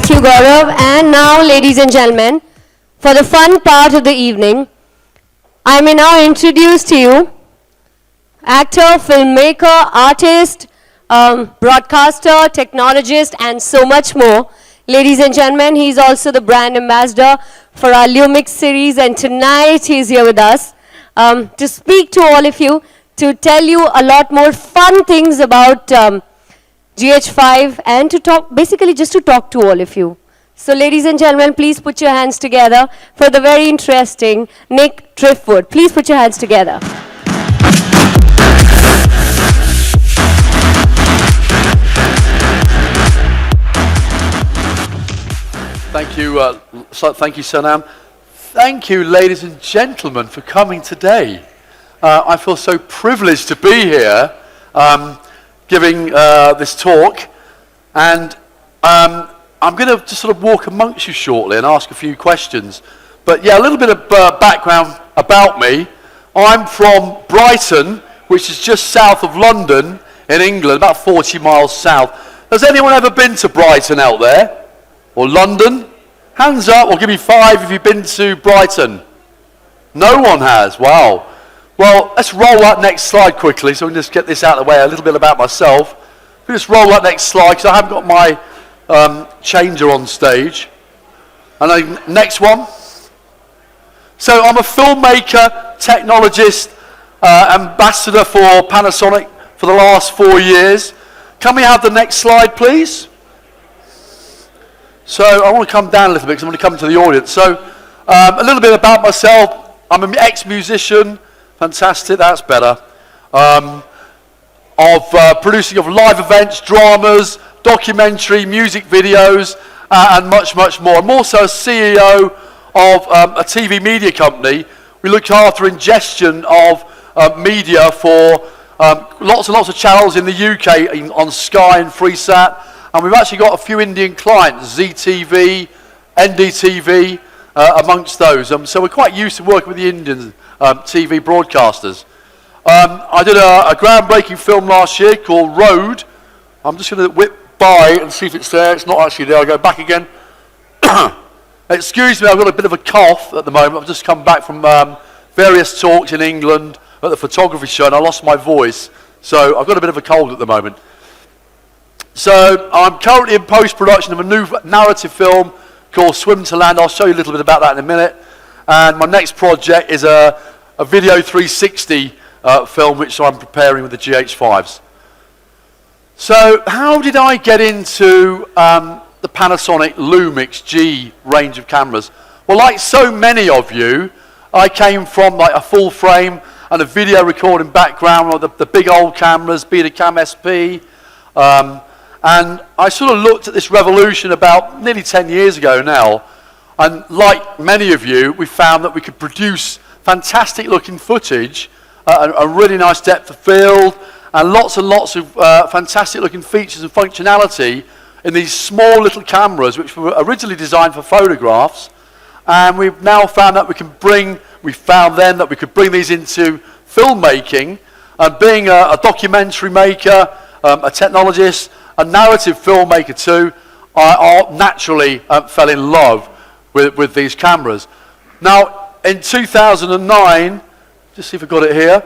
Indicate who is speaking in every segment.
Speaker 1: Thank you, Gaurav. And now, ladies and gentlemen, for the fun part of the evening, I may now introduce to you actor, filmmaker, artist, broadcaster, technologist, and so much more. Ladies and gentlemen, he's also the brand ambassador for our Lumix series, and tonight he's here with us to speak to all of you, to tell you a lot more fun things about GH5 and to talk, basically just to talk to all of you. So ladies and gentlemen, please put your hands together for the very interesting Nick Driftwood. Please put your hands together.
Speaker 2: Thank you, Sanam. Thank you, ladies and gentlemen, for coming today. I feel so privileged to be here giving this talk, and I'm going to just sort of walk amongst you shortly and ask a few questions. But yeah, a little bit of background about me. I'm from Brighton, which is just south of London in England, about 40 miles south. Has anyone ever been to Brighton out there? Or London? Hands up, or give me 5 if you've been to Brighton. No one has, wow. Well, let's roll that next slide quickly so we can just get this out of the way, a little bit about myself. We just roll that next slide because I haven't got my changer on stage. And then next one. So I'm a filmmaker, technologist, ambassador for Panasonic for the last 4 years. Can we have the next slide, please? So I want to come down a little bit because I'm going to come to the audience. So a little bit about myself. I'm an ex-musician. Fantastic, that's better. Producing of live events, dramas, documentary, music videos, and much, much more. I'm also a CEO of a TV media company. We look after ingestion of media for lots and lots of channels in the UK on Sky and Freesat. And we've actually got a few Indian clients, ZTV, NDTV, amongst those. So we're quite used to working with the Indian TV broadcasters. I did a groundbreaking film last year called Road. I'm just going to whip by and see if it's there. It's not actually there. I'll go back again. Excuse me, I've got a bit of a cough at the moment. I've just come back from various talks in England at the photography show, and I lost my voice. So I've got a bit of a cold at the moment. So I'm currently in post-production of a new narrative film called Swim to Land. I'll show you a little bit about that in a minute. And my next project is a video 360 film which I'm preparing with the GH5s. So how did I get into the Panasonic Lumix G range of cameras? Well, like so many of you, I came from like a full frame and a video recording background, or the big old cameras, Betacam SP. And I sort of looked at this revolution about nearly 10 years ago now, and like many of you, we found that we could produce fantastic looking footage, a really nice depth of field, and lots of fantastic looking features and functionality in these small little cameras which were originally designed for photographs. And we've now found that we could bring these into filmmaking, and being a documentary maker, a technologist, a narrative filmmaker too, I naturally fell in love with these cameras. Now, in 2009, just see if I've got it here,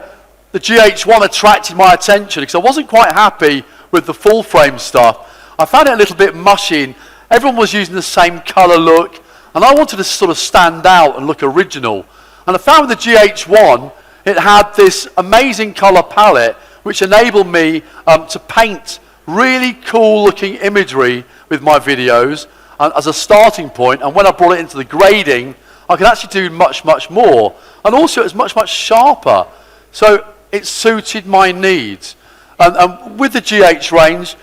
Speaker 2: the GH1 attracted my attention because I wasn't quite happy with the full frame stuff. I found it a little bit mushy, and everyone was using the same colour look, and I wanted to sort of stand out and look original. And I found with the GH1, it had this amazing colour palette which enabled me to paint really cool looking imagery with my videos as a starting point, and when I brought it into the grading, I could actually do much, much more. And also it was much, much sharper. So it suited my needs. And with the GH range,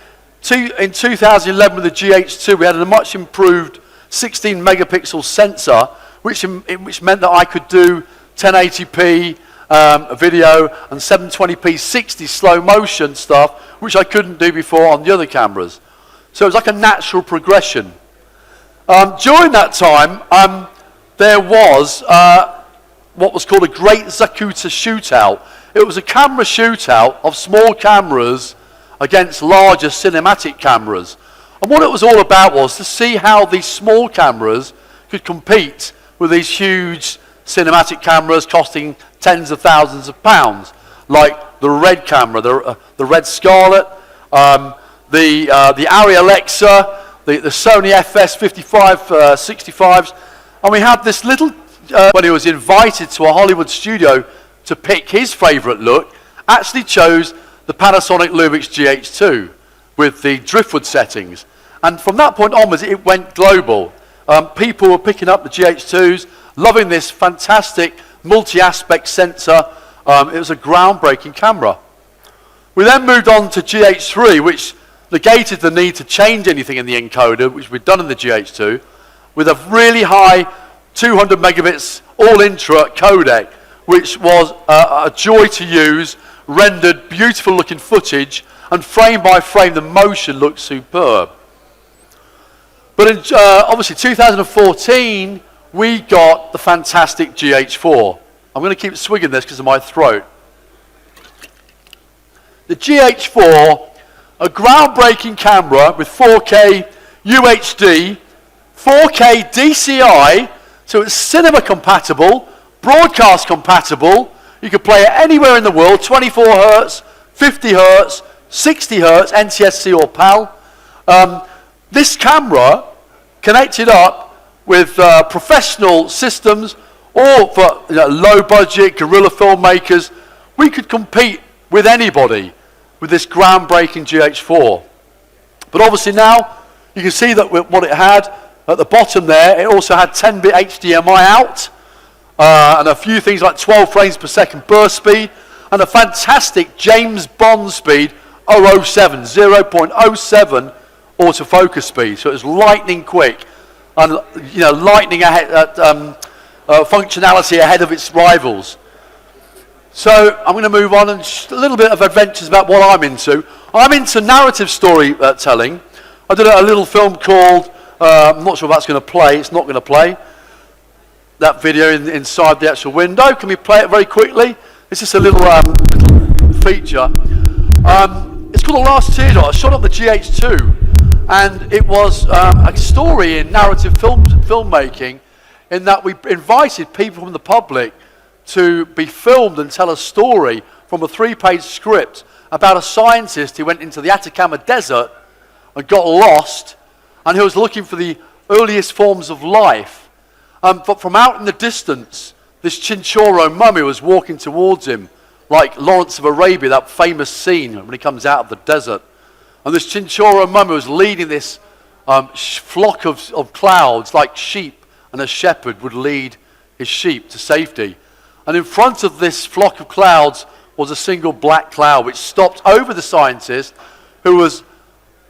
Speaker 2: in 2011 with the GH2, we had a much improved 16 megapixel sensor, which meant that I could do 1080p video and 720p 60 slow motion stuff, which I couldn't do before on the other cameras. So it was like a natural progression. During that time, there was what was called a Great Zacuta Shootout. It was a camera shootout of small cameras against larger cinematic cameras. And what it was all about was to see how these small cameras could compete with these huge cinematic cameras costing tens of thousands of pounds, like the Red camera, the Red Scarlet, the Arri Alexa, the Sony FS55 65s. And we had this little, when he was invited to a Hollywood studio to pick his favourite look, actually chose the Panasonic Lumix GH5 with the Driftwood settings. And from that point onwards, it went global. People were picking up the GH2s, loving this fantastic multi-aspect sensor. It was a groundbreaking camera. We then moved on to GH3, which negated the need to change anything in the encoder, which we'd done in the GH2, with a really high 200 megabits all-intra codec, which was a joy to use, rendered beautiful looking footage, and frame by frame the motion looked superb. But in obviously 2014, we got the fantastic GH4. I'm going to keep swigging this because of my throat. The GH4, a groundbreaking camera with 4K UHD, 4K DCI, so it's cinema compatible, broadcast compatible. You could play it anywhere in the world, 24 Hertz, 50 Hertz, 60 Hertz, NTSC or PAL. This camera connected up with professional systems, or for low budget guerrilla filmmakers. We could compete with anybody with this groundbreaking GH4. But obviously now you can see that what it had at the bottom there, it also had 10-bit HDMI out, and a few things like 12 frames per second burst speed, and a fantastic James Bond speed 0.07 autofocus speed. So it was lightning quick, and lightning ahead, functionality ahead of its rivals. So I'm going to move on and just a little bit of adventures about what I'm into. I'm into narrative storytelling. I did a little film called, I'm not sure if that's going to play, it's not going to play. That video inside the actual window. Can we play it very quickly? It's just a little feature. It's called The Last Teardrop. I shot up the GH2, and it was a story in narrative filmmaking, in that we invited people from the public to be filmed and tell a story from a 3-page script about a scientist who went into the Atacama Desert and got lost, and who was looking for the earliest forms of life. But from out in the distance, this Chinchorro mummy was walking towards him, like Lawrence of Arabia, that famous scene when he comes out of the desert. And this Chinchorro mummy was leading this flock of clouds, like sheep, and a shepherd would lead his sheep to safety. And in front of this flock of clouds was a single black cloud, which stopped over the scientist, who was,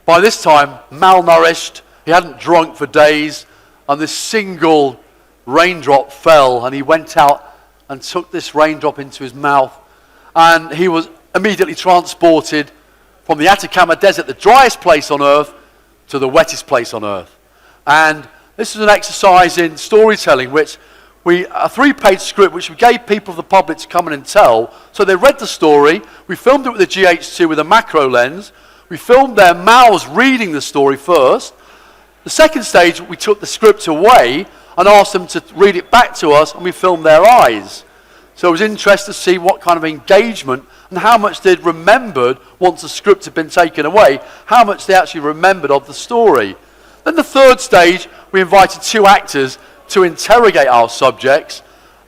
Speaker 2: by this time, malnourished. He hadn't drunk for days, and this single raindrop fell, and he went out and took this raindrop into his mouth, and he was immediately transported from the Atacama Desert, the driest place on earth, to the wettest place on earth. And this is an exercise in storytelling, which a 3-page script which we gave people of the public to come in and tell. So they read the story. We filmed it with the GH2 with a macro lens. We filmed their mouths reading the story first. The second stage, we took the script away and asked them to read it back to us, and we filmed their eyes. So it was interesting to see what kind of engagement and how much they'd remembered once the script had been taken away, how much they actually remembered of the story. Then the third stage, we invited 2 actors to interrogate our subjects,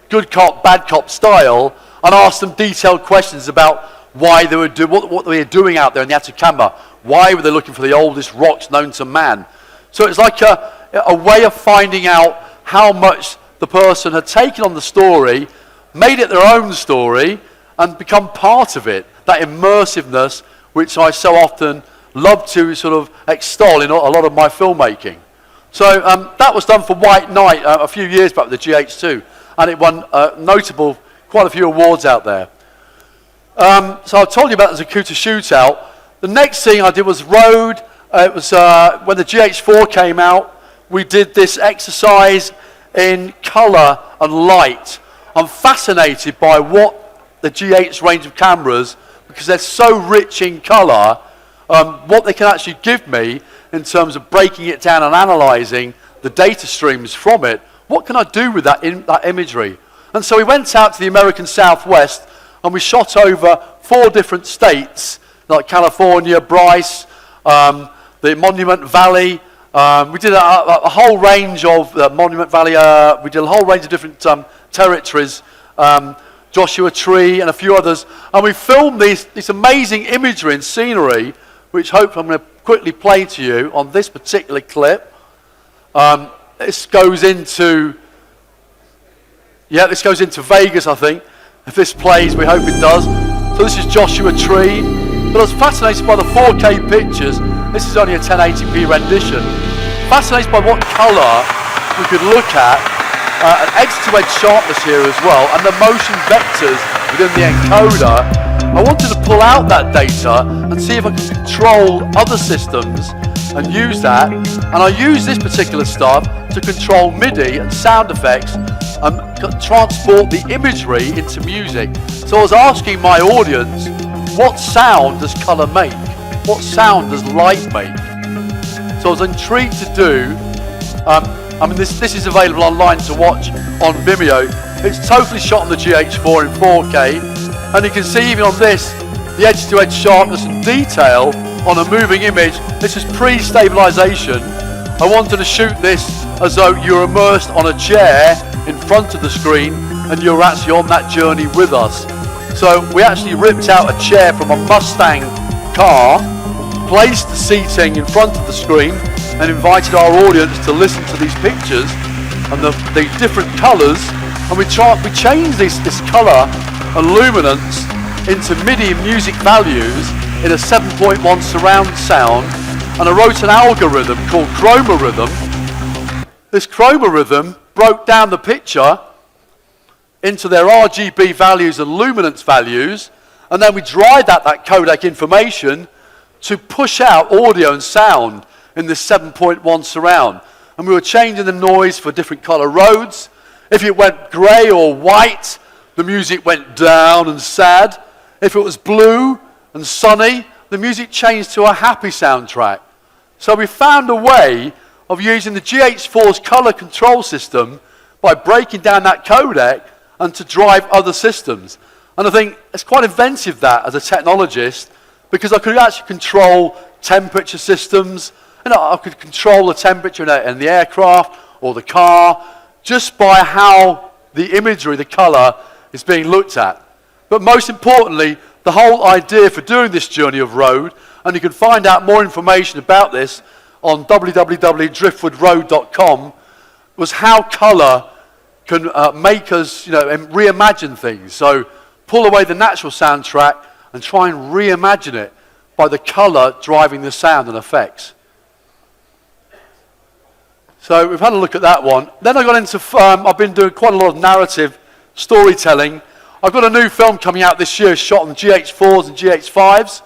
Speaker 2: good cop, bad cop style, and ask them detailed questions about why they were what they were doing out there in the Atacama. Why were they looking for the oldest rocks known to man? So it's like a way of finding out how much the person had taken on the story, made it their own story, and become part of it. That immersiveness, which I so often love to sort of extol in a lot of my filmmaking. So that was done for White Knight a few years back with the GH2, and it won quite a few awards out there. So I told you about the Zacuta shootout. The next thing I did was Road. It was when the GH4 came out, we did this exercise in colour and light. I'm fascinated by what the GH range of cameras, because they're so rich in colour, what they can actually give me in terms of breaking it down and analysing the data streams from it. What can I do with that imagery? And so we went out to the American Southwest and we shot over 4 different states, like California, Bryce, the Monument Valley. We did a whole range of Monument Valley. We did a whole range of different territories, Joshua Tree and a few others. And we filmed this amazing imagery and scenery, which hopefully I'm going to quickly play to you on this particular clip. This goes into Vegas, I think. If this plays, we hope it does. So this is Joshua Tree. But I was fascinated by the 4K pictures. This is only a 1080p rendition. Fascinated by what colour we could look at, an edge-to-edge sharpness here as well, and the motion vectors within the encoder. I wanted to pull out that data and see if I could control other systems and use that. And I use this particular stuff to control MIDI and sound effects and transport the imagery into music. So I was asking my audience, what sound does colour make? What sound does light make? So I was intrigued to do, this is available online to watch on Vimeo. It's totally shot on the GH4 in 4K, and you can see even on this, the edge-to-edge sharpness and detail on a moving image. This is pre-stabilization. I wanted to shoot this as though you're immersed on a chair in front of the screen and you're actually on that journey with us. So we actually ripped out a chair from a Mustang car, placed the seating in front of the screen and invited our audience to listen to these pictures and the different colours, and we changed this colour and luminance into MIDI music values in a 7.1 surround sound, and I wrote an algorithm called Chroma Rhythm. This Chroma Rhythm broke down the picture into their RGB values and luminance values, and then we dried that codec information to push out audio and sound in this 7.1 surround. And we were changing the noise for different color roads. If it went gray or white, the music went down and sad. If it was blue and sunny, the music changed to a happy soundtrack. So we found a way of using the GH4's color control system by breaking down that codec and to drive other systems. And I think it's quite inventive, that, as a technologist, because I could actually control temperature systems, and I could control the temperature in the aircraft or the car just by how the imagery, the color, is being looked at. But most importantly, the whole idea for doing this journey of road, and you can find out more information about this on www.driftwoodroad.com, was how color can make us, reimagine things. So pull away the natural soundtrack and try and reimagine it by the color driving the sound and effects. So we've had a look at that one. Then I got into, I've been doing quite a lot of narrative storytelling. I've got a new film coming out this year, shot on the GH4s and GH5s.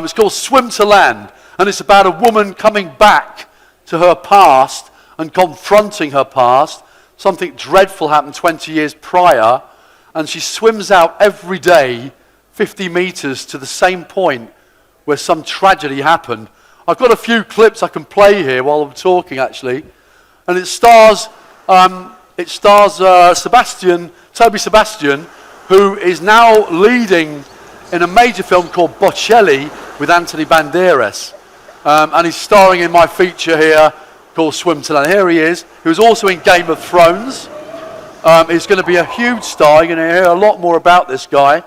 Speaker 2: It's called Swim to Land, and it's about a woman coming back to her past and confronting her past. Something dreadful happened 20 years prior, and she swims out every day 50 meters to the same point where some tragedy happened. I've got a few clips I can play here while I'm talking, actually, and it stars Toby Sebastian, who is now leading in a major film called Bocelli with Anthony Banderas, and he's starring in my feature here called Swim to Land. Here he is. He was also in Game of Thrones. He's going to be a huge star. You're going to hear a lot more about this guy.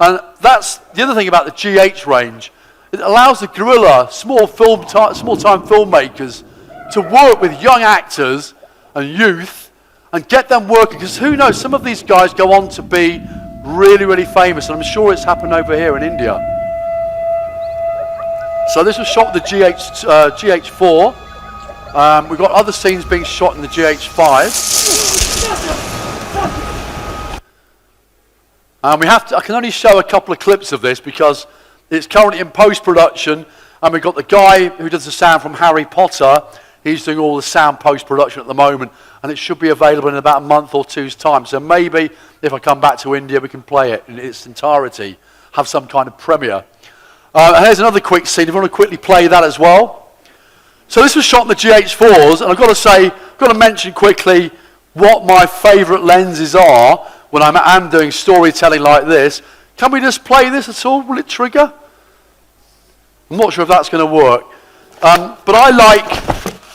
Speaker 2: And that's the other thing about the GH range. It allows the guerrilla, small-time filmmakers to work with young actors and youth and get them working. Because who knows, some of these guys go on to be really, really famous. And I'm sure it's happened over here in India. So this was shot with the GH4. We've got other scenes being shot in the GH5. And I can only show a couple of clips of this because it's currently in post-production, and we've got the guy who does the sound from Harry Potter. He's doing all the sound post-production at the moment, and it should be available in about a month or two's time. So maybe if I come back to India, we can play it in its entirety, have some kind of premiere. And here's another quick scene, if you want to quickly play that as well. So this was shot in the GH4s, and I've got to say, I've got to mention quickly what my favourite lenses are when I'm doing storytelling like this. Can we just play this at all? Will it trigger? I'm not sure if that's going to work. But I like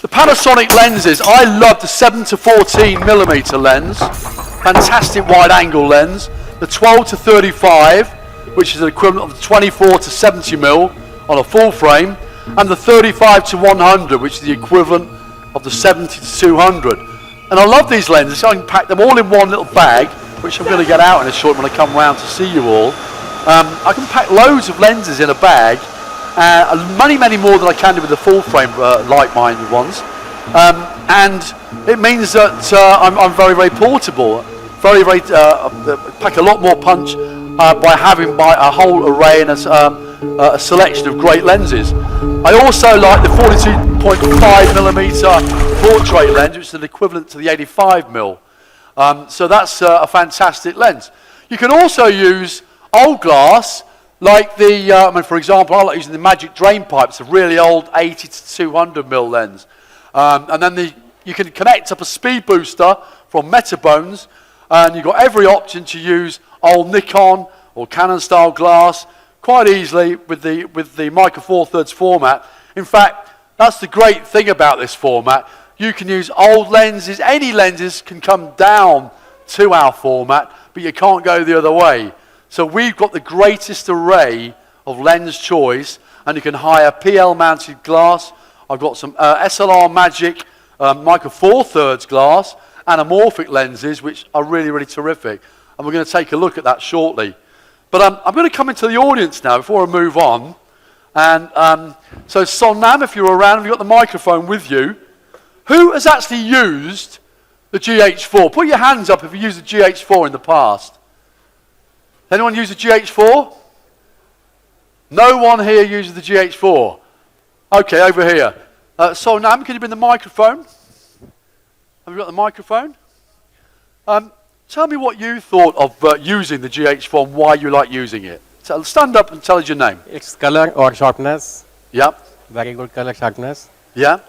Speaker 2: the Panasonic lenses. I love the 7 to 14 millimeter lens, fantastic wide angle lens. The 12 to 35, which is the equivalent of the 24 to 70 mil on a full frame, and the 35 to 100, which is the equivalent of the 70 to 200. And I love these lenses, so I can pack them all in one little bag, which I'm going to get out in a short when I come round to see you all. I can pack loads of lenses in a bag, many more than I can do with the full frame like-minded ones. And it means that I'm very portable, pack a lot more punch by having a whole array and a selection of great lenses. I also like the 42.5 millimeter portrait lens, which is an equivalent to the 85 mil. So that's a fantastic lens. You can also use old glass, like for example, I like using the Magic Drain Pipe. It's a really old 80 to 200 mil lens. And then you can connect up a speed booster from Metabones, and you've got every option to use old Nikon or Canon style glass quite easily with the Micro Four Thirds format. In fact, that's the great thing about this format. You can use old lenses, any lenses can come down to our format, but you can't go the other way. So we've got the greatest array of lens choice, and you can hire PL mounted glass. I've got some SLR Magic Micro Four Thirds glass, anamorphic lenses, which are really terrific. And we're going to take a look at that shortly. But I'm going to come into the audience now before I move on. And so Sonnam, if you're around, if you've got the microphone with you, who has actually used the GH4? Put your hands up if you used the GH4 in the past. Anyone use the GH4? No one here uses the GH4. Okay, over here. Sonnam, can you bring the microphone? Have you got the microphone? Tell me what you thought of using the GH4 and why you like using it. So stand up and tell us your name.
Speaker 3: Its color or sharpness.
Speaker 2: Yeah.
Speaker 3: Very good color sharpness.
Speaker 2: Yeah.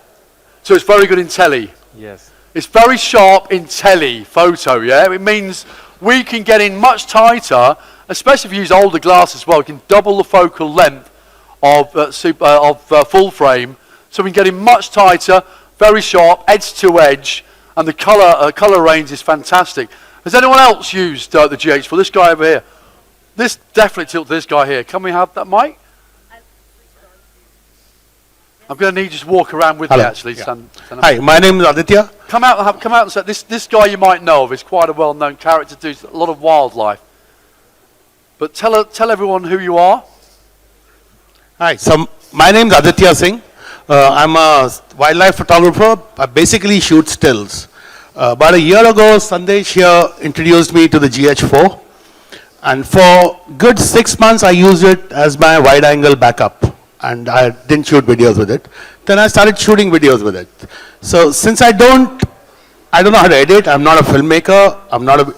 Speaker 2: So it's very good in telly.
Speaker 3: Yes.
Speaker 2: It's very sharp in telly photo, yeah? It means we can get in much tighter, especially if you use older glass as well. We can double the focal length of full frame, so we can get in much tighter, very sharp, edge to edge, and the color range is fantastic. Has anyone else used the GH4? This guy over here. This definitely tilts this guy here. Can we have that mic? I'm going to need you to walk around with me, actually.
Speaker 4: Yeah.
Speaker 2: Stand
Speaker 4: Hi, my name is Aditya.
Speaker 2: Come out and say, this guy you might know of is quite a well-known character, does a lot of wildlife. But tell everyone who you are.
Speaker 4: Hi, so my name is Aditya Singh. I'm a wildlife photographer. I basically shoot stills. About a year ago, Sandesh here introduced me to the GH4. And for good 6 months, I used it as my wide-angle backup. And I didn't shoot videos with it. Then I started shooting videos with it. So since I don't know how to edit, I'm not a filmmaker,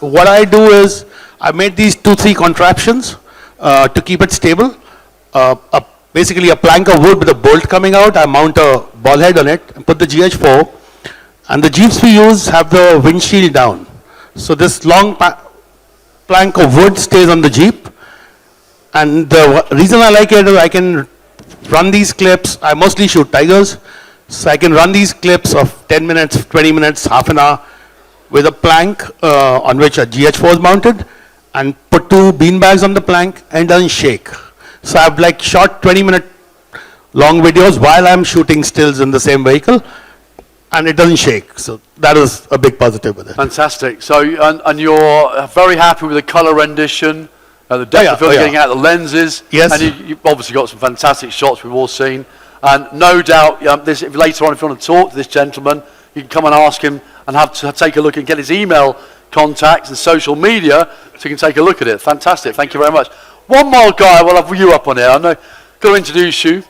Speaker 4: what I do is, I made these 2-3 contraptions to keep it stable. Basically a plank of wood with a bolt coming out. I mount a ball head on it and put the GH4. And the Jeeps we use have the windshield down. So this long plank of wood stays on the Jeep. And the reason I like it is I can run these clips. I mostly shoot tigers. So I can run these clips of 10 minutes, 20 minutes, half an hour with a plank on which a GH4 is mounted, and put 2 beanbags on the plank and doesn't shake. So I've like shot 20-minute long videos while I'm shooting stills in the same vehicle, and it doesn't shake. So that is a big positive with it.
Speaker 2: Fantastic. So, and you're very happy with the color rendition, the depth of field getting out of the lenses.
Speaker 4: Yes.
Speaker 2: And you've obviously got some fantastic shots we've all seen. And no doubt, later on, if you want to talk to this gentleman, you can come and ask him and have to take a look and get his email contacts and social media so you can take a look at it. Fantastic. Thank you very much. One more guy, we'll have you up on here. I know, got to introduce you.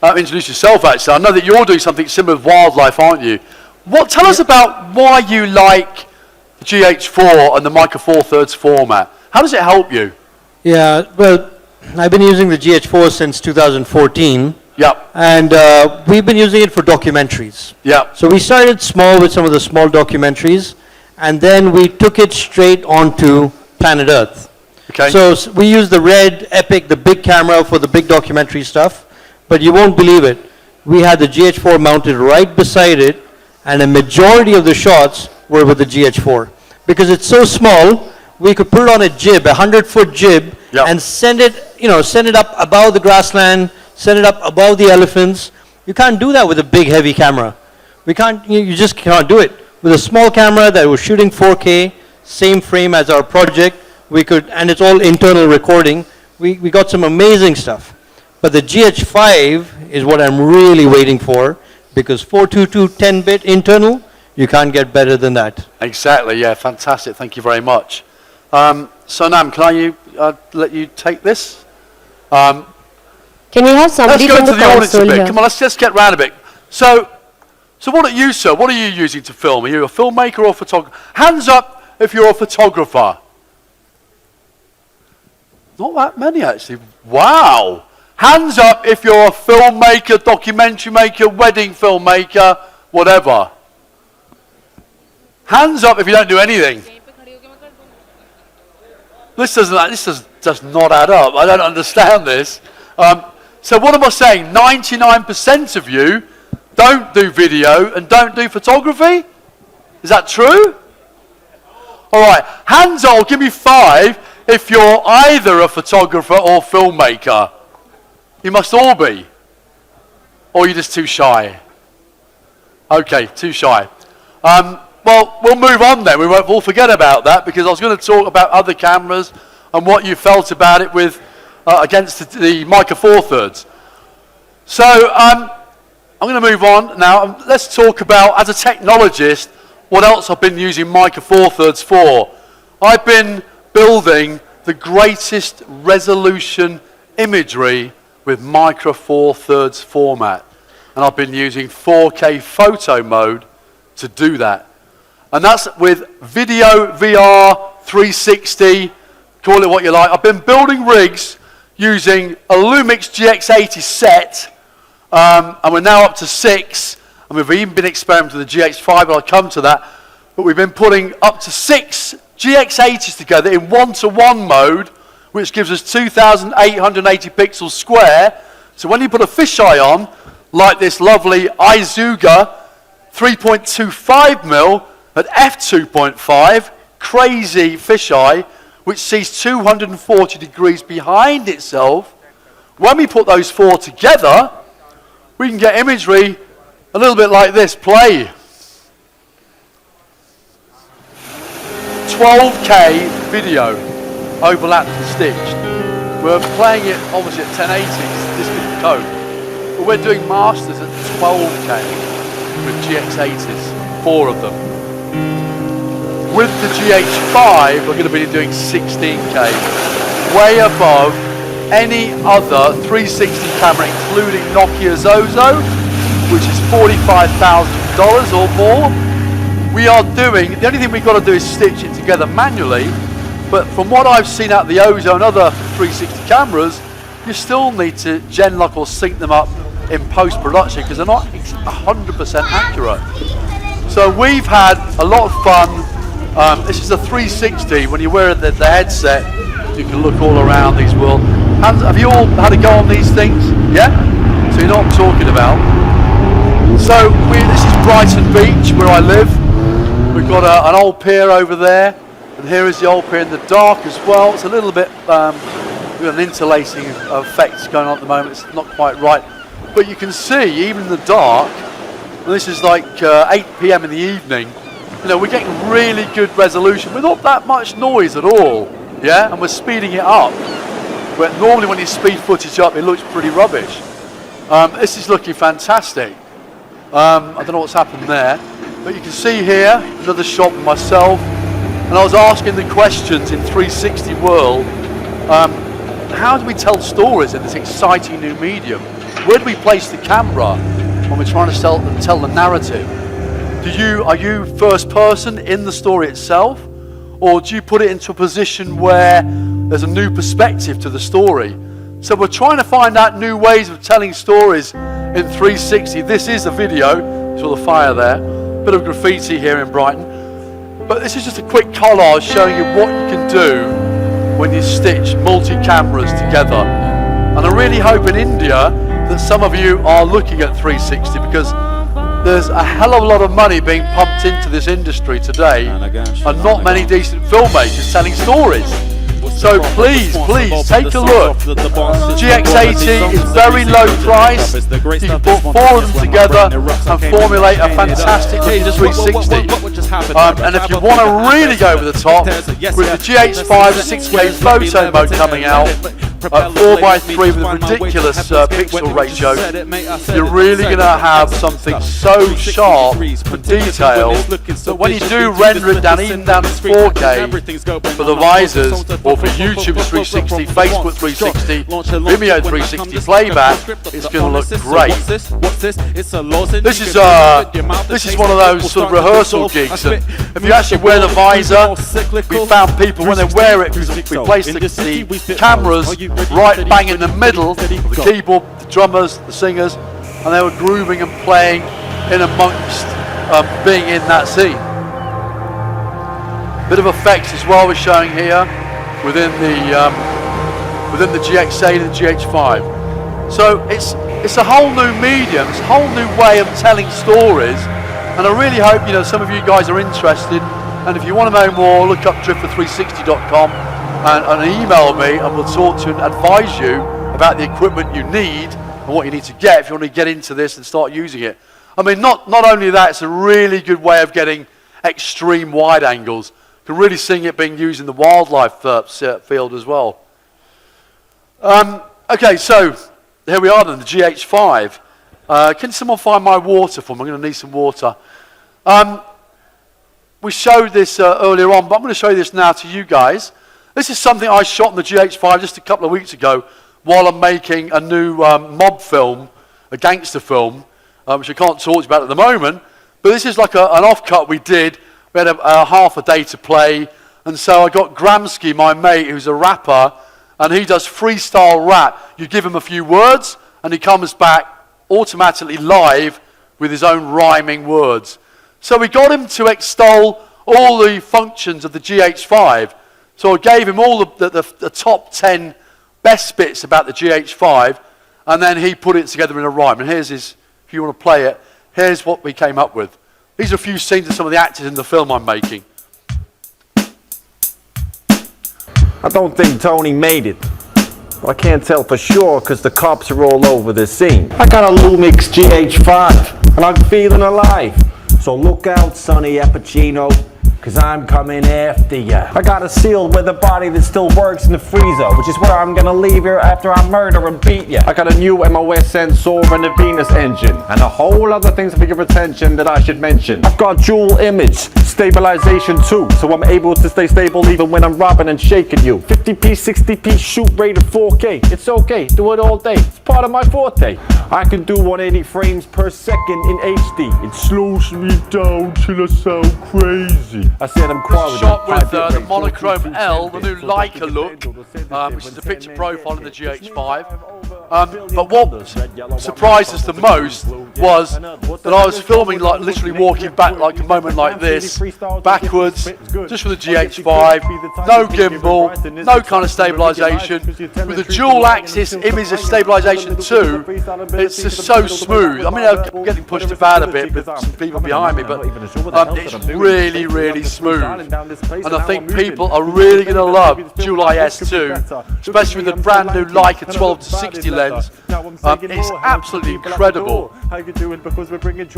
Speaker 2: Introduce yourself, actually. I know that you're doing something similar with wildlife, aren't you? Tell us about why you like the GH4 and the Micro Four Thirds format. How does it help you?
Speaker 5: Yeah, well, I've been using the GH4 since 2014.
Speaker 2: Yep.
Speaker 5: And we've been using it for documentaries.
Speaker 2: Yep.
Speaker 5: So we started small with some of the small documentaries, and then we took it straight onto Planet Earth.
Speaker 2: Okay.
Speaker 5: So we use the Red Epic, the big camera for the big documentary stuff, but you won't believe it. We had the GH4 mounted right beside it, and a majority of the shots were with the GH4. Because it's so small, we could put it on a jib, a 100-foot jib,
Speaker 2: Yep.
Speaker 5: and send it up above the grassland, send it up above the elephants. You can't do that with a big, heavy camera. You just cannot do it. With a small camera that was shooting 4K, same frame as our project, we could, and it's all internal recording, we got some amazing stuff. But the GH5 is what I'm really waiting for, because 422 10-bit internal, you can't get better than that.
Speaker 2: Exactly, yeah, fantastic. Thank you very much. Sonam, can I let you take this?
Speaker 1: Can we have somebody
Speaker 2: Let's go
Speaker 1: from
Speaker 2: to
Speaker 1: the
Speaker 2: the audience a
Speaker 1: console
Speaker 2: bit.
Speaker 1: here?
Speaker 2: Come on, let's just get round a bit. So what are you, sir? What are you using to film? Are you a filmmaker or a photographer? Hands up if you're a photographer. Not that many, actually. Wow. Hands up if you're a filmmaker, documentary maker, wedding filmmaker, whatever. Hands up if you don't do anything. This does not add up. I don't understand this. So what am I saying? 99% of you don't do video and don't do photography? Is that true? All right. Hands up, give me 5 if you're either a photographer or filmmaker. You must all be. Or you're just too shy. Okay, too shy. Well, we'll move on then. We'll forget about that because I was going to talk about other cameras and what you felt about it with against the Mica Four Thirds. So I'm going to move on now. Let's talk about, as a technologist, what else I've been using Mica Four Thirds for. I've been building the greatest resolution imagery with Mica Four Thirds format, and I've been using 4K photo mode to do that. And that's with video, VR, 360, call it what you like. I've been building rigs using a Lumix GX80 set, and we're now up to 6, and we've even been experimenting with the GH5, but I'll come to that. But we've been putting up to 6 GX80s together in 1:1 mode, which gives us 2,880 pixels square. So when you put a fisheye on, like this lovely Izuga 3.25mm, at f2.5, crazy fisheye, which sees 240 degrees behind itself. When we put those 4 together, we can get imagery a little bit like this. Play. 12K video, overlapped and stitched. We're playing it obviously at 1080, this is the code. But we're doing masters at 12K with GX80s, 4 of them. With the GH5, we're going to be doing 16K, way above any other 360 camera, including Nokia Zozo, which is $45,000 or more. We are doing, the only thing we've got to do is stitch it together manually, but from what I've seen out the Ozo and other 360 cameras, you still need to gen lock or sync them up in post-production because they're not 100% accurate. So we've had a lot of fun. This is a 360. When you wear the headset, you can look all around these worlds. Have you all had a go on these things? Yeah? So you know what I'm talking about. So this is Brighton Beach, where I live. We've got an old pier over there, and here is the old pier in the dark as well. It's a little bit, we've got an interlacing of effects going on at the moment. It's not quite right. But you can see, even in the dark, and this is like 8 p.m. in the evening, you know, we're getting really good resolution without that much noise at all, yeah? And we're speeding it up. But normally when you speed footage up, it looks pretty rubbish. This is looking fantastic. I don't know what's happened there, but you can see here, another shot of myself, and I was asking the questions in 360 world, how do we tell stories in this exciting new medium? Where do we place the camera when we're trying to tell the narrative? Are you first person in the story itself, or do you put it into a position where there's a new perspective to the story? So we're trying to find out new ways of telling stories in 360. This is a video, saw the fire there, bit of graffiti here in Brighton. But this is just a quick collage showing you what you can do when you stitch multi-cameras together. And I really hope in India that some of you are looking at 360, because there's a hell of a lot of money being pumped into this industry today and not many decent filmmakers telling stories. So please take a look. GX80 is very low price. You can put 4 of them together and formulate a fantastic 360. And if you want to really go over the top, with the GH5 6K photo mode coming out, 4x3 with a ridiculous pixel ratio, you're really going to have something so sharp and detailed that when you do render it down, even down to 4K for the visors, or for YouTube 360, Facebook 360, Vimeo 360 playback, it's going to look great. This is one of those sort of rehearsal gigs. And if you actually wear the visor, we found people when they wear it, because we placed the cameras right bang in the middle of the keyboard, the drummers, the singers, and they were grooving and playing in amongst being in that scene. Bit of effects as well we're showing here within the GX8 and the GH5. So it's a whole new medium, it's a whole new way of telling stories, and I really hope some of you guys are interested. And if you want to know more, look up driftwood360.com and email me, and we'll talk to you and advise you about the equipment you need and what you need to get if you want to get into this and start using it. I mean, not only that, it's a really good way of getting extreme wide angles. You can really see it being used in the wildlife field as well. Okay, so here we are then, the GH5. Can someone find my water for me? I'm going to need some water. We showed this earlier on, but I'm going to show you this now to you guys. This is something I shot in the GH5 just a couple of weeks ago while I'm making a new mob film, a gangster film, which I can't talk to you about at the moment. But this is like an offcut we did. We had a half a day to play, and so I got Gramsci, my mate, who's a rapper, and he does freestyle rap. You give him a few words, and he comes back automatically live with his own rhyming words. So we got him to extol all the functions of the GH5. So I gave him all the top 10 best bits about the GH5, and then he put it together in a rhyme. And here's his, if you want to play it, here's what we came up with. These are a few scenes of some of the actors in the film I'm making.
Speaker 6: I don't think Tony made it. I can't tell for sure because the cops are all over the scene. I got a Lumix GH5 and I'm feeling alive. So look out, Sonny Appuccino, cause I'm coming after ya. I got a seal with a body that still works in the freezer, which is where I'm gonna leave here after I murder and beat ya. I got a new MOS sensor and a Venus engine, and a whole other things for your attention that I should mention. I've got dual image, stabilization too, so I'm able to stay stable even when I'm robbing and shaking you. 50p, 60p, shoot rated 4K. It's okay, do it all day, it's part of my forte. I can do 180 frames per second in HD. It slows me down till I sound crazy. I said I'm quality.
Speaker 2: Shot with the monochrome L, the new Leica look, which is the picture profile in the GH5. But what surprised us the most was that I was filming, like literally walking back like a moment like this, backwards, just with the GH5, no gimbal, no kind of stabilisation, with the dual axis image of stabilisation too. It's just so smooth. I mean, I'm getting pushed about a bit with some people behind me, but it's really, really smooth. And I think people are really going to love July S2, especially with the brand new Leica 12 to 60 lens. It's absolutely incredible.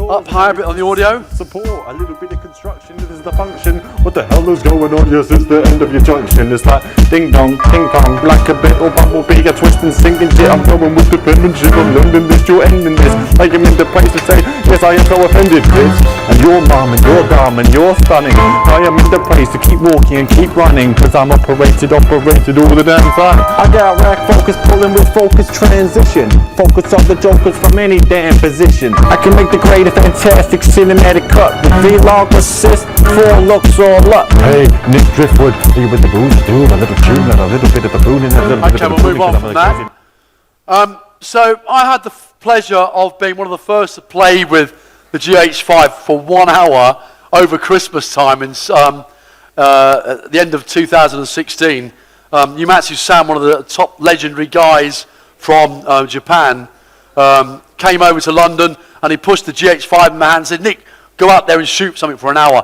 Speaker 2: Up higher a bit on the audio.
Speaker 6: Support a little bit of construction. This is the function. What the hell is going on? Yes, it's the end of your junction. It's like ding dong, ping pong, like a bit or bumblebee, a twist and sinking shit. I'm going with the penmanship of London. This you're ending this. I am in the place to say, yes, I am so offended, bitch. And your mom and your dumb and you're stunning. I am in the place to keep walking and keep running, cause I'm operated all the damn time. I got rack focus pulling with focus transition. Focus on the jokers from any damn position. I can make the great and fantastic cinematic cut with vlog assist, 4 looks all up. Hey, Nick Driftwood, are you with the booze? Do a little tune and a little bit of a boon and a little bit of a
Speaker 2: we'll move on from that. So I had the pleasure of being one of the first to play with the GH5 for 1 hour over Christmas time at the end of 2016. Yumatsu-san, one of the top legendary guys from Japan, came over to London and he pushed the GH5 in my hand and said, "Nick, go out there and shoot something for an hour."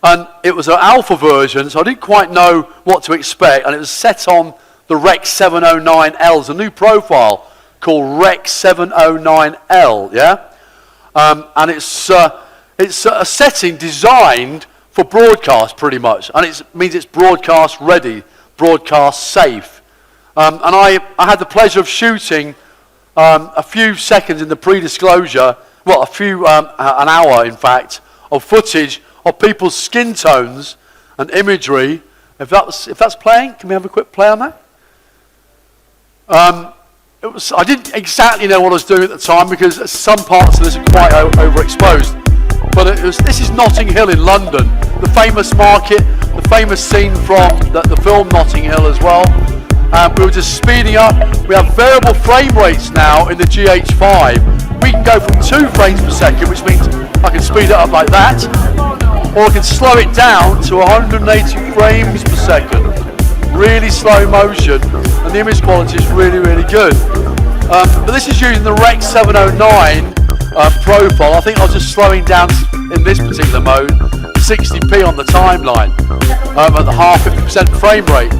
Speaker 2: And it was an alpha version, so I didn't quite know what to expect, and it was set on the Rec 709L. It's a new profile called Rec 709L, yeah? And it's a setting designed for broadcast, pretty much, and it means it's broadcast ready, broadcast safe. And I had the pleasure of shooting a few seconds in the pre-disclosure, well, an hour, in fact, of footage of people's skin tones and imagery. If that's playing, can we have a quick play on that? I didn't exactly know what I was doing at the time because some parts of this are quite overexposed. But this is Notting Hill in London, the famous market, the famous scene from the film Notting Hill as well. We were just speeding up. We have variable frame rates now in the GH5. We can go from 2 frames per second, which means I can speed it up like that, or I can slow it down to 180 frames per second. Really slow motion, and the image quality is really, really good. But this is using the Rec 709 profile. I think I was just slowing down in this particular mode, 60p on the timeline at the half 50% frame rate.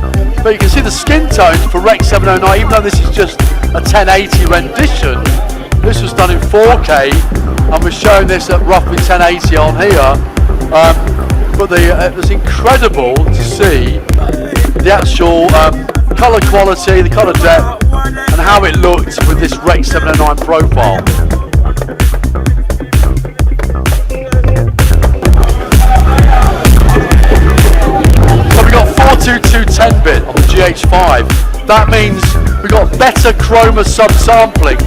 Speaker 2: But you can see the skin tones for Rec 709, even though this is just a 1080 rendition, this was done in 4K, and we're showing this at roughly 1080 on here. But it was incredible to see the actual colour quality, the colour depth, and how it looked with this Rec 709 profile. So we got 422 10-bit on the GH5. That means we got better chroma subsampling,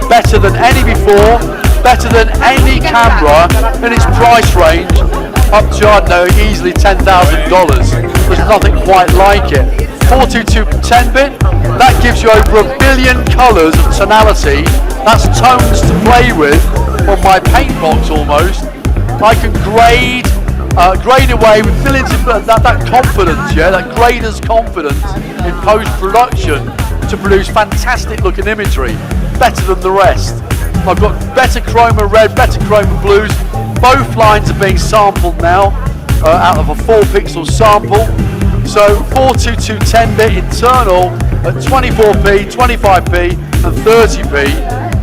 Speaker 2: better than any before, better than any camera in its price range, up to, I don't know, easily $10,000. There's nothing quite like it. 422 10-bit, that gives you over 1 billion colours of tonality. That's tones to play with on my paint box almost. I can grade away with millions of that confidence, yeah, that grader's confidence in post-production to produce fantastic looking imagery, better than the rest. I've got better chroma red, better chroma blues. Both lines are being sampled now out of a 4-pixel sample. So 422 10-bit internal at 24p, 25p and 30p,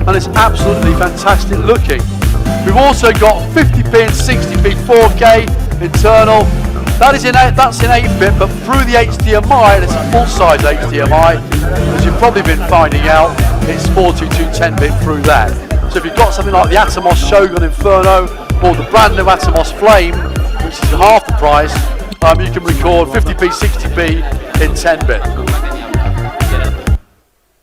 Speaker 2: and it's absolutely fantastic looking. We've also got 50p and 60p 4K internal. That's in 8-bit, but through the HDMI, and it's a full-size HDMI, as you've probably been finding out, it's 422 10-bit through that. So if you've got something like the Atomos Shogun Inferno or the brand new Atomos Flame, which is half the price, you can record 50p, 60p in 10-bit.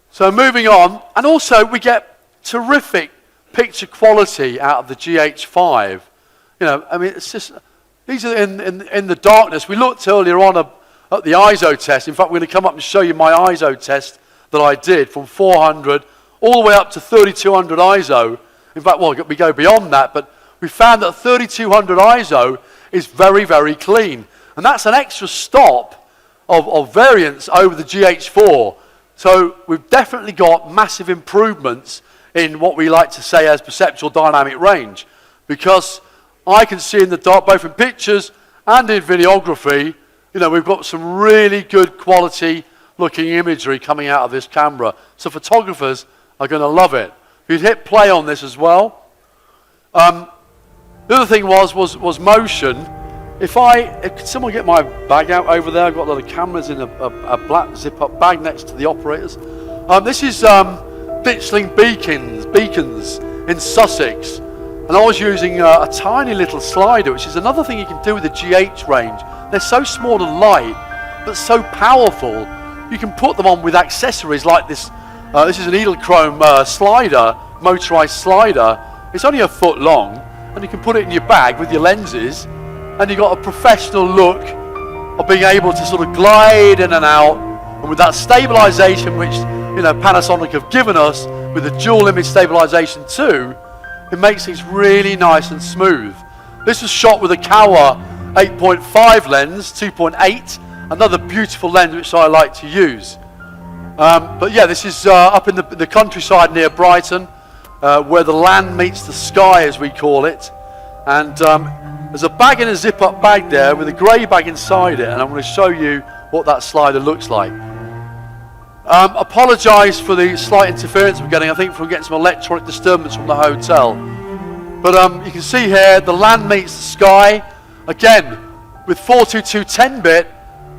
Speaker 2: So moving on, and also we get terrific picture quality out of the GH5. You know, I mean, it's just, these are in the darkness. We looked earlier on at the ISO test. In fact, we're going to come up and show you my ISO test that I did from 400 all the way up to 3200 ISO. In fact, well, we go beyond that, but we found that 3200 ISO is very, very clean. And that's an extra stop of variance over the GH4. So we've definitely got massive improvements in what we like to say as perceptual dynamic range. Because I can see in the dark, both in pictures and in videography, you know, we've got some really good quality looking imagery coming out of this camera. So photographers are going to love it. You'd hit play on this as well. The other thing was motion. If could someone get my bag out over there? I've got a lot of cameras in a black zip-up bag next to the operators. This is Ditchling beacons in Sussex. And I was using a tiny little slider, which is another thing you can do with the GH range. They're so small and light, but so powerful. You can put them on with accessories like this. This is an Edelchrome slider, motorized slider. It's only a foot long, and you can put it in your bag with your lenses, and you've got a professional look of being able to sort of glide in and out, and with that stabilization which Panasonic have given us with the dual image stabilization 2, it makes things really nice and smooth. This was shot with a Kawa 8.5 lens, 2.8, another beautiful lens which I like to use. But yeah, this is up in the countryside near Brighton, where the land meets the sky, as we call it. And there's a bag in a zip-up bag there with a grey bag inside it, and I'm going to show you what that slider looks like. Apologise for the slight interference we're getting. I think we're getting some electronic disturbance from the hotel. But you can see here, the land meets the sky. Again, with 422 10-bit,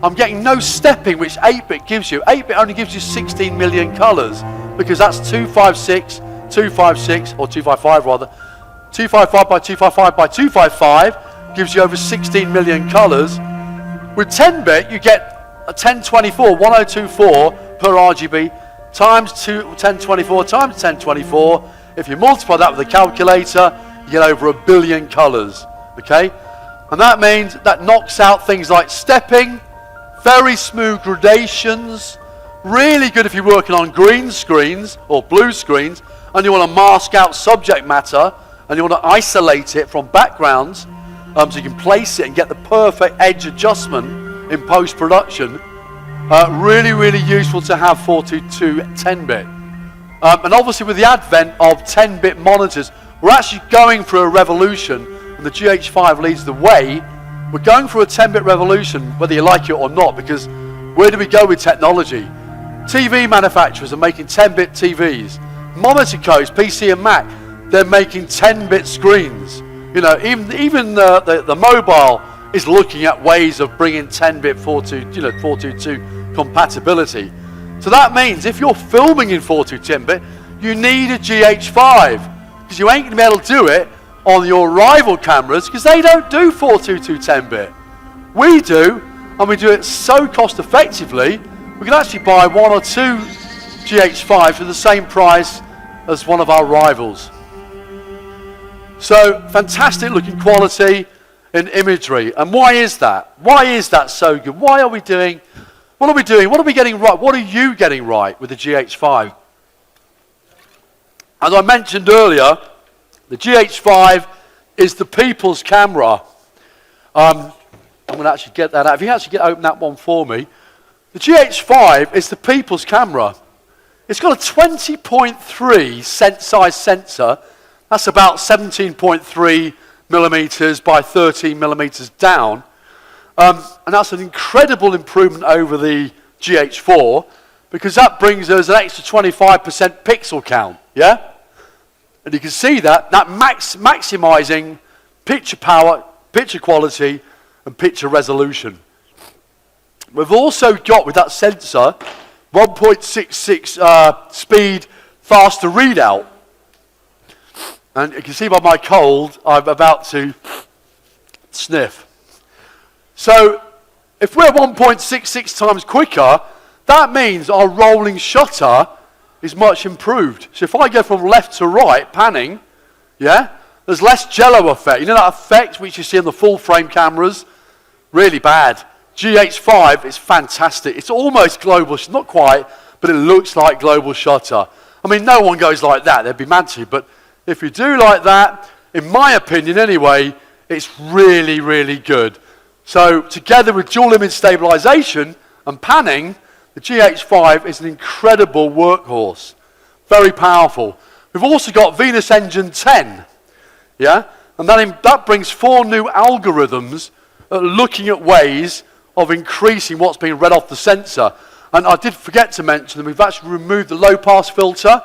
Speaker 2: I'm getting no stepping, which 8-bit gives you. 8-bit only gives you 16 million colours, because that's 256, 256, or 255 rather. 255 by 255 by 255 gives you over 16 million colours. With 10-bit, you get a 1024, 1024 per RGB, times 1024 times 1024. If you multiply that with a calculator, you get over 1 billion colours, okay? And that means that knocks out things like stepping, very smooth gradations, really good if you're working on green screens or blue screens and you want to mask out subject matter and you want to isolate it from backgrounds so you can place it and get the perfect edge adjustment in post-production. Really, really useful to have 422 10-bit. And obviously with the advent of 10-bit monitors, we're actually going through a revolution, and the GH5 leads the way. We're going through a 10-bit revolution, whether you like it or not, because where do we go with technology? TV manufacturers are making 10-bit TVs. Monitor codes, PC and Mac, they're making 10-bit screens. Even the mobile is looking at ways of bringing 10-bit 422 compatibility. So that means if you're filming in 422 10-bit, you need a GH5, because you ain't going to be able to do it on your rival cameras, because they don't do 422 10-bit. We do, and we do it so cost effectively, we can actually buy 1 or 2 GH5s for the same price as one of our rivals. So fantastic looking quality in imagery. And why is that? Why is that so good? What are we doing? What are we getting right? What are you getting right with the GH5? As I mentioned earlier, the GH5 is the people's camera. I'm going to actually get that out. If you actually open that one for me. The GH5 is the people's camera. It's got a 20.3 size sensor. That's about 17.3 millimeters by 13 millimeters down. And that's an incredible improvement over the GH4, because that brings us an extra 25% pixel count, yeah? And you can see that maximizing picture power, picture quality, and picture resolution. We've also got, with that sensor, 1.66 speed faster readout. And you can see by my cold, I'm about to sniff. So, if we're 1.66 times quicker, that means our rolling shutter is much improved. So if I go from left to right, panning, yeah, there's less jello effect. You know that effect which you see on the full frame cameras? Really bad. GH5 is fantastic. It's almost global, not quite, but it looks like global shutter. I mean, no one goes like that, they'd be mad to you, but if you do like that, in my opinion anyway, it's really, really good. So together with dual image stabilization and panning, the GH5 is an incredible workhorse. Very powerful. We've also got Venus Engine 10, yeah? And that brings 4 new algorithms looking at ways of increasing what's being read off the sensor. And I did forget to mention that we've actually removed the low pass filter,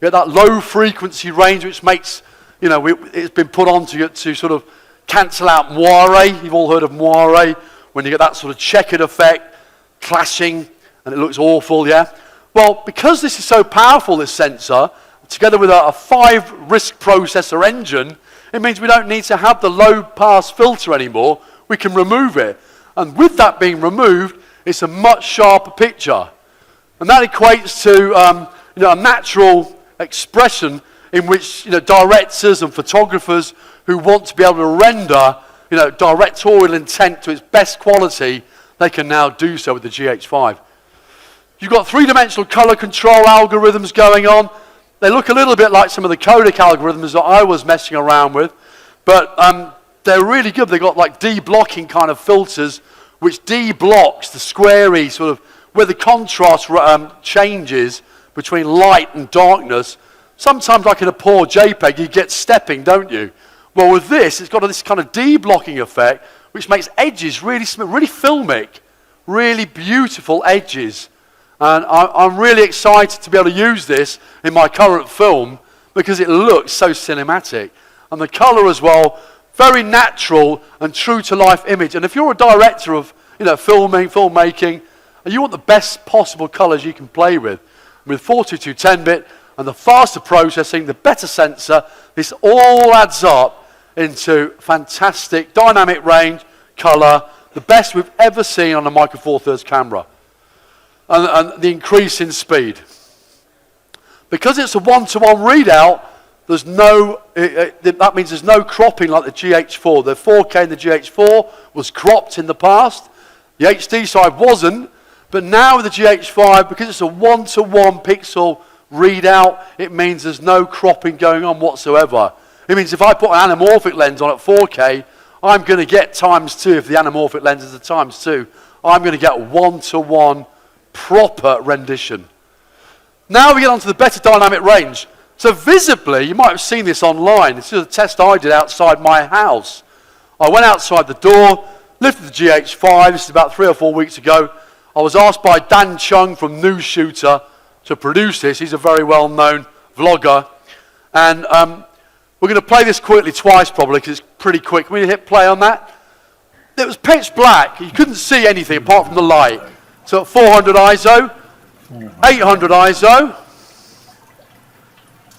Speaker 2: that low frequency range which makes, it's been put on to sort of cancel out moire. You've all heard of moire, when you get that sort of checkered effect, clashing, and it looks awful, yeah? Well, because this is so powerful, this sensor, together with a 5 RISC processor engine, it means we don't need to have the low pass filter anymore. We can remove it. And with that being removed, it's a much sharper picture. And that equates to a natural expression in which directors and photographers who want to be able to render directorial intent to its best quality, they can now do so with the GH5. You've got three-dimensional color control algorithms going on. They look a little bit like some of the codec algorithms that I was messing around with, but they're really good. They've got like de-blocking kind of filters, which de-blocks the squarey sort of, where the contrast changes between light and darkness. Sometimes, like in a poor JPEG, you get stepping, don't you? Well, with this, it's got this kind of de-blocking effect, which makes edges really smooth, really filmic, really beautiful edges. And I'm really excited to be able to use this in my current film because it looks so cinematic. And the color as well, very natural and true to life image. And if you're a director of filmmaking, and you want the best possible colors you can play with 422 10-bit and the faster processing, the better sensor, this all adds up into fantastic dynamic range, color, the best we've ever seen on a Micro Four Thirds camera. And the increase in speed. Because it's a one-to-one readout, there's no, that means there's no cropping like the GH4. The 4K in the GH4 was cropped in the past. The HD side wasn't, but now with the GH5, because it's a one-to-one pixel readout, it means there's no cropping going on whatsoever. It means if I put an anamorphic lens on at 4K, I'm going to get ×2. If the anamorphic lens is a ×2, I'm going to get one-to-one proper rendition. Now we get on to the better dynamic range. So visibly, you might have seen this online. This is a test I did outside my house. I went outside the door, lifted the GH5. This is about 3 or 4 weeks ago. I was asked by Dan Chung from News Shooter to produce this. He's a very well-known vlogger. And we're going to play this quickly twice probably because it's pretty quick. Can we hit play on that? It was pitch black. You couldn't see anything apart from the light. So at 400 ISO, 800 ISO,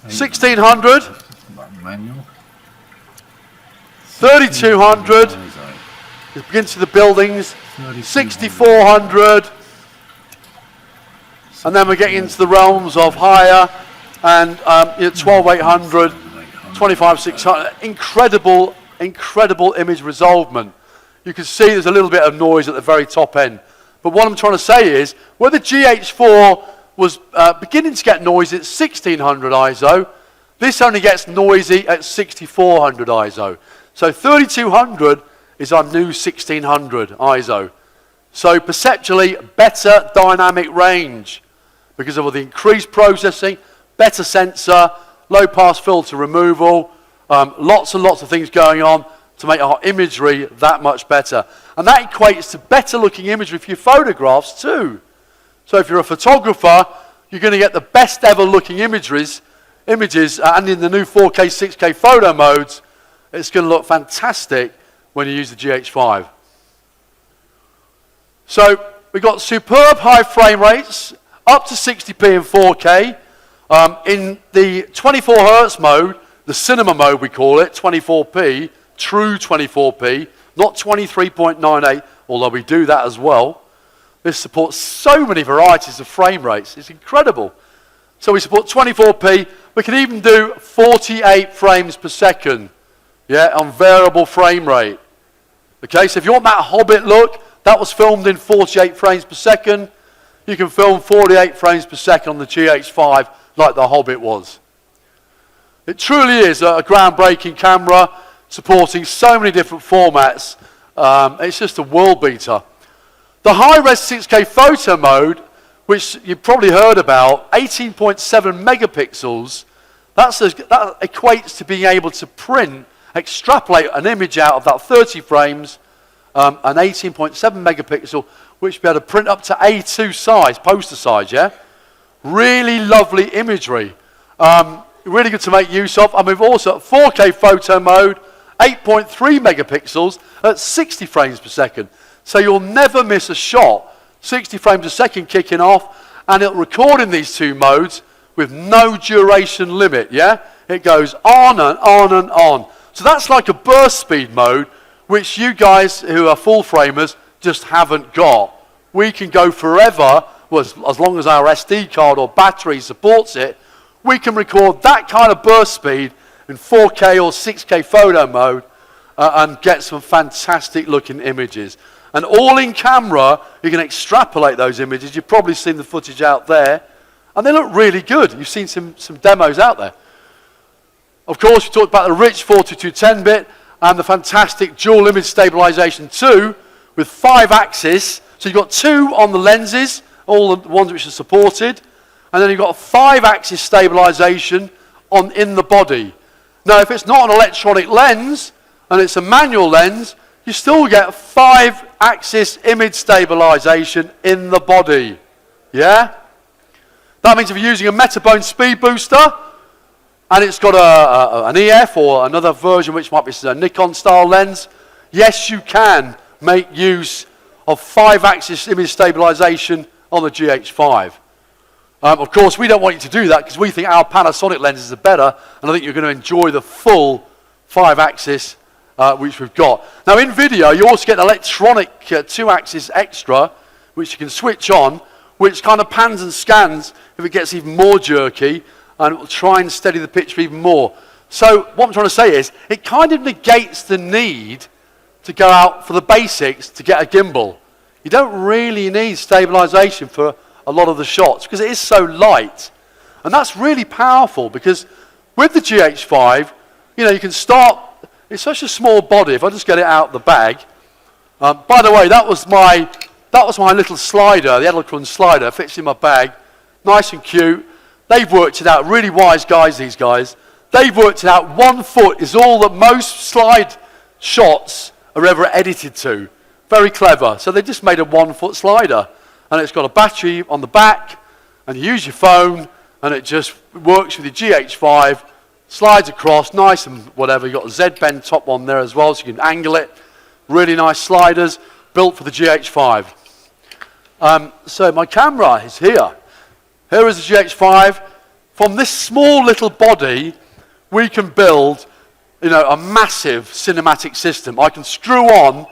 Speaker 2: 1600, 3200, it begins to the buildings, 6400, and then we're getting into the realms of higher, and 12800, 25600, incredible image resolvement. You can see there's a little bit of noise at the very top end. But what I'm trying to say is, where the GH4 was beginning to get noisy at 1600 ISO, this only gets noisy at 6400 ISO. So 3200 is our new 1600 ISO. So perceptually, better dynamic range because of all the increased processing, better sensor, low pass filter removal, lots and lots of things going on to make our imagery that much better. And that equates to better looking imagery for your photographs too. So if you're a photographer, you're going to get the best ever looking images, and in the new 4K, 6K photo modes, it's going to look fantastic when you use the GH5. So we've got superb high frame rates, up to 60p and 4K. In the 24 Hertz mode, the cinema mode we call it, 24p, true 24p, not 23.98, although we do that as well. This supports so many varieties of frame rates. It's incredible. So we support 24p. We can even do 48 frames per second, on variable frame rate. Okay, so if you want that Hobbit look, that was filmed in 48 frames per second. You can film 48 frames per second on the GH5 like the Hobbit was. It truly is a groundbreaking camera supporting so many different formats. It's just a world beater. The high-res 6K photo mode, which you've probably heard about, 18.7 megapixels, that equates to being able to extrapolate an image out of that 30 frames, an 18.7 megapixel, which be able to print up to A2 size, poster size, Really lovely imagery. Really good to make use of. And we've also, 4K photo mode, 8.3 megapixels at 60 frames per second. So you'll never miss a shot. 60 frames a second kicking off, and it'll record in these two modes with no duration limit, It goes on and on and on. So that's like a burst speed mode, which you guys who are full framers just haven't got. We can go forever, as long as our SD card or battery supports it, we can record that kind of burst speed in 4K or 6K photo mode and get some fantastic looking images. And all in camera, you can extrapolate those images. You've probably seen the footage out there. And they look really good. You've seen some demos out there. Of course, we talked about the rich 42210-bit and the fantastic dual image stabilization 2 with 5 axis. So you've got 2 on the lenses, all the ones which are supported. And then you've got a 5-axis stabilization in the body. Now, if it's not an electronic lens and it's a manual lens, you still get 5-axis image stabilization in the body. Yeah? That means if you're using a Metabone speed booster and it's got an EF or another version which might be a Nikon style lens, yes, you can make use of 5-axis image stabilization on the GH5. Of course, we don't want you to do that because we think our Panasonic lenses are better, and I think you're going to enjoy the full 5-axis which we've got. Now, in video, you also get an electronic 2-axis extra, which you can switch on, which kind of pans and scans if it gets even more jerky, and it will try and steady the picture even more. So what I'm trying to say is, it kind of negates the need to go out for the basics to get a gimbal. You don't really need stabilization for a lot of the shots because it is so light. And that's really powerful because with the GH5, you know, you can start, it's such a small body. If I just get it out of the bag, by the way, that was my little slider, the Edelkrun slider, fits in my bag, nice and cute. They've worked it out, really wise guys, these guys. They've worked it out, 1 foot is all that most slide shots are ever edited to. Very clever. So they just made a 1 foot slider. And it's got a battery on the back, and you use your phone, and it just works with your GH5, slides across, nice and whatever. You've got a Z-bend top on there as well, so you can angle it. Really nice sliders, built for the GH5. So my camera is here. Here is the GH5. From this small little body, we can build, you know, a massive cinematic system. I can screw on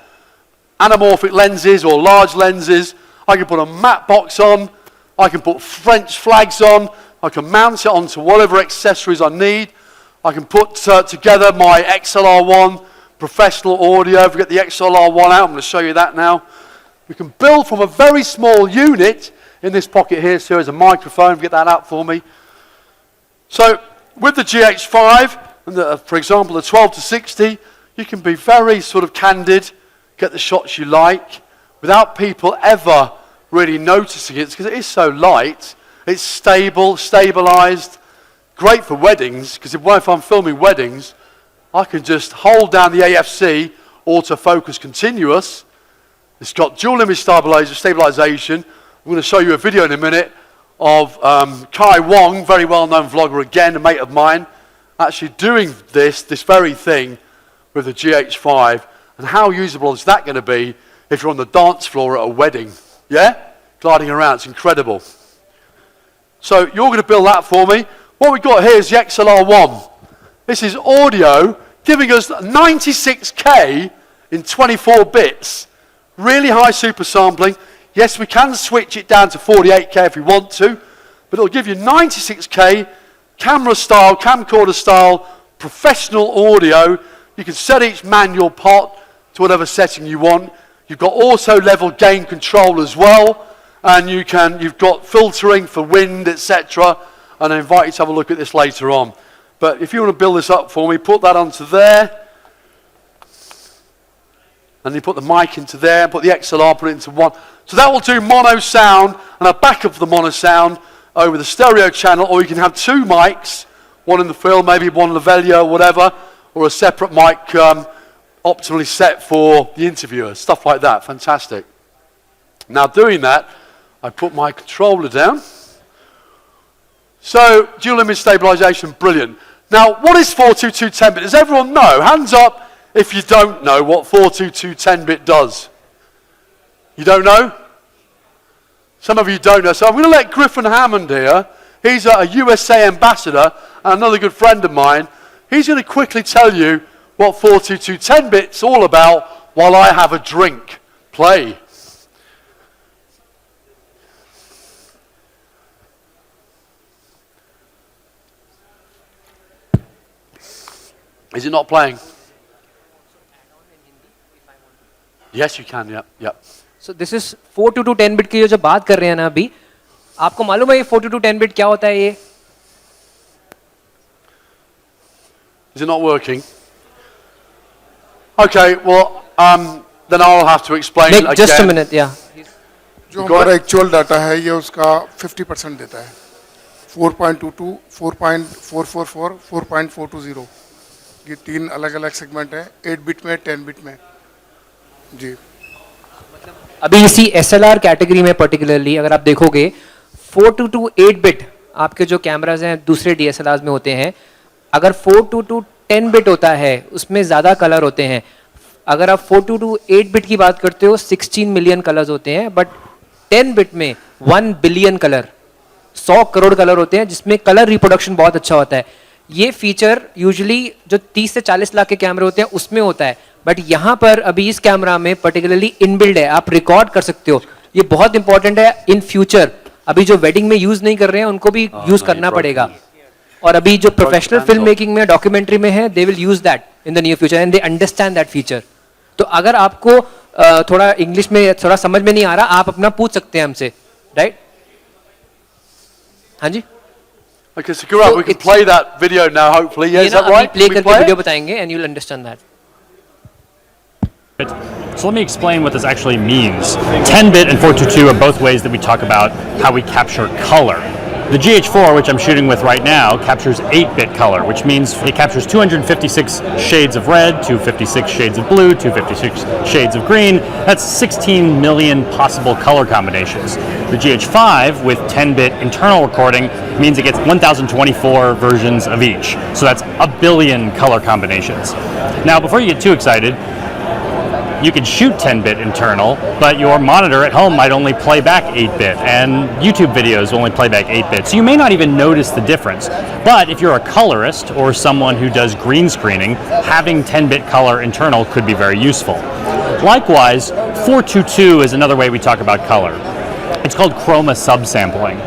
Speaker 2: anamorphic lenses or large lenses. I can put a matte box on, I can put French flags on, I can mount it onto whatever accessories I need. I can put together my XLR1 professional audio. If we get the XLR1 out, I'm going to show you that now. We can build from a very small unit. In this pocket here, so there's a microphone. Get that out for me. So with the GH5, and for example, the 12 to 60, you can be very sort of candid, get the shots you like, without people ever really noticing it, because it is so light. It's stable, stabilized, great for weddings, because if I'm filming weddings, I can just hold down the AFC, autofocus continuous. It's got dual image stabilization. I'm going to show you a video in a minute of Kai Wong, very well-known vlogger again, a mate of mine, actually doing this very thing with the GH5. And how usable is that going to be if you're on the dance floor at a wedding? Yeah? Gliding around, it's incredible. So you're going to build that for me. What we've got here is the XLR1. This is audio giving us 96K in 24 bits. Really high super sampling. Yes, we can switch it down to 48K if we want to, but it'll give you 96K, camera style, camcorder style, professional audio. You can set each manual pot to whatever setting you want. You've got auto level gain control as well, and you've got filtering for wind, etc. And I invite you to have a look at this later on. But if you want to build this up for me, put that onto there. And you put the mic into there, put the XLR, put it into one. So that will do mono sound and a backup of the mono sound over the stereo channel, or you can have 2 mics, one in the film, maybe one Lavalier or whatever, or a separate mic optimally set for the interviewer, stuff like that. Fantastic. Now doing that, I put my controller down. So dual image stabilization, brilliant. Now what is 42210-bit? Does everyone know? Hands up if you don't know what 42210-bit does. You don't know? Some of you don't know. So I'm going to let Griffin Hammond here, he's a USA ambassador and another good friend of mine, he's going to quickly tell you what 42210-bit's all about while I have a drink. Play. Is it not playing? Yes, you can. Yep, yep.
Speaker 7: So this is 422 10 bit की जो बात कर रहे हैं ना अभी, आपको मालूम है ये 422 10 bit क्या होता है ये?
Speaker 2: Is it not working? Okay, well, then I'll have to explain
Speaker 7: Nick,
Speaker 2: again.
Speaker 7: just a minute, yeah.
Speaker 8: जो हमारा एक्चुअल डाटा है ये उसका 50% देता है 4.22, 4.444, 4.420 ये तीन अलग अलग सेगमेंट है 8 बिट में 10 बिट में जी
Speaker 7: अभी इसी SLR कैटेगरी में पर्टिकुलरली अगर आप देखोगे 422 8 बिट आपके जो कैमराज हैं दूसरे DSLRs में होते हैं, अगर 422 10 बिट होता है उसमें ज़्यादा कलर होते हैं. अगर आप 422 8 बिट की बात करते हो 16 मिलियन कलर्स होते हैं, बट 10 बिट में 1 बिलियन कलर 100 करोड़ कलर होते हैं जिसमें कलर रिप्रोडक्शन बहुत अच्छा होता है. ये फीचर यूजुअली जो 30 से 40 लाख के कैमरे होते हैं उसमें होता है, बट यहाँ पर अभी इस कैमरा में पर्टिकुलरली इनबिल्ड है, आप रिकॉर्ड कर सकते हो. ये बहुत इंपॉर्टेंट है इन फ्यूचर. अभी जो वेडिंग में यूज नहीं कर रहे हैं उनको भी यूज करना पड़ेगा, और अभी जो प्रोफेशनल फिल्म मेकिंग में डॉक्यूमेंट्री में है they will use that in the near future and they understand that feature. तो अगर आपको थोड़ा इंग्लिश में थोड़ा समझ में नहीं आ रहा आप अपना पूछ सकते हैं हमसे, राइट? हाँ जी.
Speaker 2: Okay, so Gaurav, we can play that video now, hopefully. Yeah, is that right?
Speaker 7: Play
Speaker 2: Can we
Speaker 7: करके
Speaker 2: play
Speaker 7: वीडियो
Speaker 2: it?
Speaker 7: बताएंगे and you'll understand that.
Speaker 9: So let me explain what this actually means. 10-bit and 422 are both ways that we talk about how we capture color. The GH4, which I'm shooting with right now, captures 8-bit color, which means it captures 256 shades of red, 256 shades of blue, 256 shades of green. That's 16 million possible color combinations. The GH5 with 10-bit internal recording means it gets 1024 versions of each. So that's a billion color combinations. Now, before you get too excited, you can shoot 10-bit internal, but your monitor at home might only play back 8-bit, and YouTube videos only play back 8-bit. So you may not even notice the difference. But if you're a colorist or someone who does green screening, having 10-bit color internal could be very useful. Likewise, 422 is another way we talk about color. It's called chroma subsampling.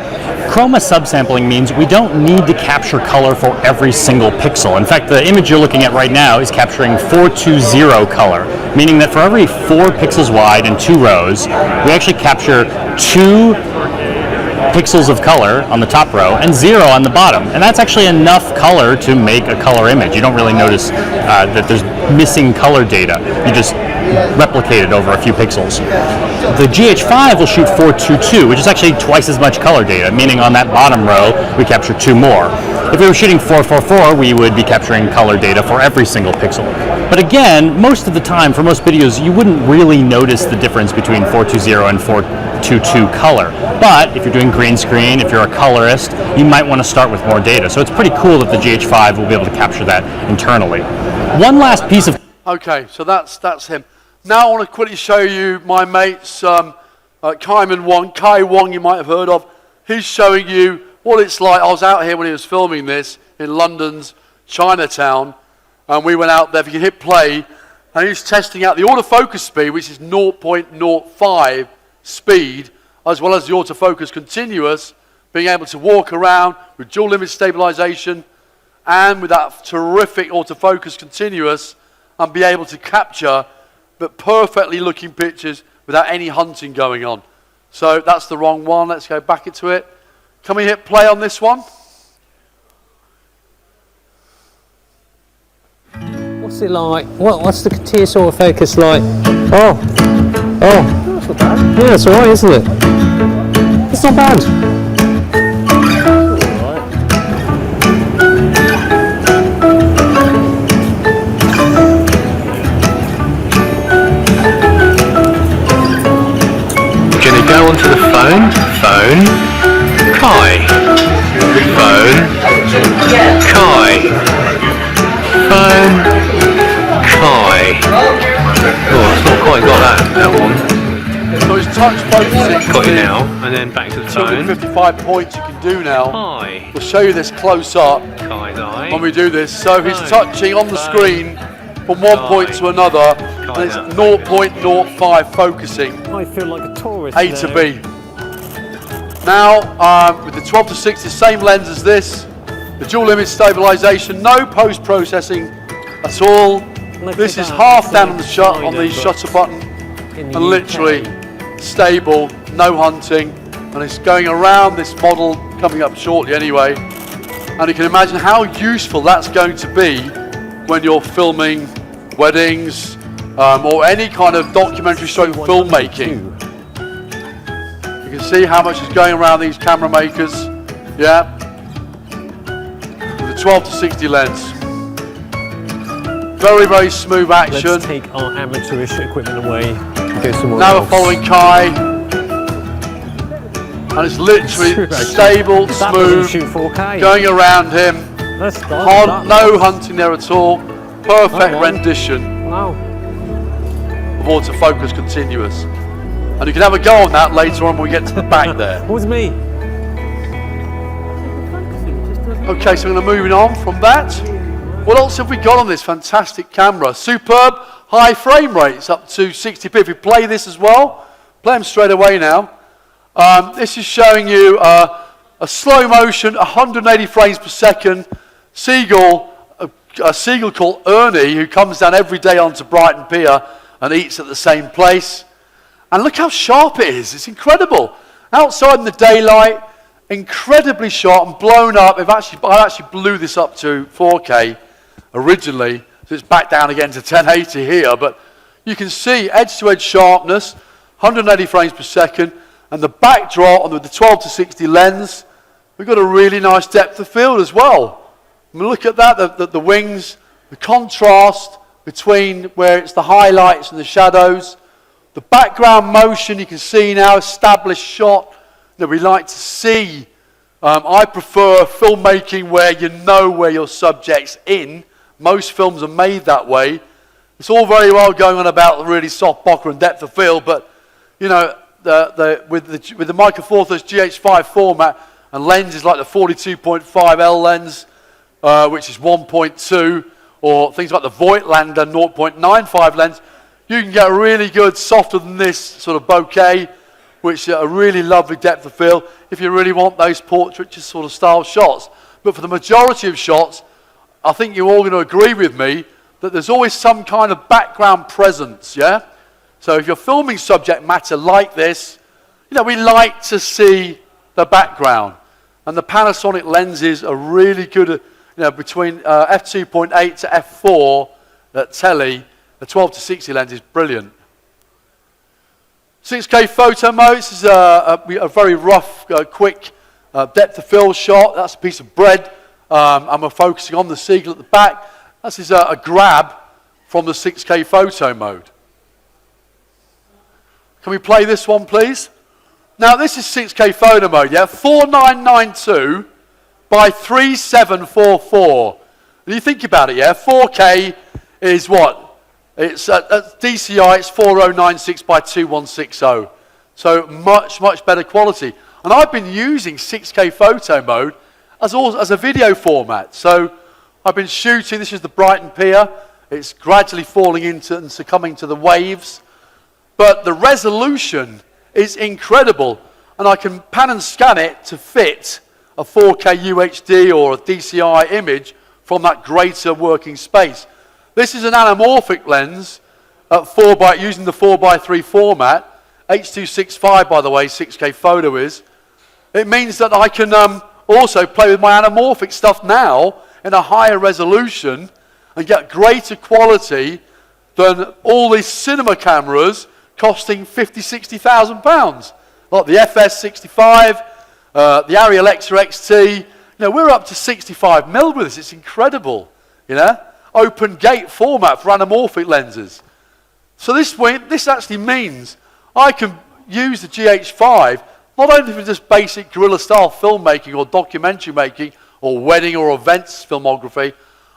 Speaker 9: Chroma subsampling means we don't need to capture color for every single pixel. In fact, the image you're looking at right now is capturing 420 color, meaning that for every 4 pixels wide and 2 rows, we actually capture 2 pixels of color on the top row and 0 on the bottom. And that's actually enough color to make a color image. You don't really notice that there's missing color data. You just replicate it over a few pixels. The GH5 will shoot 422, which is actually twice as much color data, meaning on that bottom row we capture 2 more. If we were shooting 444, we would be capturing color data for every single pixel. But again, most of the time, for most videos, you wouldn't really notice the difference between 420 and 422 color. But if you're doing green screen, if you're a colorist, you might want to start with more data. So it's pretty cool that the GH5 will be able to capture that internally. One last piece of...
Speaker 2: Okay, so that's him. Now I want to quickly show you my mates, Kai Wong you might have heard of. He's showing you what it's like. I was out here when he was filming this in London's Chinatown, and we went out there. If you can hit play, and he's testing out the autofocus speed, which is 0.05 speed, as well as the autofocus continuous, being able to walk around with dual image stabilization and with that terrific autofocus continuous and be able to capture but perfectly looking pictures without any hunting going on. So that's the wrong one. Let's go back into it. Can we hit play on this one?
Speaker 7: What's it like? What's the continuous autofocus like? Oh, that's not bad. Yeah, it's alright, isn't it? It's not bad.
Speaker 10: Go onto the phone, Kai, phone, Kai, phone, Kai. Oh, it's not quite got that one.
Speaker 2: So it's touch focusing.
Speaker 10: Got it now, and then back to the phone.
Speaker 2: 255 points you can do now.
Speaker 10: Kai,
Speaker 2: We'll show you this close up
Speaker 10: Kai's eye.
Speaker 2: when we do this. So he's touching on the screen from one point to another, and it's 0.05 focusing.
Speaker 11: I feel like a tourist.
Speaker 2: A to B. Now, with the 12 to 6, the same lens as this, the dual image stabilization, no post-processing at all. This is half down on the shot on the shutter button, and literally stable, no hunting, and it's going around this model coming up shortly anyway. And you can imagine how useful that's going to be when you're filming weddings or any kind of documentary stroke filmmaking. You can see how much is going around these camera makers, yeah, with a 12 to 60 lens. Very, very smooth action.
Speaker 11: Let's take our amateurish equipment away and go somewhere
Speaker 2: Now
Speaker 11: else.
Speaker 2: we're following Kai, and it's literally stable,
Speaker 11: That doesn't shoot
Speaker 2: smooth,
Speaker 11: 4K.
Speaker 2: going around him.
Speaker 11: Let's go.
Speaker 2: No hunting there at all. Perfect rendition
Speaker 11: Wow.
Speaker 2: of autofocus continuous. And you can have a go on that later on when we get to the back there.
Speaker 11: What was me?
Speaker 2: Okay, so we're going to move on from that. What else have we got on this fantastic camera? Superb high frame rates up to 60p. If we play this as well, play them straight away now. This is showing you a slow motion, 180 frames per second, seagull, a seagull called Ernie, who comes down every day onto Brighton Pier and eats at the same place. And look how sharp it is. It's incredible. Outside in the daylight, incredibly sharp and blown up. I actually blew this up to 4K originally, so it's back down again to 1080 here. But you can see edge-to-edge sharpness, 180 frames per second, and the backdrop on the 12 to 60 lens, we've got a really nice depth of field as well. I mean, look at that, the wings, the contrast between where it's the highlights and the shadows. The background motion, you can see now, established shot that we like to see. I prefer filmmaking where you know where your subject's in. Most films are made that way. It's all very well going on about the really soft bokeh and depth of field, but you know, with the Micro Four Thirds GH5 format and lenses like the 42.5L lens, which is 1.2, or things like the Voigtlander 0.95 lens, you can get a really good, softer than this sort of bokeh, which are a really lovely depth of field if you really want those portrait sort of style shots. But for the majority of shots, I think you're all going to agree with me that there's always some kind of background presence, yeah? So if you're filming subject matter like this, you know, we like to see the background. And the Panasonic lenses are really good, you know, between f2.8 to f4 at tele. The 12 to 60 lens is brilliant. 6K photo mode. This is a very rough, quick depth of field shot. That's a piece of bread. And we're focusing on the seagull at the back. This is a grab from the 6K photo mode. Can we play this one, please? Now, this is 6K photo mode, yeah? 4992 by 3744. And you think about it, yeah? 4K is what? It's at DCI, it's 4096 by 2160. So much, much better quality. And I've been using 6K photo mode as a video format. So I've been shooting, this is the Brighton Pier. It's gradually falling into and succumbing to the waves. But the resolution is incredible. And I can pan and scan it to fit a 4K UHD or a DCI image from that greater working space. This is an anamorphic lens at using the 4x3 format. H.265, by the way, 6K photo is. It means that I can also play with my anamorphic stuff now in a higher resolution and get greater quality than all these cinema cameras costing £50,000, £60,000. Like the FS65, the Arri Alexa XT. You know, we're up to 65mm with this. It's incredible, you know. Open gate format for anamorphic lenses. So this actually means I can use the GH5 not only for just basic guerrilla style filmmaking or documentary making or wedding or events filmography,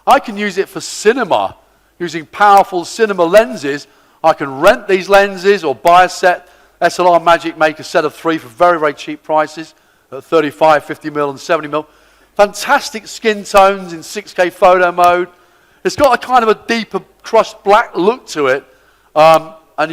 Speaker 2: I can use it for cinema using powerful cinema lenses. I can rent these lenses or buy a set. SLR Magic make a set of 3 for very, very cheap prices at 35, 50mm and 70mm. Fantastic skin tones in 6K photo mode. It's got a kind of a deeper crushed black look to it, and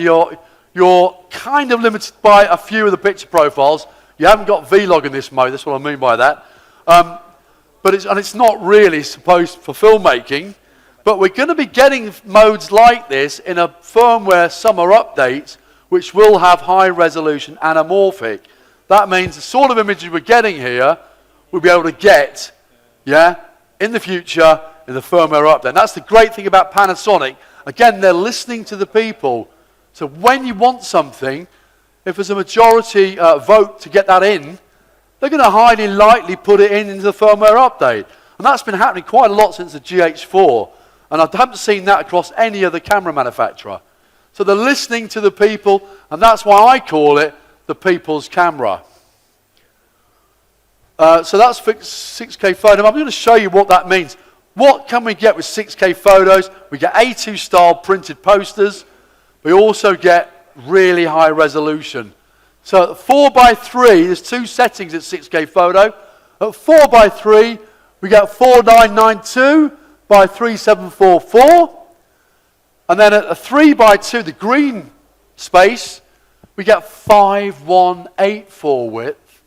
Speaker 2: you're kind of limited by a few of the picture profiles. You haven't got Vlog in this mode, that's what I mean by that. But it's not really supposed for filmmaking, but we're going to be getting modes like this in a firmware summer update which will have high resolution anamorphic. That means the sort of images we're getting here, we'll be able to get, in the future, in the firmware update. And that's the great thing about Panasonic. Again, they're listening to the people. So when you want something, if there's a majority vote to get that in, they're going to highly likely put it into the firmware update. And that's been happening quite a lot since the GH4. And I haven't seen that across any other camera manufacturer. So they're listening to the people, and that's why I call it the people's camera. So that's 6K photo. I'm going to show you what that means. What can we get with 6K photos? We get A2 style printed posters. We also get really high resolution. So at 4:3, there's two settings at 6K photo. At 4:3, we get 4992 by 3744. And then at a 3:2, the green space, we get 5184 width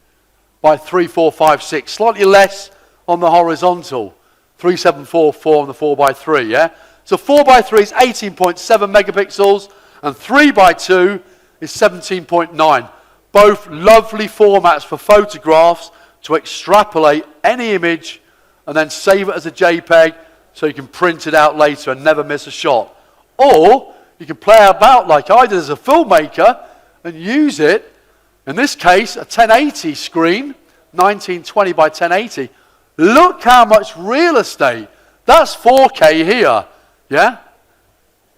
Speaker 2: by 3456. Slightly less on the horizontal. 3744 on the 4:3, yeah? So 4:3 is 18.7 megapixels, and 3:2 is 17.9. Both lovely formats for photographs to extrapolate any image and then save it as a JPEG so you can print it out later and never miss a shot. Or you can play about like I did as a filmmaker and use it, in this case, a 1080 screen, 1920 by 1080. Look how much real estate. That's 4K here, yeah?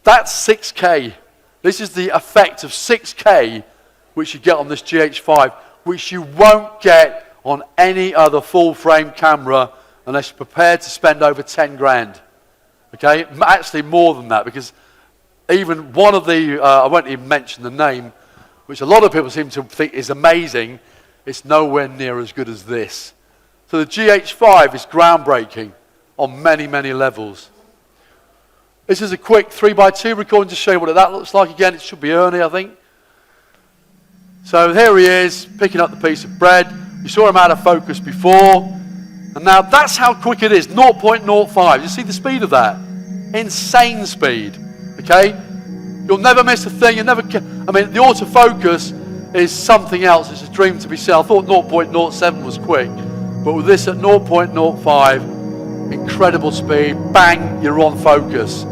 Speaker 2: That's 6K. This is the effect of 6K which you get on this GH5, which you won't get on any other full-frame camera unless you're prepared to spend over 10 grand. Okay? Actually more than that, because even one of the, I won't even mention the name, which a lot of people seem to think is amazing, it's nowhere near as good as this. So the GH5 is groundbreaking on many, many levels. This is a quick 3:2 recording to show you what that looks like. Again, it should be Ernie, I think. So here he is, picking up the piece of bread. You saw him out of focus before. And now that's how quick it is, 0.05. You see the speed of that? Insane speed, okay? You'll never miss a thing. You'll never, I mean, the autofocus is something else. It's a dream to be seen. I thought 0.07 was quick. But with this at 0.05, incredible speed, bang, you're on focus.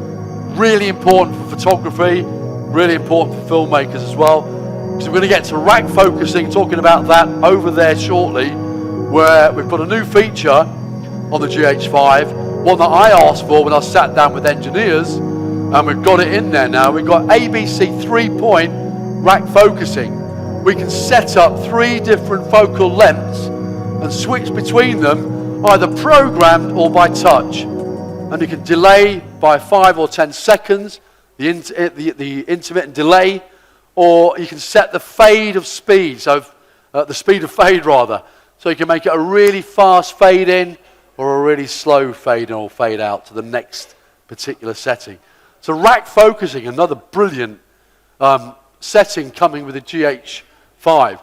Speaker 2: Really important for photography, really important for filmmakers as well. So we're going to get to rack focusing, talking about that over there shortly, where we've got a new feature on the GH5, one that I asked for when I sat down with engineers, and we've got it in there now. We've got ABC 3-point rack focusing. We can set up 3 different focal lengths and switch between them either programmed or by touch. And you can delay by 5 or 10 seconds, the intermittent delay, or you can set the fade of speed, so the speed of fade rather. So you can make it a really fast fade in or a really slow fade in or fade out to the next particular setting. So rack focusing, another brilliant setting coming with the GH5.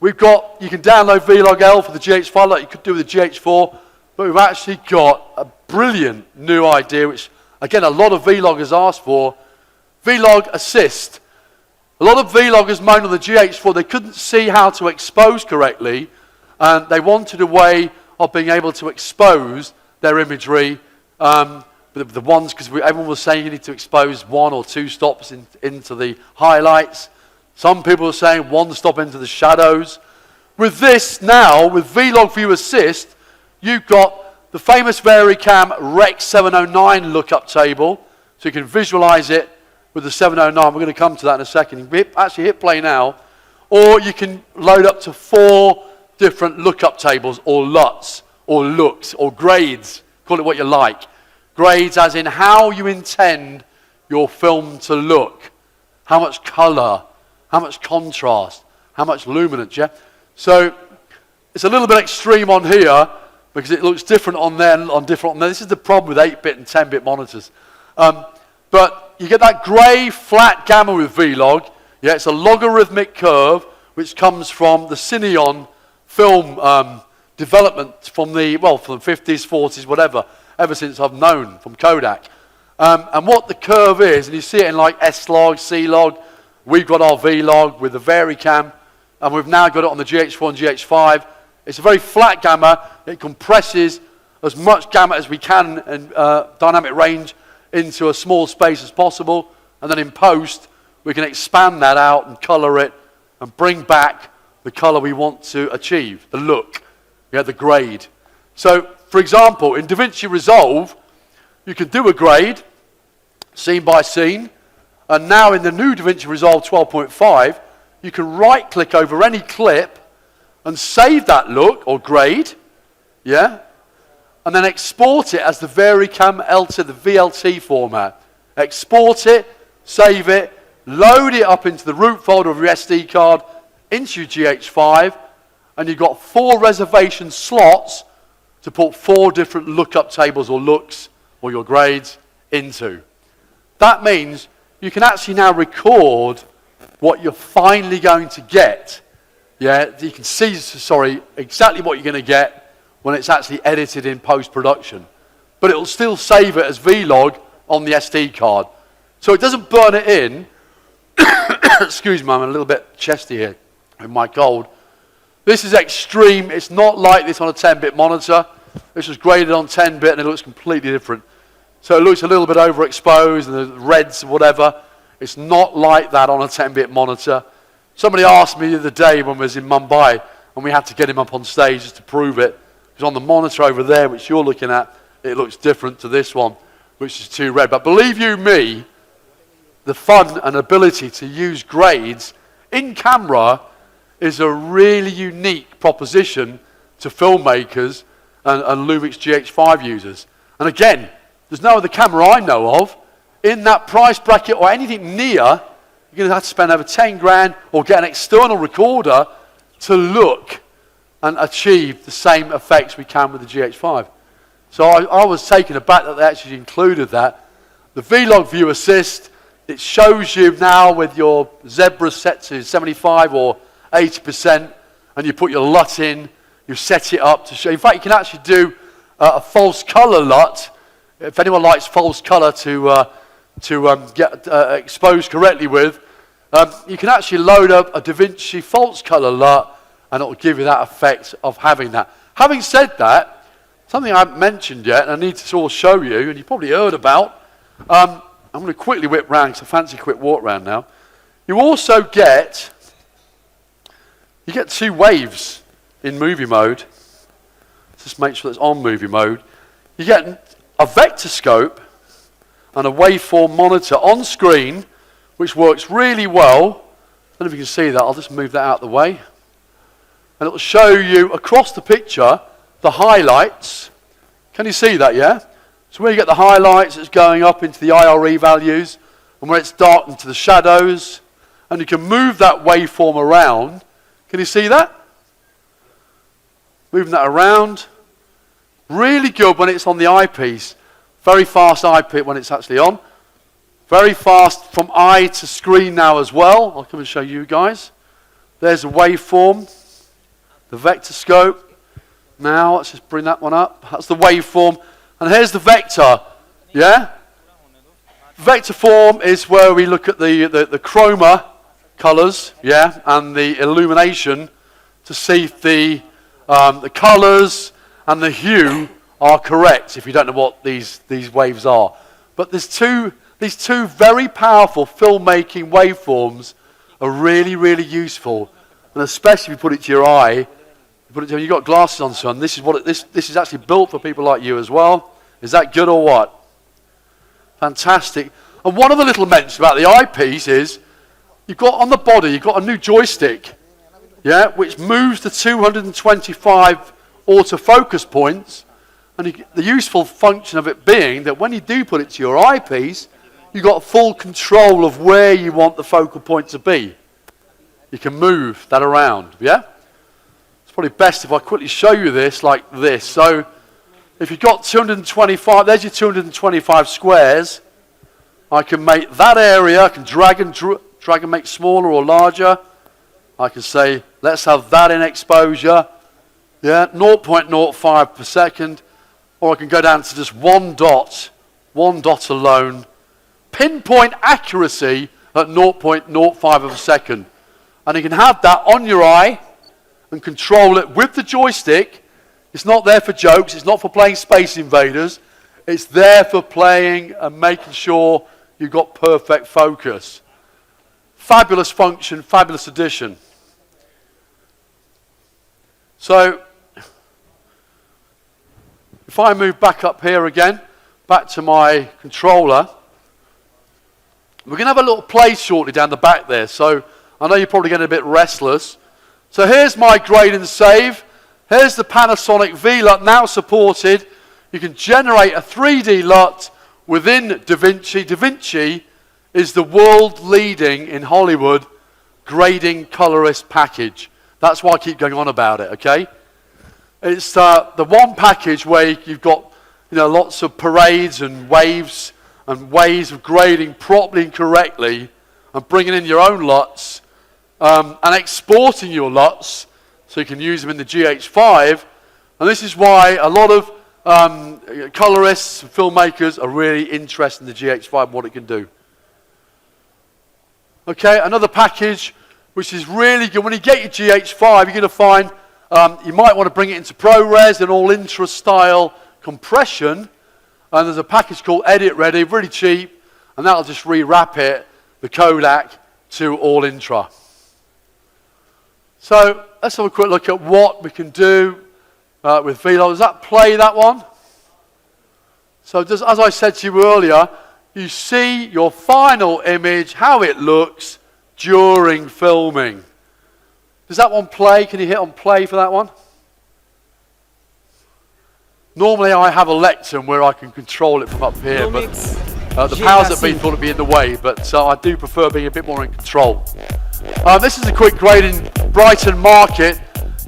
Speaker 2: We've got, you can download Vlog-L for the GH5 like you could do with the GH4, but we've actually got a brilliant new idea, which again a lot of vloggers asked for, Vlog Assist. A lot of vloggers moaned on the GH4 they couldn't see how to expose correctly, and they wanted a way of being able to expose their imagery. The ones, because everyone was saying you need to expose 1 or 2 stops into the highlights. Some people were saying 1 stop into the shadows. With this now, with Vlog View Assist, you've got the famous VariCam Rec 709 lookup table, so you can visualize it with the 709. We're going to come to that in a second. You can actually hit play now, or you can load up to 4 different lookup tables, or LUTs, or looks, or grades. Call it what you like. Grades as in how you intend your film to look. How much color, how much contrast, how much luminance, yeah? So it's a little bit extreme on here because it looks different on there and on different on there. This is the problem with 8-bit and 10-bit monitors. But you get that grey flat gamma with Vlog. Yeah, it's a logarithmic curve which comes from the Cineon film development from the 50s, 40s, whatever, ever since I've known from Kodak. And what the curve is, and you see it in like S-Log, C-Log, We've got our V-Log with the VariCam, and we've now got it on the GH4 and GH5. It's a very flat gamma. It compresses as much gamma as we can in dynamic range into a small space as possible, and then in post, we can expand that out and color it and bring back the color we want to achieve, the look, the grade. So, for example, in DaVinci Resolve, you can do a grade, scene by scene, and now in the new DaVinci Resolve 12.5, you can right-click over any clip and save that look or grade, and then export it as the VariCam LT, the VLT format. Export it, save it, load it up into the root folder of your SD card, into your GH5, and you've got 4 reservation slots to put 4 different lookup tables or looks or your grades into. That means you can actually now record what you're finally going to get. You can see, exactly what you're going to get when it's actually edited in post-production. But it'll still save it as V-Log on the SD card. So it doesn't burn it in. Excuse me, I'm a little bit chesty here with my cold. This is extreme. It's not like this on a 10-bit monitor. This was graded on 10-bit and it looks completely different. So it looks a little bit overexposed and the reds and whatever. It's not like that on a 10-bit monitor. Somebody asked me the other day when we was in Mumbai and we had to get him up on stage just to prove it. Because on the monitor over there, which you're looking at, it looks different to this one, which is too red. But believe you me, the fun and ability to use grades in camera is a really unique proposition to filmmakers and Lumix GH5 users. And again, there's no other camera I know of in that price bracket or anything near. You're going to have to spend over 10 grand or get an external recorder to look and achieve the same effects we can with the GH5. So I was taken aback that they actually included that. The V-Log View Assist, it shows you now with your zebra set to 75 or 80%, and you put your LUT in, you set it up to show. In fact, you can actually do a false color LUT. If anyone likes false color to get exposed correctly with, you can actually load up a DaVinci false color LUT, and it will give you that effect of having that. Having said that, something I haven't mentioned yet, and I need to sort of show you, and you probably heard about. I'm going to quickly whip round because I fancy a quick walk round now. You also get 2 waves in movie mode. Just make sure it's on movie mode. You get a vector scope and a waveform monitor on screen, which works really well. I don't know if you can see that. I'll just move that out of the way. And it will show you across the picture the highlights. Can you see that, yeah? So where you get the highlights, it's going up into the IRE values, and where it's darkened to the shadows, and you can move that waveform around. Can you see that? Moving that around. Really good when it's on the eyepiece. Very fast eyepiece when it's actually on. Very fast from eye to screen now as well. I'll come and show you guys. There's a waveform. The vector scope. Now, let's just bring that one up. That's the waveform. And here's the vector. Yeah? Vector form is where we look at the chroma colors, yeah, and the illumination to see if the colors and the hue are correct, if you don't know what these waves are. But these two very powerful filmmaking waveforms are really, really useful. And especially if you put it to your eye, you've got glasses on, son. This is actually built for people like you as well. Is that good or what? Fantastic. And one of the little mentions about the eyepiece is you've got on the body, you've got a new joystick, yeah, which moves the 225 autofocus points. And the useful function of it being that when you do put it to your eyepiece, you've got full control of where you want the focal point to be. You can move that around, yeah? It's probably best if I quickly show you this like this. So if you've got 225, there's your 225 squares. I can make that area, I can drag and make smaller or larger. I can say, let's have that in exposure. Yeah, 0.05 per second. Or I can go down to just one dot alone. Pinpoint accuracy at 0.05 of a second. And you can have that on your eye and control it with the joystick. It's not there for jokes, it's not for playing Space Invaders. It's there for playing and making sure you've got perfect focus. Fabulous function, fabulous addition. So, if I move back up here again, back to my controller, we're going to have a little play shortly down the back there. So, I know you're probably getting a bit restless. So here's my grade and save. Here's the Panasonic VLUT now supported. You can generate a 3D LUT within DaVinci. DaVinci is the world leading in Hollywood grading colorist package. That's why I keep going on about it, okay? It's the one package where you've got lots of parades and waves and ways of grading properly and correctly and bringing in your own LUTs and exporting your LUTs so you can use them in the GH5. And this is why a lot of colorists and filmmakers are really interested in the GH5 and what it can do. Okay, another package which is really good. When you get your GH5, you're going to find you might want to bring it into ProRes and all Intra style compression. And there's a package called Edit Ready, really cheap, and that'll just rewrap it, the Kodak, to all Intra. So let's have a quick look at what we can do with VLUT. Does that play, that one? So just as I said to you earlier, you see your final image, how it looks during filming. Does that one play? Can you hit on play for that one? Normally I have a lectern where I can control it from up here, but the powers that be thought it'd be in the way, but I do prefer being a bit more in control. This is a quick grade in Brighton Market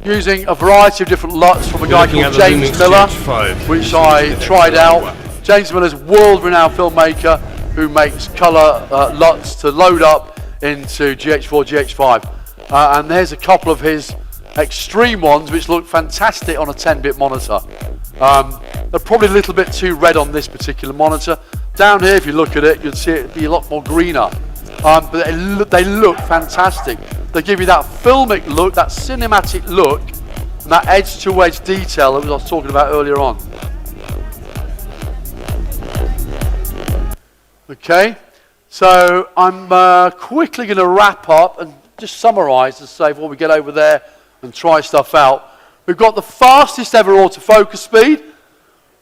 Speaker 2: using a variety of different LUTs from a guy called James Miller, which I tried out. James Miller's a world-renowned filmmaker who makes colour LUTs to load up into GH4, GH5. And there's a couple of his extreme ones which look fantastic on a 10-bit monitor. They're probably a little bit too red on this particular monitor. Down here, if you look at it, you'll see it be a lot more greener. But they look fantastic. They give you that filmic look, that cinematic look, and that edge-to-edge detail that I was talking about earlier on. Okay, so I'm quickly going to wrap up and just summarise to say before we get over there and try stuff out. We've got the fastest ever autofocus speed.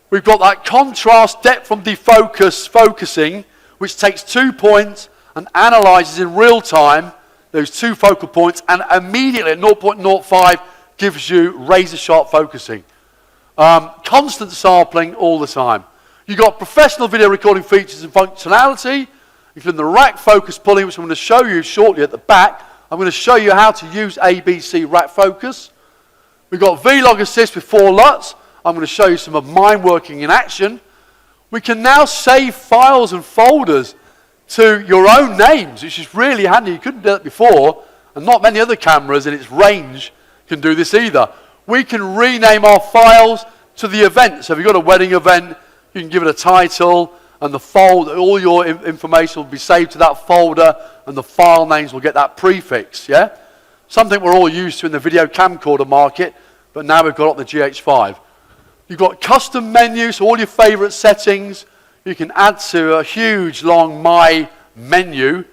Speaker 2: We've got that contrast depth from defocus focusing, which takes 2 points and analyzes in real time those 2 focal points and immediately at 0.05 gives you razor sharp focusing. Constant sampling all the time. You've got professional video recording features and functionality, including the rack focus pulling, which I'm going to show you shortly at the back. I'm going to show you how to use ABC rack focus. We've got V-Log Assist with 4 LUTs. I'm going to show you some of mine working in action. We can now save files and folders to your own names, which is really handy. You couldn't do that before, and not many other cameras in its range can do this either. We can rename our files to the event. So if you've got a wedding event, you can give it a title, and the folder, all your information will be saved to that folder, and the file names will get that prefix, yeah? Something we're all used to in the video camcorder market, but now we've got it on the GH5. You've got custom menus, so all your favorite settings you can add to a huge long My menu.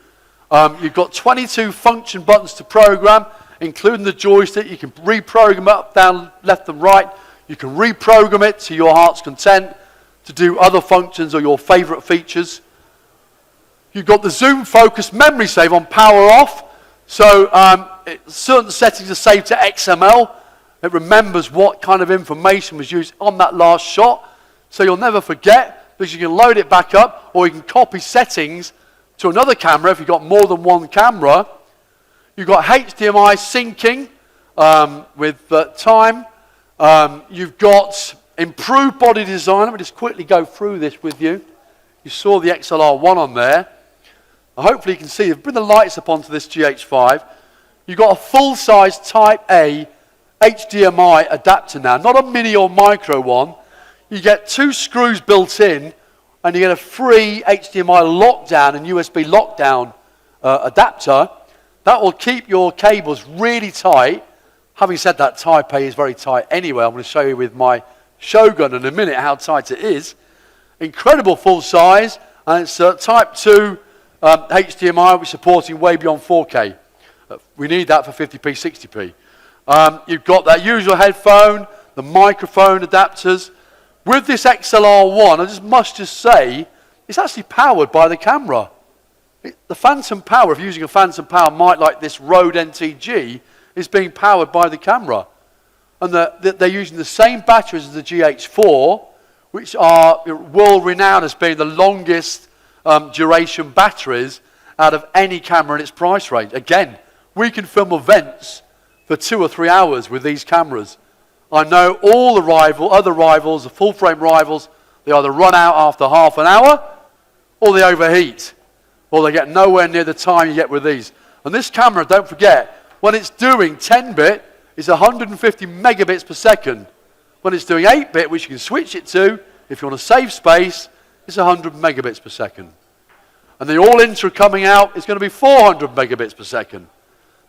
Speaker 2: You've got 22 function buttons to program, including the joystick. You can reprogram it up, down, left and right. You can reprogram it to your heart's content to do other functions or your favorite features. You've got the zoom focus memory save on power off. So certain settings are saved to XML. It remembers what kind of information was used on that last shot. So you'll never forget, because you can load it back up, or you can copy settings to another camera if you've got more than one camera. You've got HDMI syncing with time. You've got improved body design. Let me just quickly go through this with you. You saw the XLR1 on there. Hopefully you can see, bring the lights up onto this GH5. You've got a full-size Type A HDMI adapter now, not a mini or micro one. You get 2 screws built in, and you get a free HDMI lockdown and USB lockdown adapter, that will keep your cables really tight. Having said that, Type A is very tight anyway. I'm going to show you with my Shogun in a minute how tight it is. Incredible full size, and it's Type 2 HDMI, which is supporting way beyond 4K. We need that for 50p, 60p. You've got that usual headphone, the microphone adapters. With this XLR1, I must just say, it's actually powered by the camera. The phantom power, if you're using a phantom power mic like this Rode NTG, is being powered by the camera. And they're using the same batteries as the GH4, which are world-renowned as being the longest duration batteries out of any camera in its price range. Again, we can film events for 2 or 3 hours with these cameras. I know all the other rivals, the full-frame rivals, they either run out after half an hour, or they overheat, or they get nowhere near the time you get with these. And this camera, don't forget, when it's doing 10-bit, it's 150 megabits per second. When it's doing 8-bit, which you can switch it to, if you want to save space, it's 100 megabits per second. And the all-intra coming out is going to be 400 megabits per second.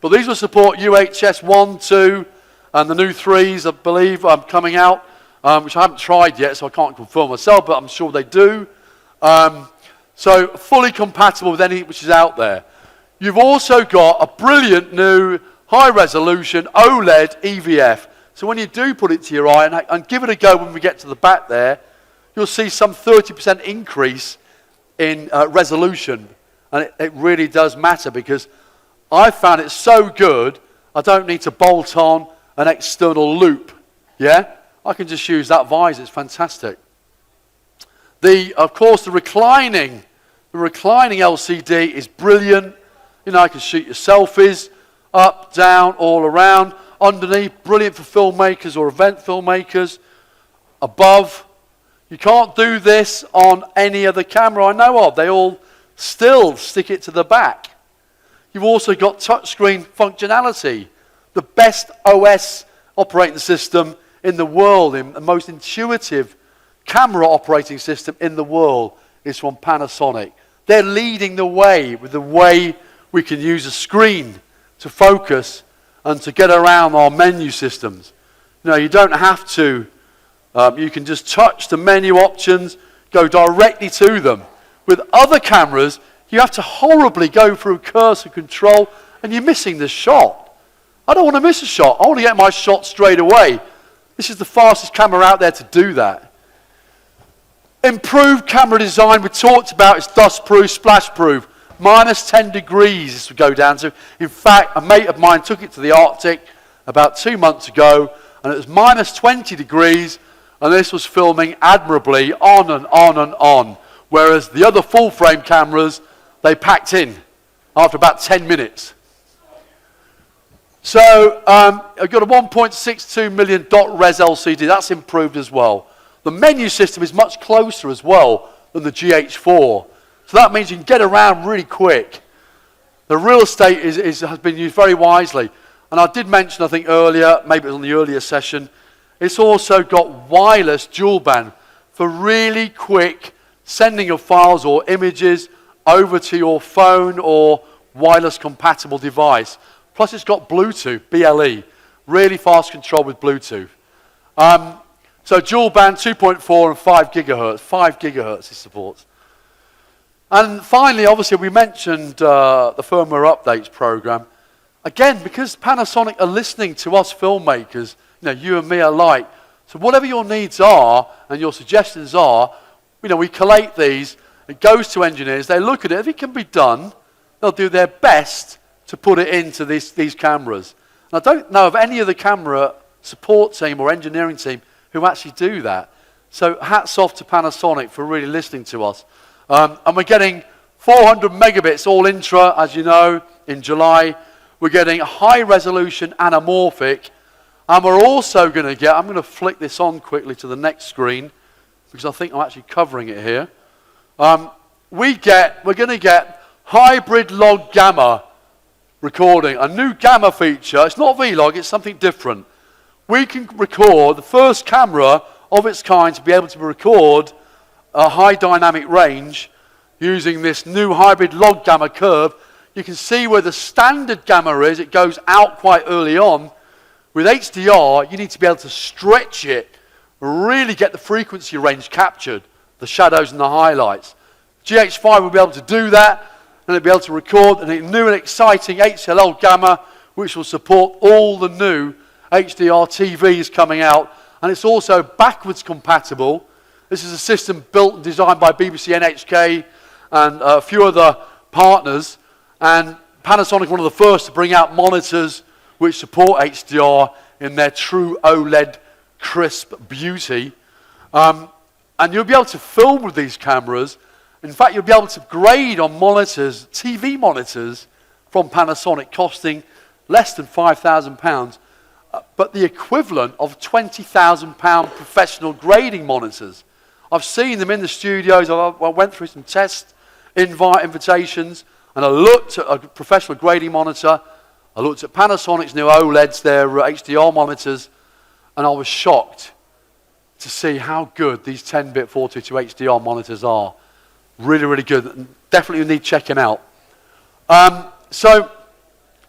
Speaker 2: But these will support UHS 1, 2, and the new 3s, I believe, coming out, which I haven't tried yet, so I can't confirm myself, but I'm sure they do. So fully compatible with anything which is out there. You've also got a brilliant new high-resolution OLED EVF. So when you do put it to your eye, and give it a go when we get to the back there, you'll see some 30% increase in resolution. And it really does matter, because I found it so good, I don't need to bolt on an external loop. Yeah? I can just use that visor. It's fantastic. Of course, the reclining LCD is brilliant. You know, I can shoot your selfies, up, down, all around. Underneath, brilliant for filmmakers or event filmmakers. Above, you can't do this on any other camera I know of. They all still stick it to the back. You've also got touchscreen functionality. The best OS operating system in the world, the most intuitive camera operating system in the world is from Panasonic. They're leading the way with the way we can use a screen to focus and to get around our menu systems. You know, you don't have to. You can just touch the menu options, go directly to them. With other cameras, you have to horribly go through cursor control, and you're missing the shot. I don't want to miss a shot. I want to get my shot straight away. This is the fastest camera out there to do that. Improved camera design, we talked about, it's dust-proof, splash-proof. Minus 10 degrees this would go down to. In fact, a mate of mine took it to the Arctic about 2 months ago, and it was minus 20 degrees, and this was filming admirably on and on and on. Whereas the other full-frame cameras, they packed in after about 10 minutes. So I've got a 1.62 million dot res LCD. That's improved as well. The menu system is much closer as well than the GH4. So that means you can get around really quick. The real estate has been used very wisely. And I did mention, I think earlier, maybe it was on the earlier session, it's also got wireless dual band for really quick sending of files or images over to your phone or wireless compatible device. Plus it's got Bluetooth, BLE, really fast control with Bluetooth. So dual band 2.4 and 5 gigahertz, 5 gigahertz it supports. And finally, obviously, we mentioned the firmware updates program. Again, because Panasonic are listening to us filmmakers, you know, you and me alike. So whatever your needs are and your suggestions are, you know, we collate these. It goes to engineers. They look at it. If it can be done, they'll do their best to put it into these cameras. And I don't know of any other camera support team or engineering team who actually do that. So hats off to Panasonic for really listening to us. And we're getting 400 megabits all intra, as you know, in July. We're getting high resolution anamorphic. And we're also going to get, I'm going to flick this on quickly to the next screen, because I think I'm actually covering it here. We're going to get hybrid log gamma recording, a new gamma feature. It's not vlog, it's something different. We can record, the first camera of its kind to be able to record a high dynamic range using this new hybrid log gamma curve. You can see where the standard gamma is. It goes out quite early on. With HDR, you need to be able to stretch it, really get the frequency range captured, the shadows and the highlights. GH5 will be able to do that, and it'll be able to record a new and exciting HLL gamma, which will support all the new HDR TVs coming out. And it's also backwards compatible. This is a system built and designed by BBC NHK and a few other partners. And Panasonic, one of the first to bring out monitors which support HDR in their true OLED crisp beauty. And you'll be able to film with these cameras. In fact, you'll be able to grade on monitors, TV monitors from Panasonic costing less than £5,000, but the equivalent of £20,000 professional grading monitors. I've seen them in the studios. I went through some test invitations, and I looked at a professional grading monitor. I looked at Panasonic's new OLEDs, their HDR monitors, and I was shocked to see how good these 10-bit 422 HDR monitors are. Really, really good. And definitely need checking out. So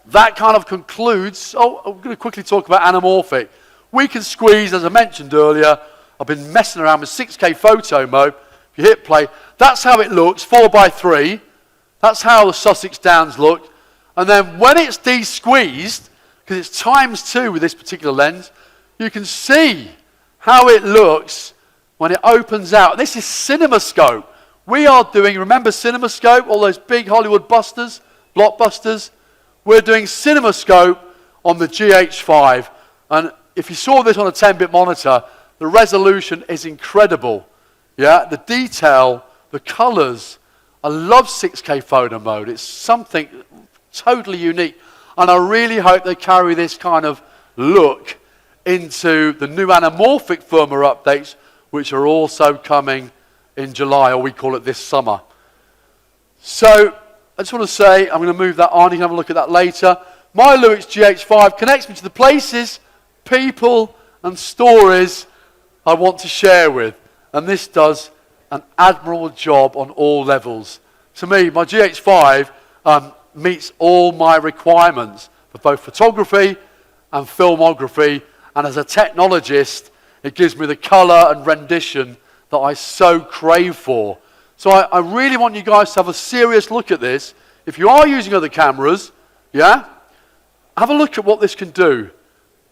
Speaker 2: that kind of concludes. Oh, I'm going to quickly talk about anamorphic. We can squeeze, as I mentioned earlier, I've been messing around with 6K photo mode. If you hit play, that's how it looks, 4:3. That's how the Sussex Downs look. And then when it's de-squeezed, because it's ×2 with this particular lens, you can see how it looks when it opens out. This is CinemaScope. We are doing, remember CinemaScope, all those big Hollywood blockbusters? We're doing CinemaScope on the GH5. And if you saw this on a 10-bit monitor, the resolution is incredible. Yeah, the detail, the colors. I love 6K photo mode. It's something totally unique. And I really hope they carry this kind of look into the new anamorphic firmware updates, which are also coming in July, or we call it this summer. So I just want to say, I'm going to move that on. You can have a look at that later. My Lumix GH5 connects me to the places, people, and stories I want to share with. And this does an admirable job on all levels. To me, my GH5 meets all my requirements for both photography and filmography. And as a technologist, it gives me the color and rendition that I so crave for. So I really want you guys to have a serious look at this. If you are using other cameras, yeah, have a look at what this can do.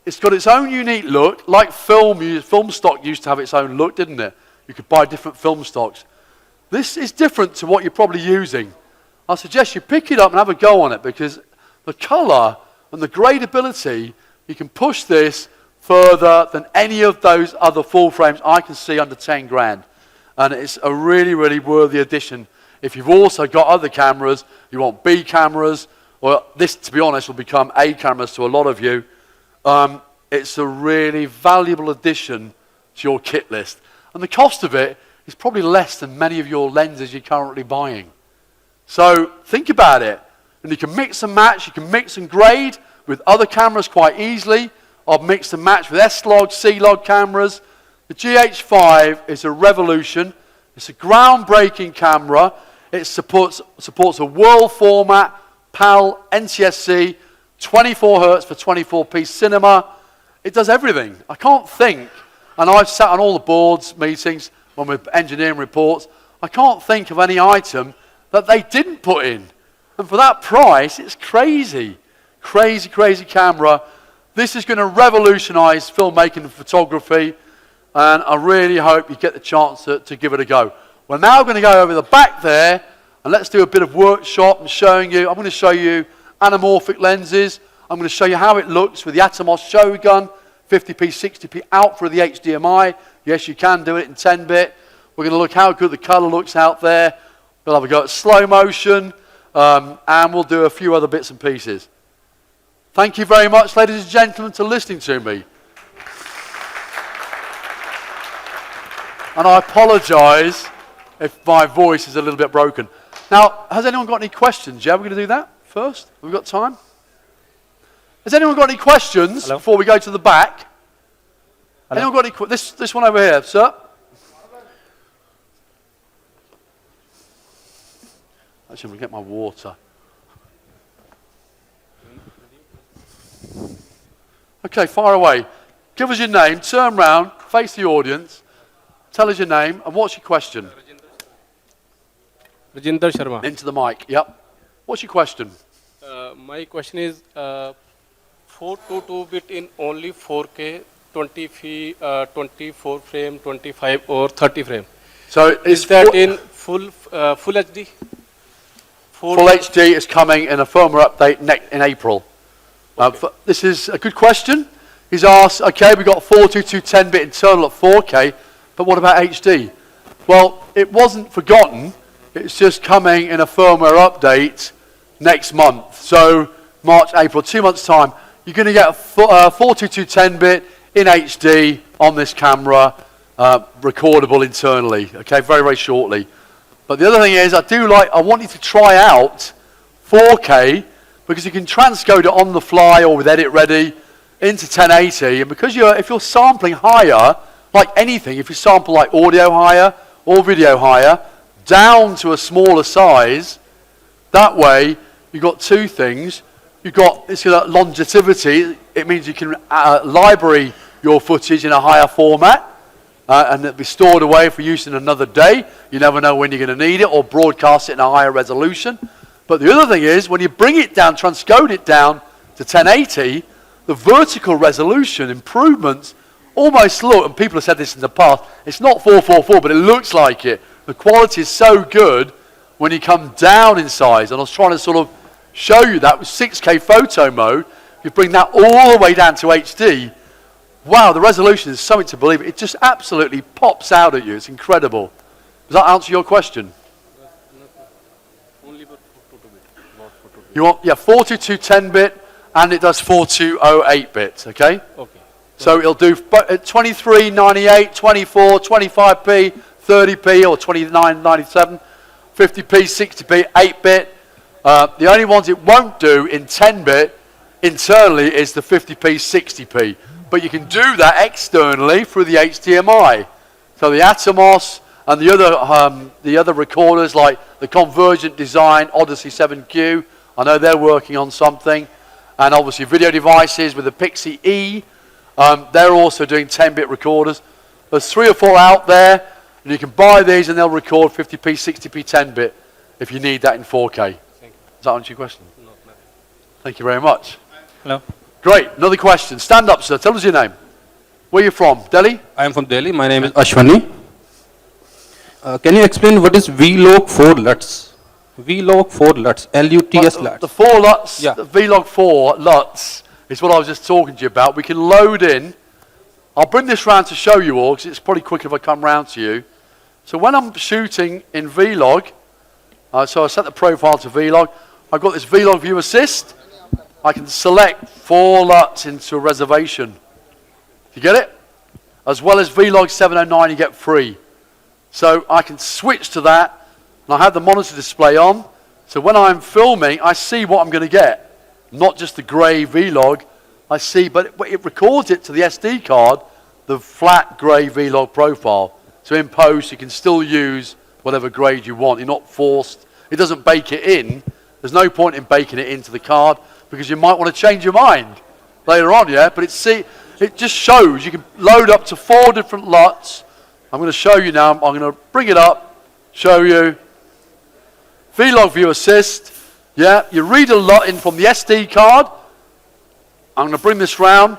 Speaker 2: It's got its own unique look, like film stock used to have its own look, didn't it? You could buy different film stocks. This is different to what you're probably using. I suggest you pick it up and have a go on it, because the color and the gradability, you can push this further than any of those other full frames I can see under 10 grand. And it's a really, really worthy addition. If you've also got other cameras, you want B cameras, or this, to be honest, will become A cameras to a lot of you, it's a really valuable addition to your kit list. And the cost of it is probably less than many of your lenses you're currently buying. So think about it. And you can mix and match, you can mix and grade with other cameras quite easily. I've mixed and matched with S-Log, C-Log cameras. The GH5 is a revolution. It's a groundbreaking camera. It supports a world format, PAL, NTSC, 24 Hertz for 24p cinema. It does everything. I can't think, and I've sat on all the boards meetings when we're engineering reports, I can't think of any item that they didn't put in. And for that price, it's crazy. Crazy, crazy camera. This is going to revolutionize filmmaking and photography, and I really hope you get the chance to give it a go. We're now going to go over the back there, and let's do a bit of workshop and showing you. I'm going to show you anamorphic lenses. I'm going to show you how it looks with the Atomos Shogun, 50p, 60p out for the HDMI. Yes, you can do it in 10-bit. We're going to look how good the color looks out there. We'll have a go at slow motion, and we'll do a few other bits and pieces. Thank you very much, ladies and gentlemen, for listening to me. And I apologize if my voice is a little bit broken. Now, has anyone got any questions? Yeah, we're going to do that first. Have we got time? Has anyone got any questions before we go to the back? Hello? Anyone got any this one over here, sir? Actually, I'm going to get my water. Okay, fire away. Give us your name, turn round, face the audience, tell us your name, and what's your question?
Speaker 3: Rajinder Sharma.
Speaker 2: Into the mic, yep. What's your question?
Speaker 3: My question is 422-bit in only 4K, 24 frame, 25 or 30 frame.
Speaker 2: So
Speaker 3: Is that in full HD?
Speaker 2: Full HD is coming in a firmware update in April. This is a good question. He's asked, okay, we've got 422 10-bit internal at 4K, but what about HD? Well, it wasn't forgotten. It's just coming in a firmware update next month. So March, April, 2 months' time. You're going to get a 422 10-bit in HD on this camera, recordable internally, okay, very, very shortly. But the other thing is, I want you to try out 4K, because you can transcode it on the fly or with Edit Ready into 1080, and because if you're sampling higher, like anything, if you sample like audio higher or video higher, down to a smaller size, that way you've got two things. You've got longevity. It means you can library your footage in a higher format, and it'll be stored away for use in another day. You never know when you're going to need it, or broadcast it in a higher resolution. But the other thing is, when you bring it down, transcode it down to 1080, the vertical resolution improvements almost look, and people have said this in the past, it's not 444, but it looks like it. The quality is so good when you come down in size. And I was trying to sort of show you that with 6K photo mode. If you bring that all the way down to HD, wow, the resolution is something to believe. It just absolutely pops out at you. It's incredible. Does that answer your question? You want, 422 10-bit, and it does 4208 bits, okay?
Speaker 3: Okay.
Speaker 2: So it'll do 2398, 24, 25p, 30p, or 2997, 50p, 60p, 8-bit. The only ones it won't do in 10-bit internally is the 50p, 60p. But you can do that externally through the HDMI. So the Atomos and the other recorders like the Convergent Design Odyssey 7Q, I know they're working on something. And obviously video devices with the Pixie E, they're also doing 10-bit recorders. There's 3 or 4 out there, and you can buy these and they'll record 50p, 60p, 10-bit if you need that in 4K. Does that answer your question?
Speaker 3: No.
Speaker 2: Thank you very much.
Speaker 12: Hello.
Speaker 2: Great. Another question. Stand up, sir. Tell us your name. Where are you from? Delhi?
Speaker 12: I am from Delhi. My name is Ashwani. Can you explain what is VLOG 4 LUTs? VLOG 4 LUTs. LUTS LUTs.
Speaker 2: The 4 LUTs,
Speaker 12: Yeah.
Speaker 2: the VLOG 4 LUTs is what I was just talking to you about. We can load in. I'll bring this round to show you all, because it's probably quicker if I come round to you. So when I'm shooting in Vlog, so I set the profile to Vlog. I've got this Vlog View Assist. I can select 4 LUTs into a reservation. You get it? As well as Vlog 709, you get free. So I can switch to that, and I have the monitor display on. So when I'm filming, I see what I'm going to get. Not just the grey Vlog. I see, but it records it to the SD card, the flat grey Vlog profile. So in post, you can still use whatever grade you want. You're not forced. It doesn't bake it in. There's no point in baking it into the card, because you might want to change your mind later on, yeah? But it just shows. You can load up to 4 different LUTs. I'm going to show you now. I'm going to bring it up, show you. Vlog View Assist. Yeah, you read a LUT in from the SD card. I'm going to bring this round.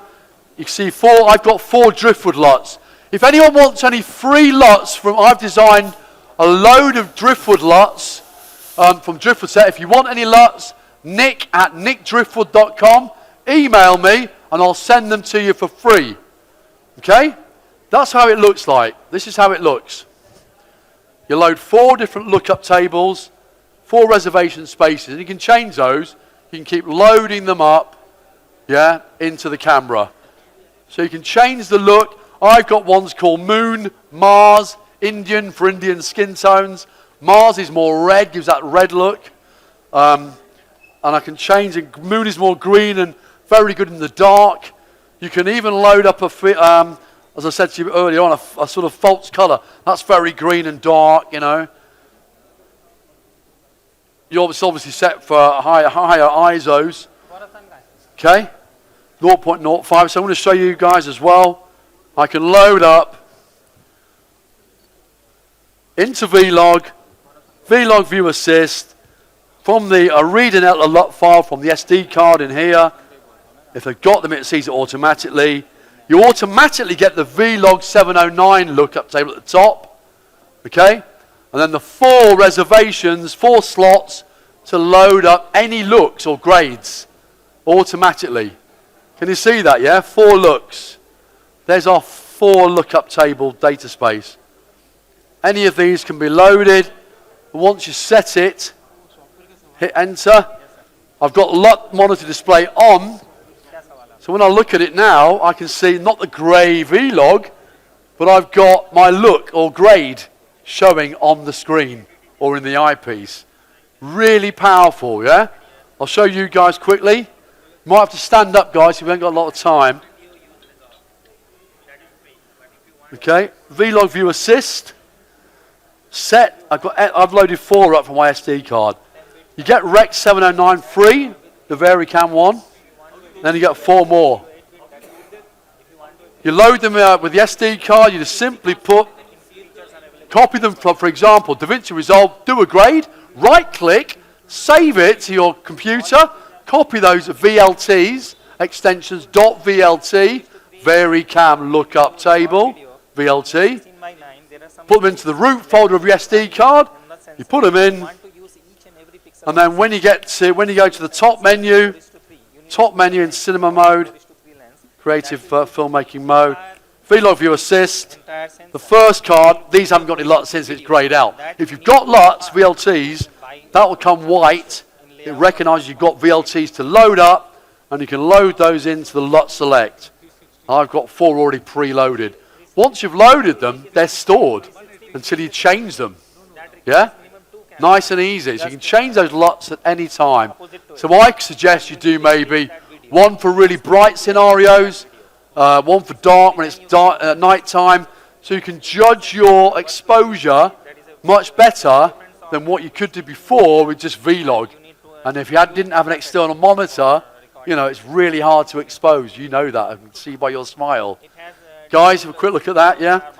Speaker 2: You can see I've got 4 Driftwood LUTs. If anyone wants any free LUTs I've designed a load of Driftwood LUTs from Driftwood Set. If you want any LUTs, nick@nickdriftwood.com. Email me and I'll send them to you for free. Okay? That's how it looks like. This is how it looks. You load 4 different lookup tables, 4 reservation spaces, and you can change those. You can keep loading them up, yeah, into the camera. So you can change the look. I've got ones called Moon, Mars, Indian for Indian skin tones. Mars is more red, gives that red look. And I can change it. Moon is more green and very good in the dark. You can even load up as I said to you earlier on, a sort of false color. That's very green and dark, you know. You're obviously set for higher ISOs. Okay? 0.05. So I'm going to show you guys as well. I can load up into Vlog, Vlog View Assist. From the reading out a lot file from the SD card in here. If I've got them, it sees it automatically. You automatically get the Vlog 709 lookup table at the top. Okay? And then the 4 reservations, 4 slots to load up any looks or grades automatically. Can you see that, yeah? 4 looks. There's our 4 lookup table data space. Any of these can be loaded. Once you set it, hit enter. I've got LUT monitor display on. So when I look at it now, I can see not the grey Vlog, but I've got my look or grade showing on the screen or in the eyepiece. Really powerful, yeah? I'll show you guys quickly. You might have to stand up, guys, if we haven't got a lot of time. Okay, Vlog View Assist. Set, I've loaded 4 up from my SD card. You get Rec 709 free, the Varicam one. Then you get 4 more. You load them with the SD card. You just simply copy them from, for example, DaVinci Resolve, do a grade, right-click, save it to your computer, copy those VLTs, extensions .vlt, Varicam lookup table, VLT. Put them into the root folder of your SD card. You put them in, and then when you go to the top menu in cinema mode, creative filmmaking mode, Vlog View Assist, the first card, these haven't got any LUTs since it's grayed out. If you've got LUTs, VLTs, that will come white. It recognises you've got VLTs to load up, and you can load those into the LUT select. I've got 4 already preloaded. Once you've loaded them, they're stored until you change them. Yeah? Nice and easy. So you can change those LUTs at any time. So I suggest you do maybe one for really bright scenarios, one for dark when it's dark at night time, so you can judge your exposure much better than what you could do before with just Vlog. And if you didn't have an external monitor, you know, it's really hard to expose. You know that. I can see by your smile. Guys, have a quick look at that, yeah?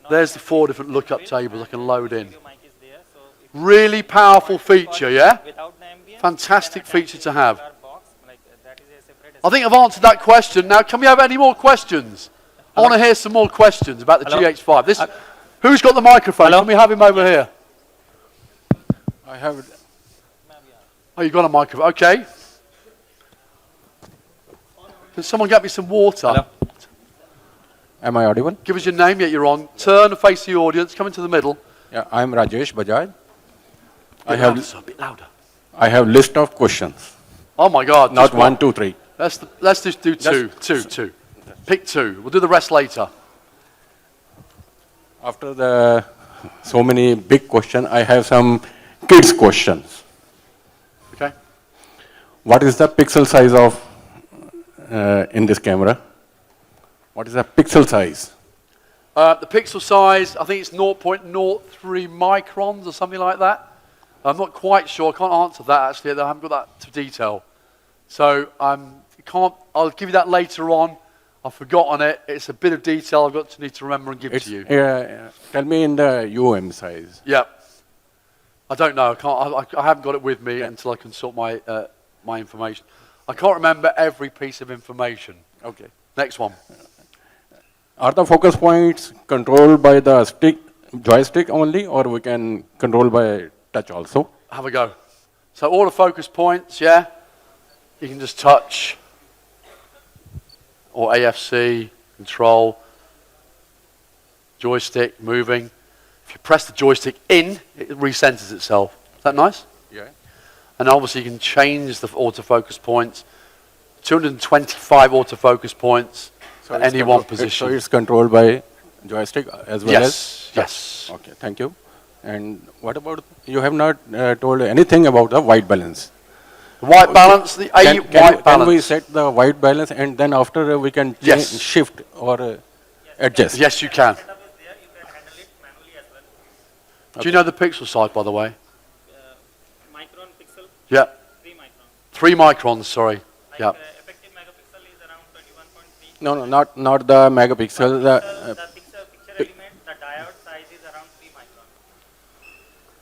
Speaker 2: There's the 4 different lookup tables I can load in. Really powerful feature, yeah? Fantastic feature to have. I think I've answered that question. Now, can we have any more questions? I want to hear some more questions about the GH5. Who's got the microphone? Can we have him over here?
Speaker 12: I have.
Speaker 2: Oh, you've got a microphone. Okay. Can someone get me some water?
Speaker 12: Hello. Am I audible?
Speaker 2: Give us your name. Yeah, you're on. Turn and face the audience. Come into the middle.
Speaker 12: Yeah, I'm Rajesh Bajaj.
Speaker 2: A bit louder.
Speaker 12: I have list of questions.
Speaker 2: Oh my God!
Speaker 12: Not 1, 2, 3.
Speaker 2: Let's just do two. Pick 2. We'll do the rest later.
Speaker 12: After so many big questions, I have some kids questions.
Speaker 2: Okay.
Speaker 12: What is the pixel size of in this camera? What is the pixel size?
Speaker 2: The pixel size, I think it's 0.03 microns or something like that. I'm not quite sure. I can't answer that actually. I haven't got that to detail. So I'll give you that later on. I've forgotten it. It's a bit of detail I've got to need to remember and give to you.
Speaker 12: Tell me in the UM size.
Speaker 2: Yeah. I don't know. I haven't got it with me until I consult my my information. I can't remember every piece of information.
Speaker 12: Okay.
Speaker 2: Next one.
Speaker 12: Are the focus points controlled by the joystick only, or we can control by touch also?
Speaker 2: Have a go. So all the focus points, yeah, you can just touch, or AFC, control, joystick, moving. If you press the joystick in, it recenters itself. Is that nice?
Speaker 12: Yeah.
Speaker 2: And obviously you can change the autofocus points. 225 autofocus points at any one position.
Speaker 12: So it's controlled by joystick as well as?
Speaker 2: Yes.
Speaker 12: Okay, thank you. And what about, you have not told anything about the white balance.
Speaker 2: White balance, the white balance.
Speaker 12: Can we set the white balance and then after we can shift or adjust?
Speaker 2: Yes, you can. Do you know the pixel size, by the way?
Speaker 13: Micron pixel?
Speaker 2: Yeah.
Speaker 13: 3 microns.
Speaker 2: 3 microns, sorry. Yeah.
Speaker 13: Effective megapixel is
Speaker 12: No, no, not the megapixel.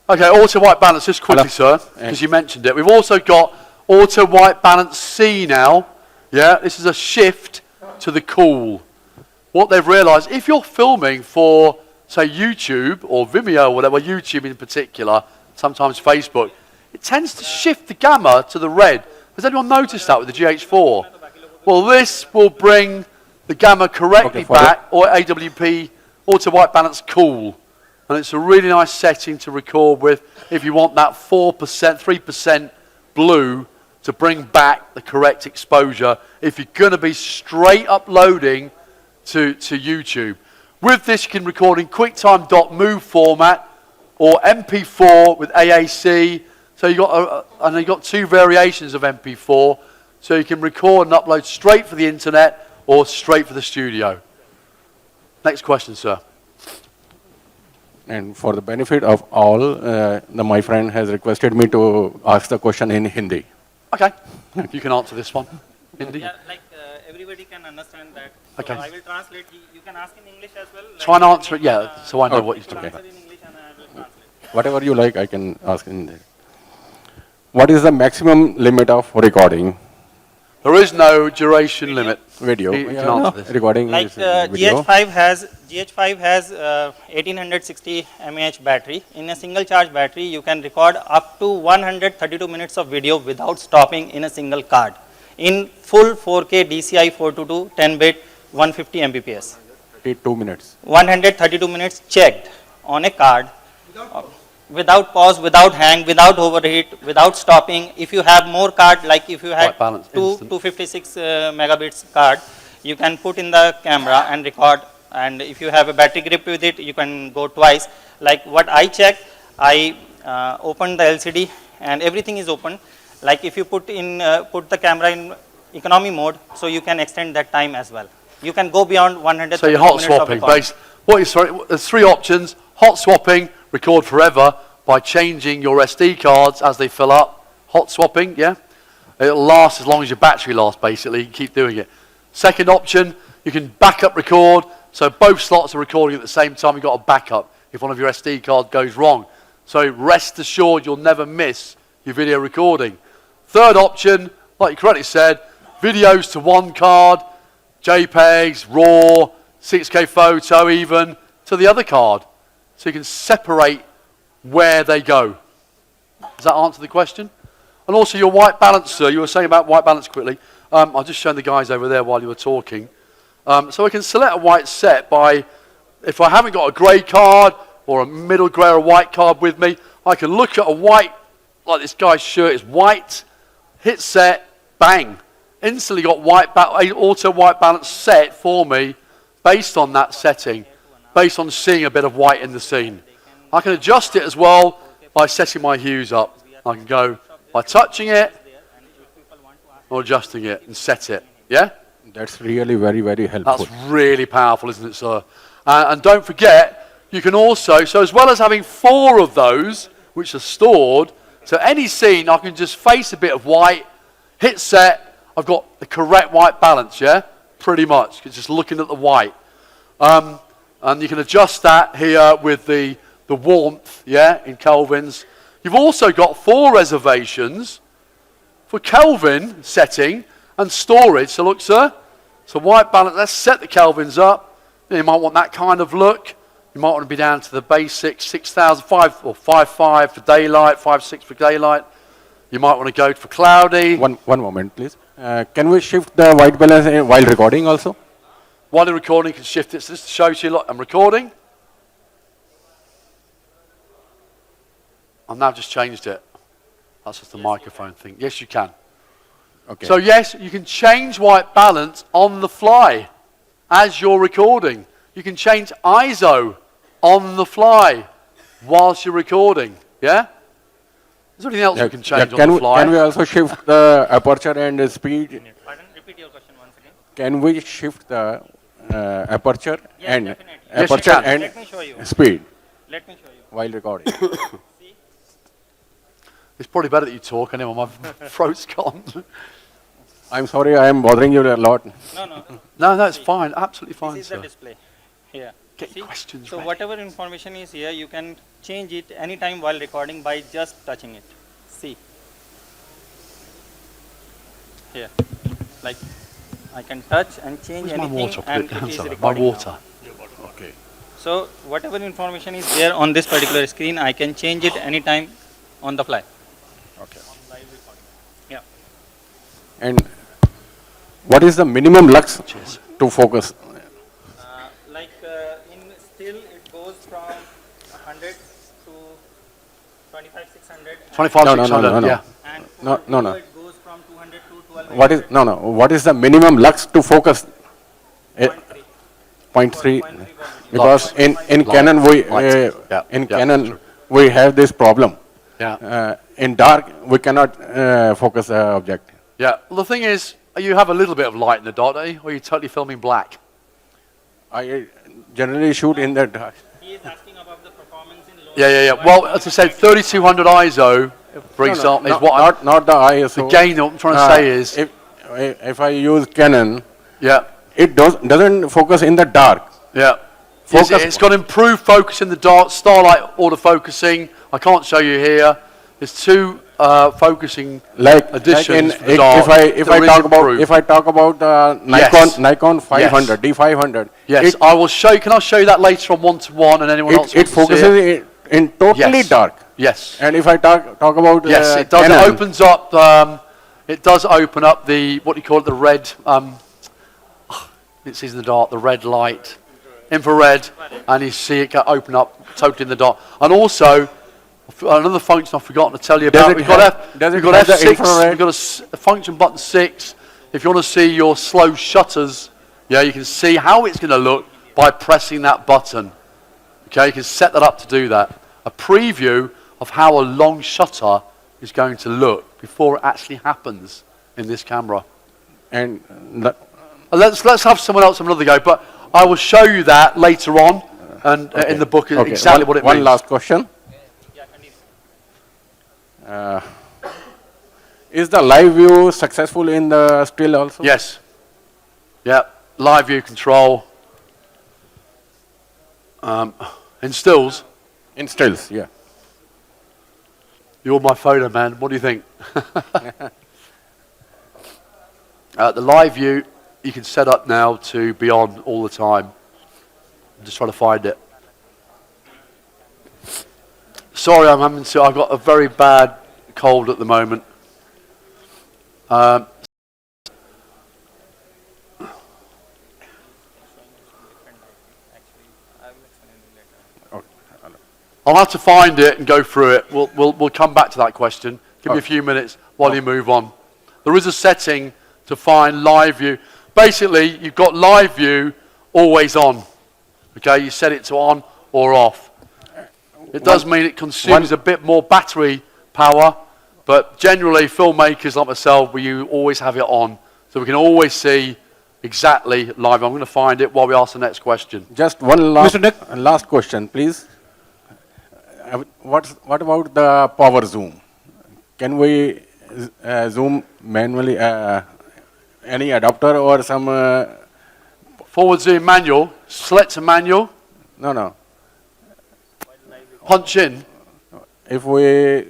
Speaker 2: Okay, auto white balance, just quickly, sir, because you mentioned it. We've also got auto white balance C now. Yeah, this is a shift to the cool. What they've realized, if you're filming for, say, YouTube or Vimeo or whatever, YouTube in particular, sometimes Facebook, it tends to shift the gamma to the red. Has anyone noticed that with the GH4? Well, this will bring the gamma correctly back, or AWP, auto white balance cool. And it's a really nice setting to record with if you want that 4%, 3% blue to bring back the correct exposure if you're going to be straight uploading to YouTube. With this, you can record in QuickTime.move format or MP4 with AAC. So you've got two variations of MP4. So you can record and upload straight for the internet or straight for the studio. Next question, sir.
Speaker 12: And for the benefit of all, my friend has requested me to ask the question in Hindi.
Speaker 2: Okay, you can answer this one. Hindi?
Speaker 13: Yeah, like everybody can understand that.
Speaker 2: Okay.
Speaker 13: So I will translate. You can ask in English as well.
Speaker 2: Try and answer it, yeah, so I know what you're talking about.
Speaker 12: Whatever you like, I can ask in there. What is the maximum limit of recording?
Speaker 2: There is no duration limit.
Speaker 12: Video.
Speaker 2: You can answer this.
Speaker 12: Recording
Speaker 13: Like
Speaker 12: is video.
Speaker 13: GH5 has 1860 mAh battery. In a single charge battery, you can record up to 132 minutes of video without stopping in a single card. In full 4K DCI 422 10-bit 150 Mbps.
Speaker 12: 2 minutes.
Speaker 13: 132 minutes checked on a card. Without pause, without hang, without overheat, without stopping. If you have more card, like if you had 256 megabits card, you can put in the camera and record. And if you have a battery grip with it, you can go twice. Like what I checked, I opened the LCD and everything is open. Like if you put the camera in economy mode, so you can extend that time as well. You can go beyond 100.
Speaker 2: So you're hot swapping. There's three options: hot swapping, record forever by changing your SD cards as they fill up. Hot swapping, yeah, it'll last as long as your battery lasts. Basically, you can keep doing it. Second option, you can backup record. So both slots are recording at the same time. You've got a backup if one of your SD cards goes wrong. So rest assured, you'll never miss your video recording. Third option, like you correctly said, videos to one card, JPEGs, RAW, 6K photo even, to the other card. So you can separate where they go. Does that answer the question? And also your white balance, sir, you were saying about white balance quickly. I'll just show the guys over there while you were talking. So I can select a white set by, if I haven't got a grey card or a middle grey or white card with me, I can look at a white, like this guy's shirt is white, hit set, bang. Instantly got auto white balance set for me based on that setting, based on seeing a bit of white in the scene. I can adjust it as well by setting my hues up. I can go by touching it or adjusting it and set it, yeah?
Speaker 12: That's really very, very helpful.
Speaker 2: That's really powerful, isn't it, sir? And don't forget, you can also, so as well as having 4 of those, which are stored, so any scene, I can just face a bit of white, hit set, I've got the correct white balance, yeah? Pretty much, it's just looking at the white. And you can adjust that here with the warmth, yeah, in Kelvins. You've also got 4 reservations for Kelvin setting and storage. So look, sir, so white balance, let's set the Kelvins up. You might want that kind of look. You might want to be down to the basic 6,005 or 5.5 for daylight, 5.6 for daylight. You might want to go for cloudy.
Speaker 12: One moment, please. Can we shift the white balance while recording also?
Speaker 2: While you're recording, you can shift it. So this shows you, look, I'm recording. I've now just changed it. That's just the microphone thing. Yes, you can.
Speaker 12: Okay.
Speaker 2: So yes, you can change white balance on the fly as you're recording. You can change ISO on the fly whilst you're recording. Yeah? Is there anything else you can change on the fly?
Speaker 12: Can we also shift the aperture and the speed?
Speaker 13: Pardon? Repeat your question once again.
Speaker 12: Can we shift the aperture and
Speaker 2: Yes,
Speaker 12: aperture
Speaker 2: you can.
Speaker 12: and
Speaker 13: Let me show you.
Speaker 12: speed
Speaker 13: Let me show you.
Speaker 12: while recording?
Speaker 2: It's probably better that you talk anyway. My throat's gone.
Speaker 12: I'm sorry, I am bothering you a lot.
Speaker 13: No, no.
Speaker 2: No, that's fine. Absolutely fine,
Speaker 13: This is the
Speaker 2: sir.
Speaker 13: display here.
Speaker 2: Get
Speaker 13: See?
Speaker 2: questions
Speaker 13: So
Speaker 2: ready.
Speaker 13: whatever information is here, you can change it anytime while recording by just touching it. See. Here. Like I can touch and change
Speaker 2: Where's my
Speaker 13: anything
Speaker 2: water? Put
Speaker 13: and
Speaker 2: it down,
Speaker 13: it is
Speaker 2: sorry. My
Speaker 13: recording now.
Speaker 2: water. Okay.
Speaker 13: So whatever information is there on this particular screen, I can change it anytime on the fly.
Speaker 12: Okay.
Speaker 13: Yeah.
Speaker 12: And what is the minimum lux to focus?
Speaker 13: Like in still, it goes from 100 to 25, 600.
Speaker 2: 25,
Speaker 12: No, no,
Speaker 2: 600,
Speaker 12: no, no,
Speaker 2: yeah.
Speaker 13: And
Speaker 12: no, no, no.
Speaker 13: it goes from 200 to 1200.
Speaker 12: What is no, no? What is the minimum lux to focus? 0.3. Because in Canon we Canon we have this problem.
Speaker 2: Yeah.
Speaker 12: In dark we cannot focus the object.
Speaker 2: Yeah. Well, the thing is, you have a little bit of light in the dark, don't you? Or are you totally filming black?
Speaker 12: I generally shoot in the dark.
Speaker 13: He is asking about the performance in low.
Speaker 2: Yeah. Well, as I said, 3200 ISO, for example, is what
Speaker 12: not the ISO.
Speaker 2: the gain that I'm trying to say is,
Speaker 12: if I use Canon,
Speaker 2: yeah,
Speaker 12: it doesn't focus in the dark.
Speaker 2: yeah.
Speaker 12: Focus-
Speaker 2: It's got improved focus in the dark, starlight autofocusing. I can't show you here. There's two focusing additions for the dark
Speaker 12: if
Speaker 2: that
Speaker 12: I
Speaker 2: is
Speaker 12: talk about
Speaker 2: improved.
Speaker 12: if I talk about Nikon 500 D500,
Speaker 2: Yes, I will show you. Can I show you that later on one-to-one, and anyone else
Speaker 12: it
Speaker 2: wants to see
Speaker 12: focuses in totally
Speaker 2: Yes.
Speaker 12: dark.
Speaker 2: Yes.
Speaker 12: And if I talk about
Speaker 2: Yes, it does.
Speaker 12: Canon,
Speaker 2: It opens up. It does open up the what do you call it? The red. It sees in the dark. The red light, infrared, and you see it open up totally in the dark. And also, another function I've forgotten to tell you
Speaker 12: Does
Speaker 2: about.
Speaker 12: it
Speaker 2: We've got
Speaker 12: have- does it
Speaker 2: we've got
Speaker 12: have the
Speaker 2: F6.
Speaker 12: infrared?
Speaker 2: We've got a function button 6. If you want to see your slow shutters, yeah, you can see how it's going to look by pressing that button. Okay, you can set that up to do that. A preview of how a long shutter is going to look before it actually happens in this camera.
Speaker 12: and
Speaker 2: Let's have someone else have another go, but I will show you that later on, and in the book
Speaker 12: okay,
Speaker 2: exactly what it
Speaker 12: one
Speaker 2: means.
Speaker 12: last question. Is the live view successful in the still also?
Speaker 2: Yes. Yeah. Live view control. In stills.
Speaker 12: In stills, yeah.
Speaker 2: You're my photo man. What do you think? The live view you can set up now to be on all the time. I'm just trying to find it. Sorry, I've got a very bad cold at the moment. I'll have to find it and go through it. We'll come back to that question. Give me a few minutes while you move on. There is a setting to find live view. Basically, you've got live view always on. Okay, you set it to on or off. It does mean it consumes a bit more battery power, but generally filmmakers like myself, we always have it on. So we can always see exactly live. I'm going to find it while we ask the next question.
Speaker 12: Just one last question, please. What about the power zoom? Can we zoom manually? Any adapter or some
Speaker 2: forward zoom manual? Select a manual.
Speaker 12: No.
Speaker 2: Punch in.
Speaker 12: If we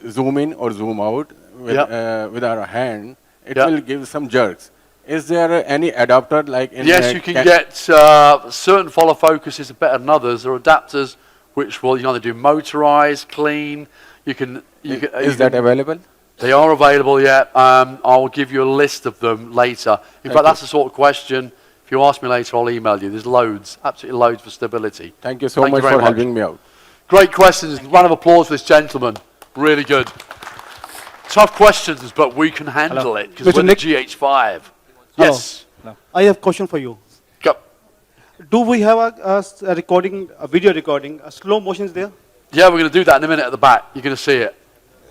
Speaker 12: zoom in or zoom out with our hand, it will give some jerks. Is there any adapter like in?
Speaker 2: Yes, you can get certain follow focuses are better than others. There are adapters which will either do motorized, clean. Is
Speaker 12: that available?
Speaker 2: They are available, yeah. I'll give you a list of them later. In fact, that's the sort of question, if you ask me later, I'll email you. There's loads, absolutely loads for stability.
Speaker 12: Thank you so much for helping me out.
Speaker 2: Great questions. Round of applause for this gentleman. Really good. Tough questions, but we can handle it because we're the GH5. Yes.
Speaker 14: Hello. I have a question for you.
Speaker 2: Go.
Speaker 14: Do we have a recording, a video recording, a slow motions there?
Speaker 2: Yeah, we're going to do that in a minute at the back. You're going to see it.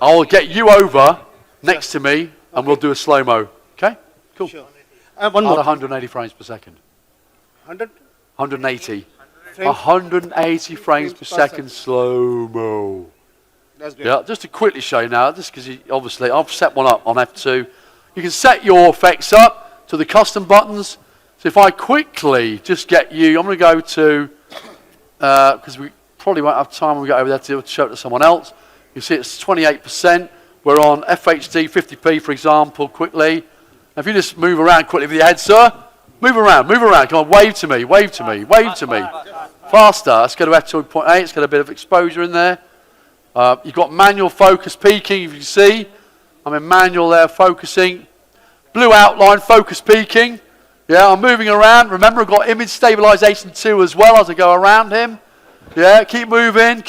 Speaker 2: I'll get you over next to me and we'll do a slow-mo. Okay? Cool.
Speaker 14: Sure. One more.
Speaker 2: At 180 frames per second.
Speaker 14: 100?
Speaker 2: 180.
Speaker 14: Frames?
Speaker 2: 180 frames per second slow-mo.
Speaker 14: That's great.
Speaker 2: Yeah, just to quickly show you now, just because obviously I've set one up on F2 You can set your effects up to the custom buttons. So if I quickly just get you, I'm going to go to, because we probably won't have time when we get over there to show it to someone else. You see it's 28%. We're on FHD 50p, for example, quickly. If you just move around quickly with your head, sir. Move around. Come on, wave to me. Faster. Let's go to f2.8. It's got a bit of exposure in there. You've got manual focus peaking, if you can see. I'm in manual there, focusing. Blue outline, focus peaking. Yeah, I'm moving around. Remember, I've got image stabilization too as well as I go around him. Yeah, keep moving.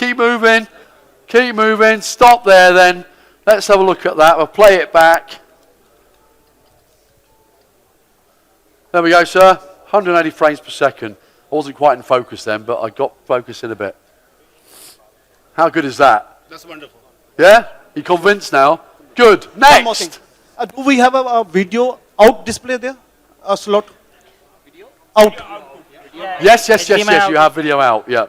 Speaker 2: Stop there then. Let's have a look at that. We'll play it back. There we go, sir. 180 frames per second. I wasn't quite in focus then, but I got focus in a bit. How good is that?
Speaker 14: That's wonderful.
Speaker 2: Yeah? You convinced now? Good.
Speaker 14: One more
Speaker 2: Next.
Speaker 14: thing. Do we have a video out display there? A slot? Video? Out.
Speaker 2: Yes. You have video out. Yeah.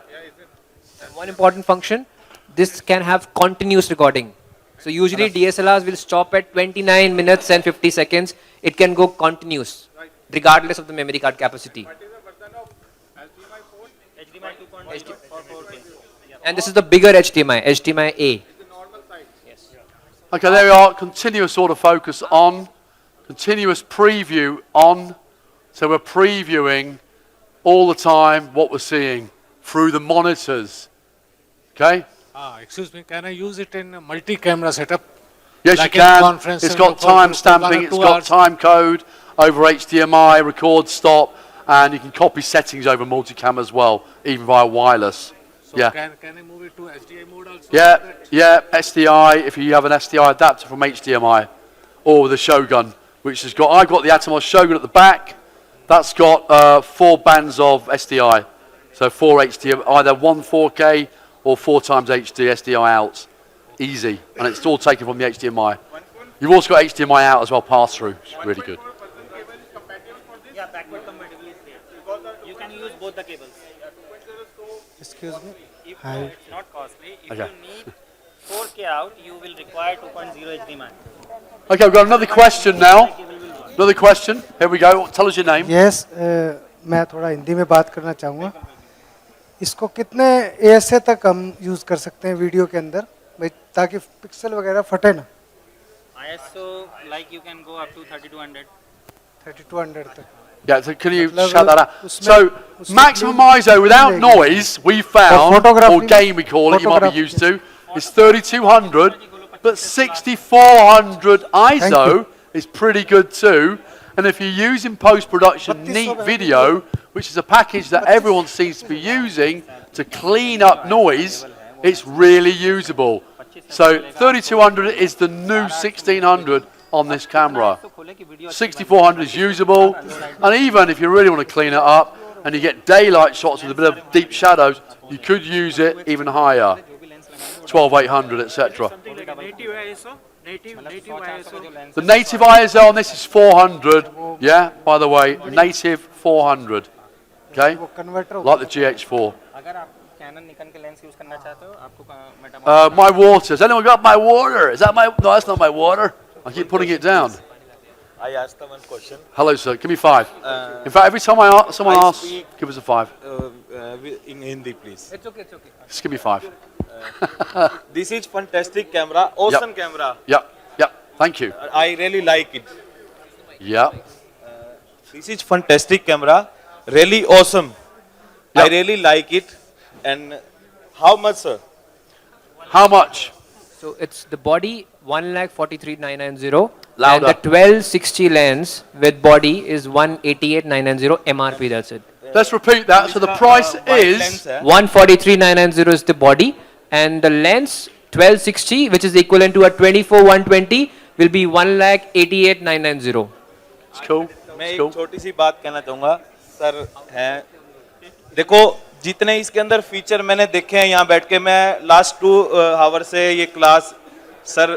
Speaker 7: And one important function, this can have continuous recording. So usually DSLRs will stop at 29 minutes and 50 seconds. It can go continuous, regardless of the memory card capacity. And this is the bigger HDMI A.
Speaker 2: Okay, there we are. Continuous autofocus on. Continuous preview on. So we're previewing all the time what we're seeing through the monitors. Okay?
Speaker 15: Excuse me, can I use it in a multi-camera setup?
Speaker 2: Yes,
Speaker 15: like
Speaker 2: you can. It's got time stamping, it's got time code over HDMI, record, stop, and you can copy settings over multicam as well, even via wireless.
Speaker 15: So
Speaker 2: yeah.
Speaker 15: Can I move it to SDI mode also?
Speaker 2: Yeah, SDI, if you have an SDI adapter from HDMI, or the Shogun, which has got, I've got the Atomos Shogun at the back, that's got 4 bands of SDI. So 4 HDMI, either 1 4K or 4 times HD SDI out. Easy, and it's all taken from the HDMI. You've also got HDMI out as well, pass through. It's really good.
Speaker 13: Yeah, backward compatibility is there. You can use both the cables.
Speaker 14: Excuse me.
Speaker 13: If it's not costly, if
Speaker 2: Okay.
Speaker 13: you need 4K out, you will require 2.0 HDMI.
Speaker 2: Okay, we've got another question now. Another question. Here we go. Tell us your name.
Speaker 16: Yes, मैं थोड़ा हिंदी में बात करना चाहूँगा. इसको कितने ASA तक हम यूज़ कर सकते हैं वीडियो के अंदर, भाई ताकि पिक्सल वगैरह फटे ना.
Speaker 13: ISO, like you can go up to 3200.
Speaker 16: 3200 तक.
Speaker 2: Yeah, so can you shout that out? So, maximum ISO without noise, we found, or gain we call it, you might be used to, is 3200, but 6400 ISO is pretty good too. And if you're using post-production neat video, which is a package that everyone seems to be using to clean up noise, it's really usable. So 3200 is the new 1600 on this camera. 6400 is usable, and even if you really want to clean it up and you get daylight shots with a bit of deep shadows, you could use it even higher, 12800, etc. The native ISO on this is 400, yeah, by the way, native 400, okay, like the GH4. My water, has anyone got my water? Is that my, no, that's not my water. I keep putting it down.
Speaker 17: I asked them one question.
Speaker 2: Hello, sir. Give me 5. In fact, every time someone asks, give us a 5.
Speaker 17: In Hindi, please.
Speaker 7: It's okay.
Speaker 2: Just give me 5.
Speaker 17: This is fantastic camera, awesome camera.
Speaker 2: Yep. Thank you.
Speaker 17: I really like it.
Speaker 2: Yeah.
Speaker 17: This is fantastic camera, really awesome. I really like it. And how much, sir?
Speaker 2: How much?
Speaker 7: So it's the body 1,43,990.
Speaker 2: Louder.
Speaker 7: And the 1260 lens with body is 188,990 MRP. That's it.
Speaker 2: Let's repeat that. So the price is
Speaker 7: 143,990 is the body, and the lens 1260, which is equivalent to a 24-120, will be 1,88,990.
Speaker 2: It's cool.
Speaker 17: मैं एक छोटी सी बात कहना चाहूँगा sir हैं देखो जितने इसके अंदर फीचर मैंने देखे हैं यहाँ बैठ के मैं लास्ट 2 आवर से ये क्लास सर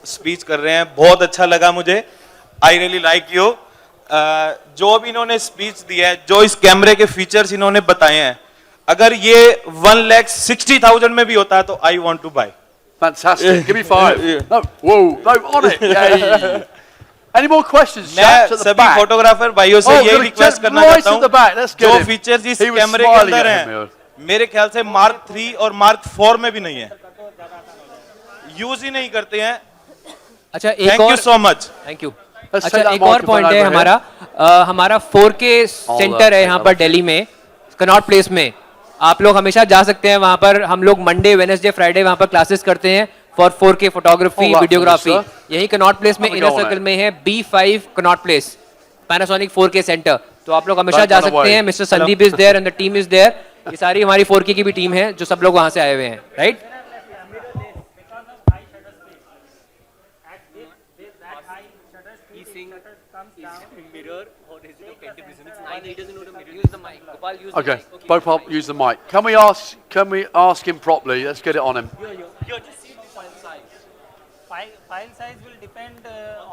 Speaker 17: स्पीच कर रहे हैं बहुत अच्छा लगा मुझे आई रियली लाइक यू जो भी इन्होंने स्पीच दिया है जो इस कैमरे के फीचर्स इन्होंने बताए हैं अगर ये 1,60,000 में भी होता है तो I want to buy
Speaker 2: Fantastic. Give me 5. No, whoa, no, on it. Yay. Any more questions?
Speaker 17: मैं
Speaker 2: chaps, at the
Speaker 17: सभी
Speaker 2: back?
Speaker 17: फोटोग्राफर भाइयों से
Speaker 2: Oh,
Speaker 17: यही
Speaker 2: gonna
Speaker 17: रिक्वेस्ट
Speaker 2: get
Speaker 17: करना
Speaker 2: right
Speaker 17: चाहता
Speaker 2: at the back. Let's
Speaker 17: हूँ
Speaker 2: get
Speaker 17: जो
Speaker 2: him.
Speaker 17: Features इस
Speaker 2: He was
Speaker 17: कैमरे के
Speaker 2: smiling
Speaker 17: अंदर
Speaker 2: at him,
Speaker 17: हैं मेरे ख्याल से मार्क 3 और मार्क 4 में भी नहीं है, यूज ही नहीं करते हैं।
Speaker 7: अच्छा एक
Speaker 17: थैंक
Speaker 7: और
Speaker 17: you so much.
Speaker 7: Thank you.
Speaker 2: Let's
Speaker 7: अच्छा
Speaker 2: take that
Speaker 7: एक और
Speaker 2: microphone
Speaker 7: पॉइंट है
Speaker 2: over
Speaker 7: हमारा हमारा 4K सेंटर है यहाँ पर दिल्ली में कनॉट प्लेस में। आप लोग हमेशा जा सकते हैं वहाँ पर। हम लोग मंडे वेडनेसडे फ्राइडे वहाँ पर क्लासेस करते हैं फॉर 4K फोटोग्राफी वीडियोग्राफी। यही कनॉट प्लेस में इनर सर्कल में है B5 Connaught place Panasonic 4K centre. तो आप लोग हमेशा जा सकते हैं। Mister Sandeep is there and the team is there. ये सारी हमारी 4K की भी टीम है जो सब लोग वहाँ से आए हुए हैं, right?
Speaker 2: Okay, Bhopal, use the mic. Can we ask him properly? Let's get it on him.
Speaker 13: File size will depend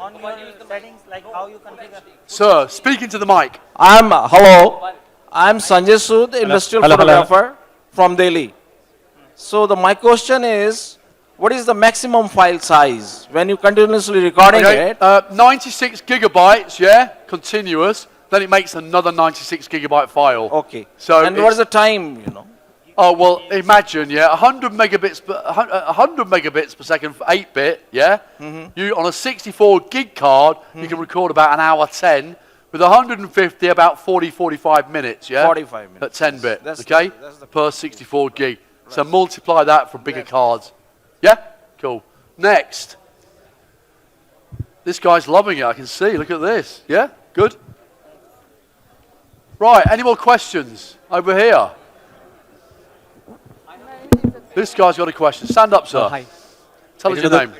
Speaker 13: on your settings, like how you configure.
Speaker 2: Sir, speaking to the mic.
Speaker 18: Hello, I'm Sanjay Sood, industrial photographer from Delhi. So my question is, what is the maximum file size when you continuously recording it?
Speaker 2: 96 gigabytes, yeah, continuous. Then it makes another 96 gigabyte file.
Speaker 18: Okay.
Speaker 2: So
Speaker 18: and what is the time, you know?
Speaker 2: Oh, well, imagine, yeah, 100 megabits per second for 8-bit, yeah? You, on a 64 gig card, you can record about an hour 10. With 150, about 45 minutes, yeah?
Speaker 18: 45 minutes.
Speaker 2: At 10-bit,
Speaker 18: That's
Speaker 2: okay? Per 64 gig. So multiply that for bigger cards. Yeah? Cool. Next. This guy's loving it, I can see. Look at this. Yeah? Good. Right, any more questions over here? This guy's got a question. Stand up, sir.
Speaker 19: Hi.
Speaker 2: Tell us your name.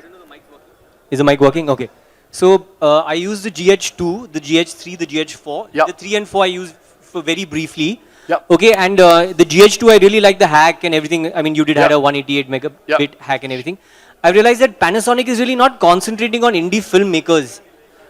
Speaker 19: Is the mic working? Okay. So I use the GH2, the GH3, the GH4. The 3 and 4 I use for very briefly. Okay, and the GH2 I really like the hack and everything. I mean, you did had a 188 megabit hack and everything. I realized that Panasonic is really not concentrating on indie filmmakers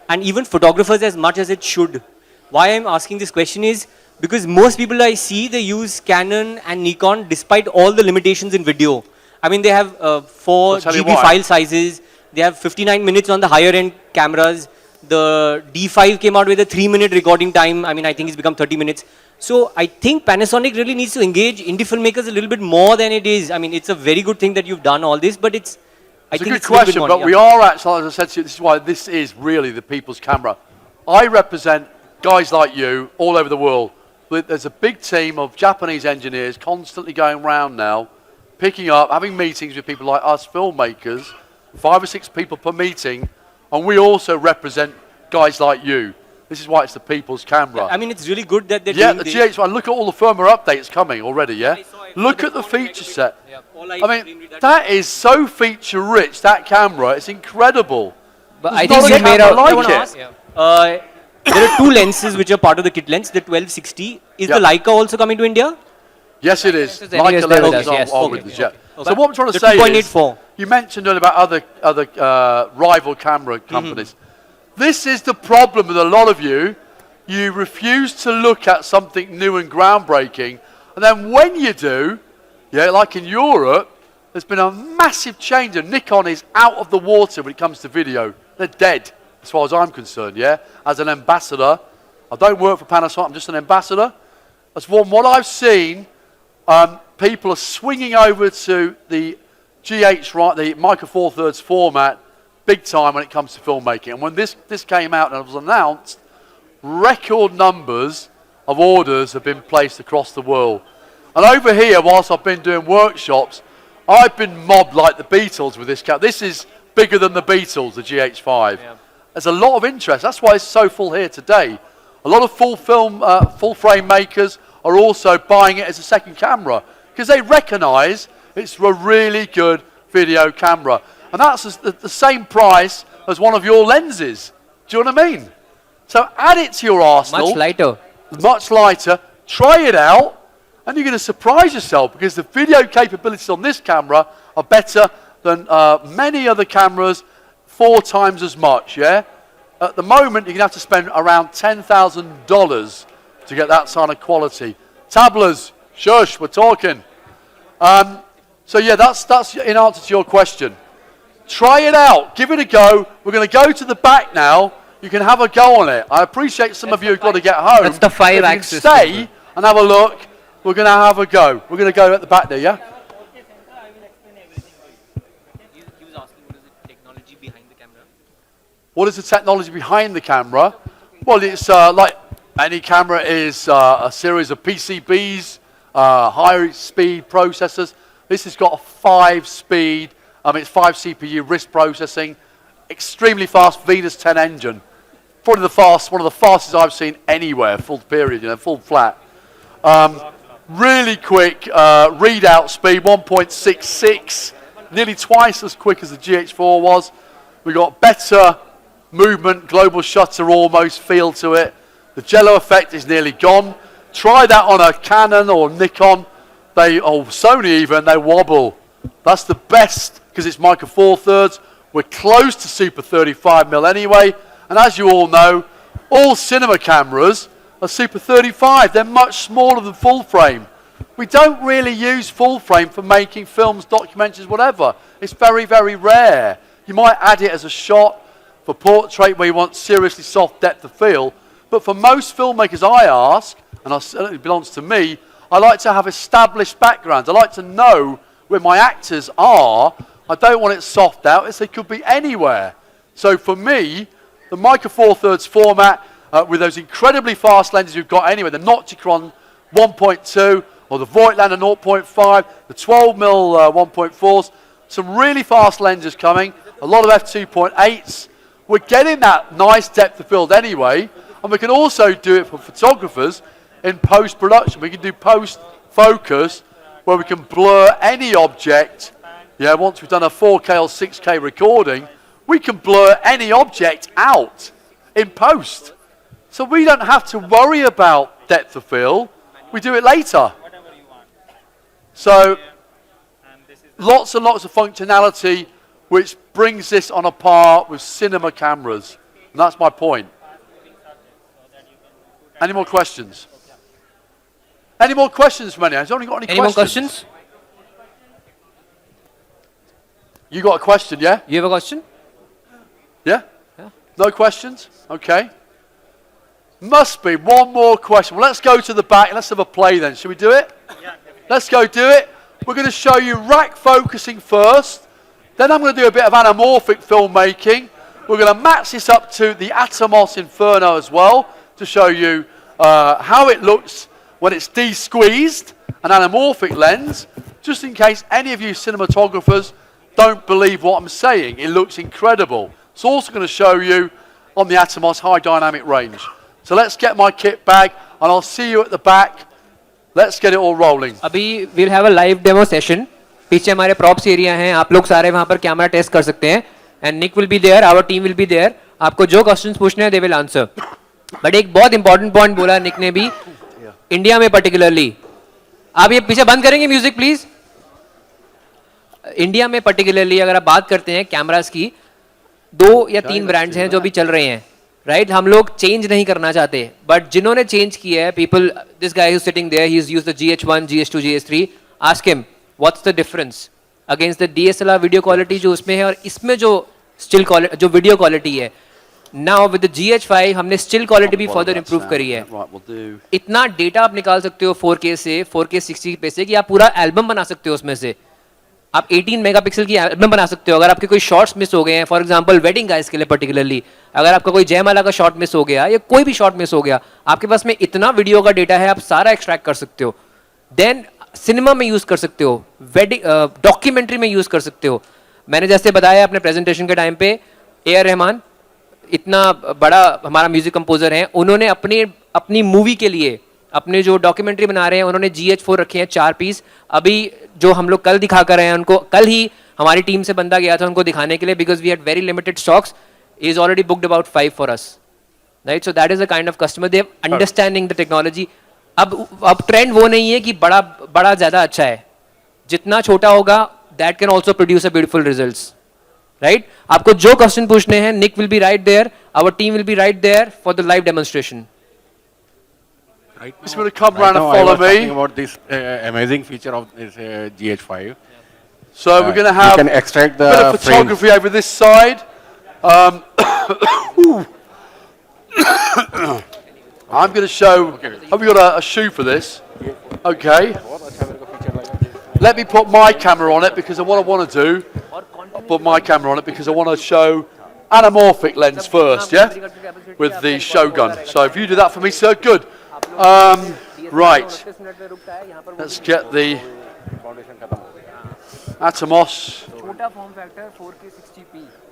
Speaker 19: and even photographers as much as it should. Why I'm asking this question is because most people I see, they use Canon and Nikon despite all the limitations in video. I mean, they have 4 GB file sizes. They have 59 minutes on the higher end cameras. The D5 came out with a 3-minute recording time. I mean, I think it's become 30 minutes. So I think Panasonic really needs to engage indie filmmakers a little bit more than it is. I mean, it's a very good thing that you've done all this, but it's, I think
Speaker 2: It's a good question, but we are actually, as I said to you, this is why this is really the people's camera. I represent guys like you all over the world. There's a big team of Japanese engineers constantly going around now, picking up, having meetings with people like us filmmakers, 5 or 6 people per meeting, and we also represent guys like you. This is why it's the people's camera.
Speaker 19: I mean, it's really good that they're
Speaker 2: doing
Speaker 19: the
Speaker 2: GH5, look at all the firmware updates coming already, yeah? Look at the feature set. I mean, that is so feature rich, that camera, it's incredible.
Speaker 19: But
Speaker 2: There's
Speaker 19: I think
Speaker 2: not a
Speaker 19: you made
Speaker 2: camera like it.
Speaker 19: There are 2 lenses which are part of the kit lens, the 1260. Is the Leica also coming to India?
Speaker 2: Yes, it is.
Speaker 19: Leica
Speaker 2: lenses are with the Jet. So what I'm trying to say is, you mentioned earlier about other rival camera companies. This is the problem with a lot of you. You refuse to look at something new and groundbreaking, and then when you do, yeah, like in Europe, there's been a massive change, and Nikon is out of the water when it comes to video. They're dead, as far as I'm concerned, yeah? As an ambassador, I don't work for Panasonic, I'm just an ambassador. As from what I've seen, people are swinging over to the GH, the Micro Four Thirds format, big time when it comes to filmmaking. And when this came out and it was announced, record numbers of orders have been placed across the world. And over here, whilst I've been doing workshops, I've been mobbed like the Beatles with this camera. This is bigger than the Beatles, the GH5. There's a lot of interest. That's why it's so full here today. A lot of full frame makers are also buying it as a second camera because they recognise it's a really good video camera. And that's the same price as one of your lenses. Do you know what I mean? So add it to your arsenal.
Speaker 19: Much lighter.
Speaker 2: Much lighter. Try it out, and you're going to surprise yourself because the video capabilities on this camera are better than many other cameras, 4 times as much, yeah? At the moment, you're going to have to spend around $10,000 to get that kind of quality. Tabblers, shush, we're talking. So yeah, that's in answer to your question. Try it out. Give it a go. We're going to go to the back now. You can have a go on it. I appreciate some of you have got to get home.
Speaker 7: That's the 5-axis
Speaker 2: If you can stay and have a look, we're going to have a go. We're going to go at the back there, yeah? What is the technology behind the camera? Well, it's like any camera is a series of PCBs, high-speed processors. This has got a 5-speed, it's 5 CPU RISC processing, extremely fast Venus 10 engine. Probably one of the fastest I've seen anywhere, full period, full flat. Really quick readout speed, 1.66, nearly twice as quick as the GH4 was. We got better movement, global shutter almost feel to it. The jello effect is nearly gone. Try that on a Canon or Nikon, or Sony even, they wobble. That's the best because it's micro four thirds. We're close to Super 35mm anyway. And as you all know, all cinema cameras are Super 35. They're much smaller than full frame. We don't really use full frame for making films, documentaries, whatever. It's very, very rare. You might add it as a shot for portrait where you want seriously soft depth of field. But for most filmmakers I ask, and it belongs to me, I like to have established backgrounds. I like to know where my actors are. I don't want it soft out, as they could be anywhere. So for me, the micro four thirds format with those incredibly fast lenses you've got anyway, the Nocticron 1.2 or the Voigtlander 0.5, the 12mm 1.4s, some really fast lenses coming, a lot of f2.8s. We're getting that nice depth of field anyway, and we can also do it for photographers in post-production. We can do post-focus where we can blur any object. Yeah, once we've done a 4K or 6K recording, we can blur any object out in post. So we don't have to worry about depth of field. We do it later. So lots and lots of functionality which brings this on a par with cinema cameras. And that's my point. Any more questions? Any more questions from anyone? Has anyone got any questions?
Speaker 7: Any more questions?
Speaker 2: You got a question, yeah?
Speaker 7: You have a question?
Speaker 2: Yeah? No questions? Okay. Must be one more question. Well, let's go to the back and let's have a play then. Should we do it? Yeah. Let's go do it. We're going to show you rack focusing first. Then I'm going to do a bit of anamorphic filmmaking. We're going to match this up to the Atomos Inferno as well to show you how it looks when it's de-squeezed, an anamorphic lens, just in case any of you cinematographers don't believe what I'm saying. It looks incredible. It's also going to show you on the Atomos high dynamic range. So let's get my kit bag and I'll see you at the back. Let's get it all rolling.
Speaker 7: अभी we'll have a live demo session. पीछे हमारे props area हैं. आप लोग सारे वहाँ पर camera test कर सकते हैं. And Nick will be there. Our team will be there. आपको जो questions पूछने हैं, they will answer. But एक बहुत important point बोला Nick ने भी. इंडिया में particularly. आप ये पीछे बंद करेंगे म्यूजिक प्लीज. इंडिया में particularly अगर आप बात करते हैं कैमरास की, 2 या 3 ब्रांड्स हैं जो भी चल रहे हैं. राइट हम लोग चेंज नहीं करना चाहते बट जिन्होंने चेंज किया है people this guy sitting there he is used the GH1 GH2 GH3 ask him what's the difference against the DSLR video quality जो उसमें है और इसमें जो स्टिल क्वालिटी जो वीडियो क्वालिटी है नाउ विद द GH5 हमने स्टिल क्वालिटी भी फर्दर इंप्रूव करी है. इतना डेटा आप निकाल सकते हो 4K से 4K 60 पे से कि आप पूरा एल्बम बना सकते हो उसमें से. आप 18 मेगापिक्सल की एल्बम बना सकते हो. अगर आपके कोई शॉट्स मिस हो गए हैं फॉर एग्जांपल वेडिंग गाइस के लिए पर्टिकुलरली अगर आपका कोई जयमाला का शॉट मिस हो गया या कोई भी शॉट मिस हो गया आपके पास में इतना वीडियो का डेटा है आप सारा एक्सट्रैक्ट कर सकते हो. देन सिनेमा में यूज कर सकते हो, वेडिंग डॉक्यूमेंट्री में यूज कर सकते हो. मैंने जैसे बताया अपने प्रेजेंटेशन के टाइम पे ए.आर. रहमान इतना बड़ा हमारा म्यूजिक कंपोजर है, उन्होंने अपनी मूवी के लिए अपने जो डॉक्यूमेंट्री बना रहे हैं उन्होंने GH4 रखे हैं 4 पीस. अभी जो हम लोग कल दिखा कर रहे हैं उनको कल ही हमारी टीम से बंदा गया था उनको दिखाने के लिए because we had very limited stocks. Is already booked about 5 for us. Right so that is the kind of customer they understanding the technology. अब ट्रेंड वो नहीं है कि बड़ा ज्यादा अच्छा है. जितना छोटा होगा that can also produce a beautiful results. Right आपको जो क्वेश्चन पूछने हैं Nick will be right there, our team will be right there for the live demonstration.
Speaker 12: Right now,
Speaker 2: Just going to come round and follow me.
Speaker 12: Talking about this amazing feature of this GH5.
Speaker 2: So we're going to have
Speaker 12: you can extract the
Speaker 2: a bit of photography over this side. I'm going to show, have we got a shoe for this? Okay. Let me put my camera on it because what I want to do, I'll put my camera on it because I want to show anamorphic lens first, yeah? With the Shogun. So if you do that for me, sir, good. Right. Let's get the Atomos.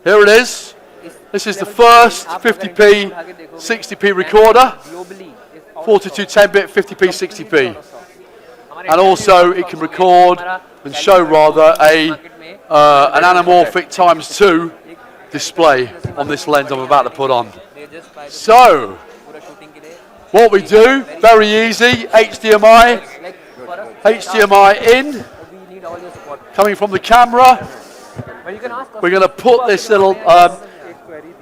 Speaker 2: Here it is. This is the first 50p, 60p recorder. 42 10-bit, 50p, 60p. And also it can record and show rather an anamorphic ×2 display on this lens I'm about to put on. So, what we do, very easy, HDMI in, coming from the camera. We're going to put this little,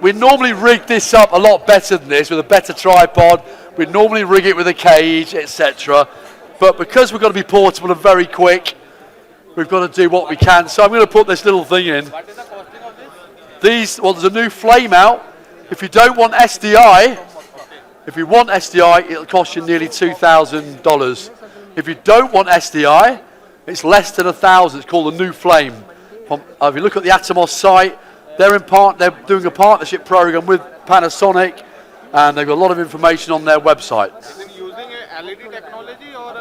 Speaker 2: we normally rig this up a lot better than this with a better tripod. We'd normally rig it with a cage, etc. But because we're going to be portable and very quick, we've got to do what we can. So I'm going to put this little thing in. These, well, there's a new flame out. If you don't want SDI, it'll cost you nearly $2,000. If you don't want SDI, it's less than $1,000. It's called a new flame. If you look at the Atomos site, they're doing a partnership program with Panasonic, and they've got a lot of information on their website.
Speaker 17: Is it using a LED technology or?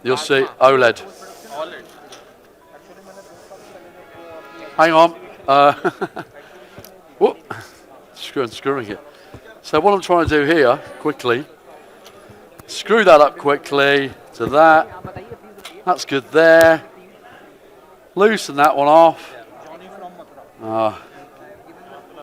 Speaker 2: You'll see OLED. Hang on. Whoop. Screwing it. So what I'm trying to do here, quickly, screw that up quickly to that. That's good there. Loosen that one off.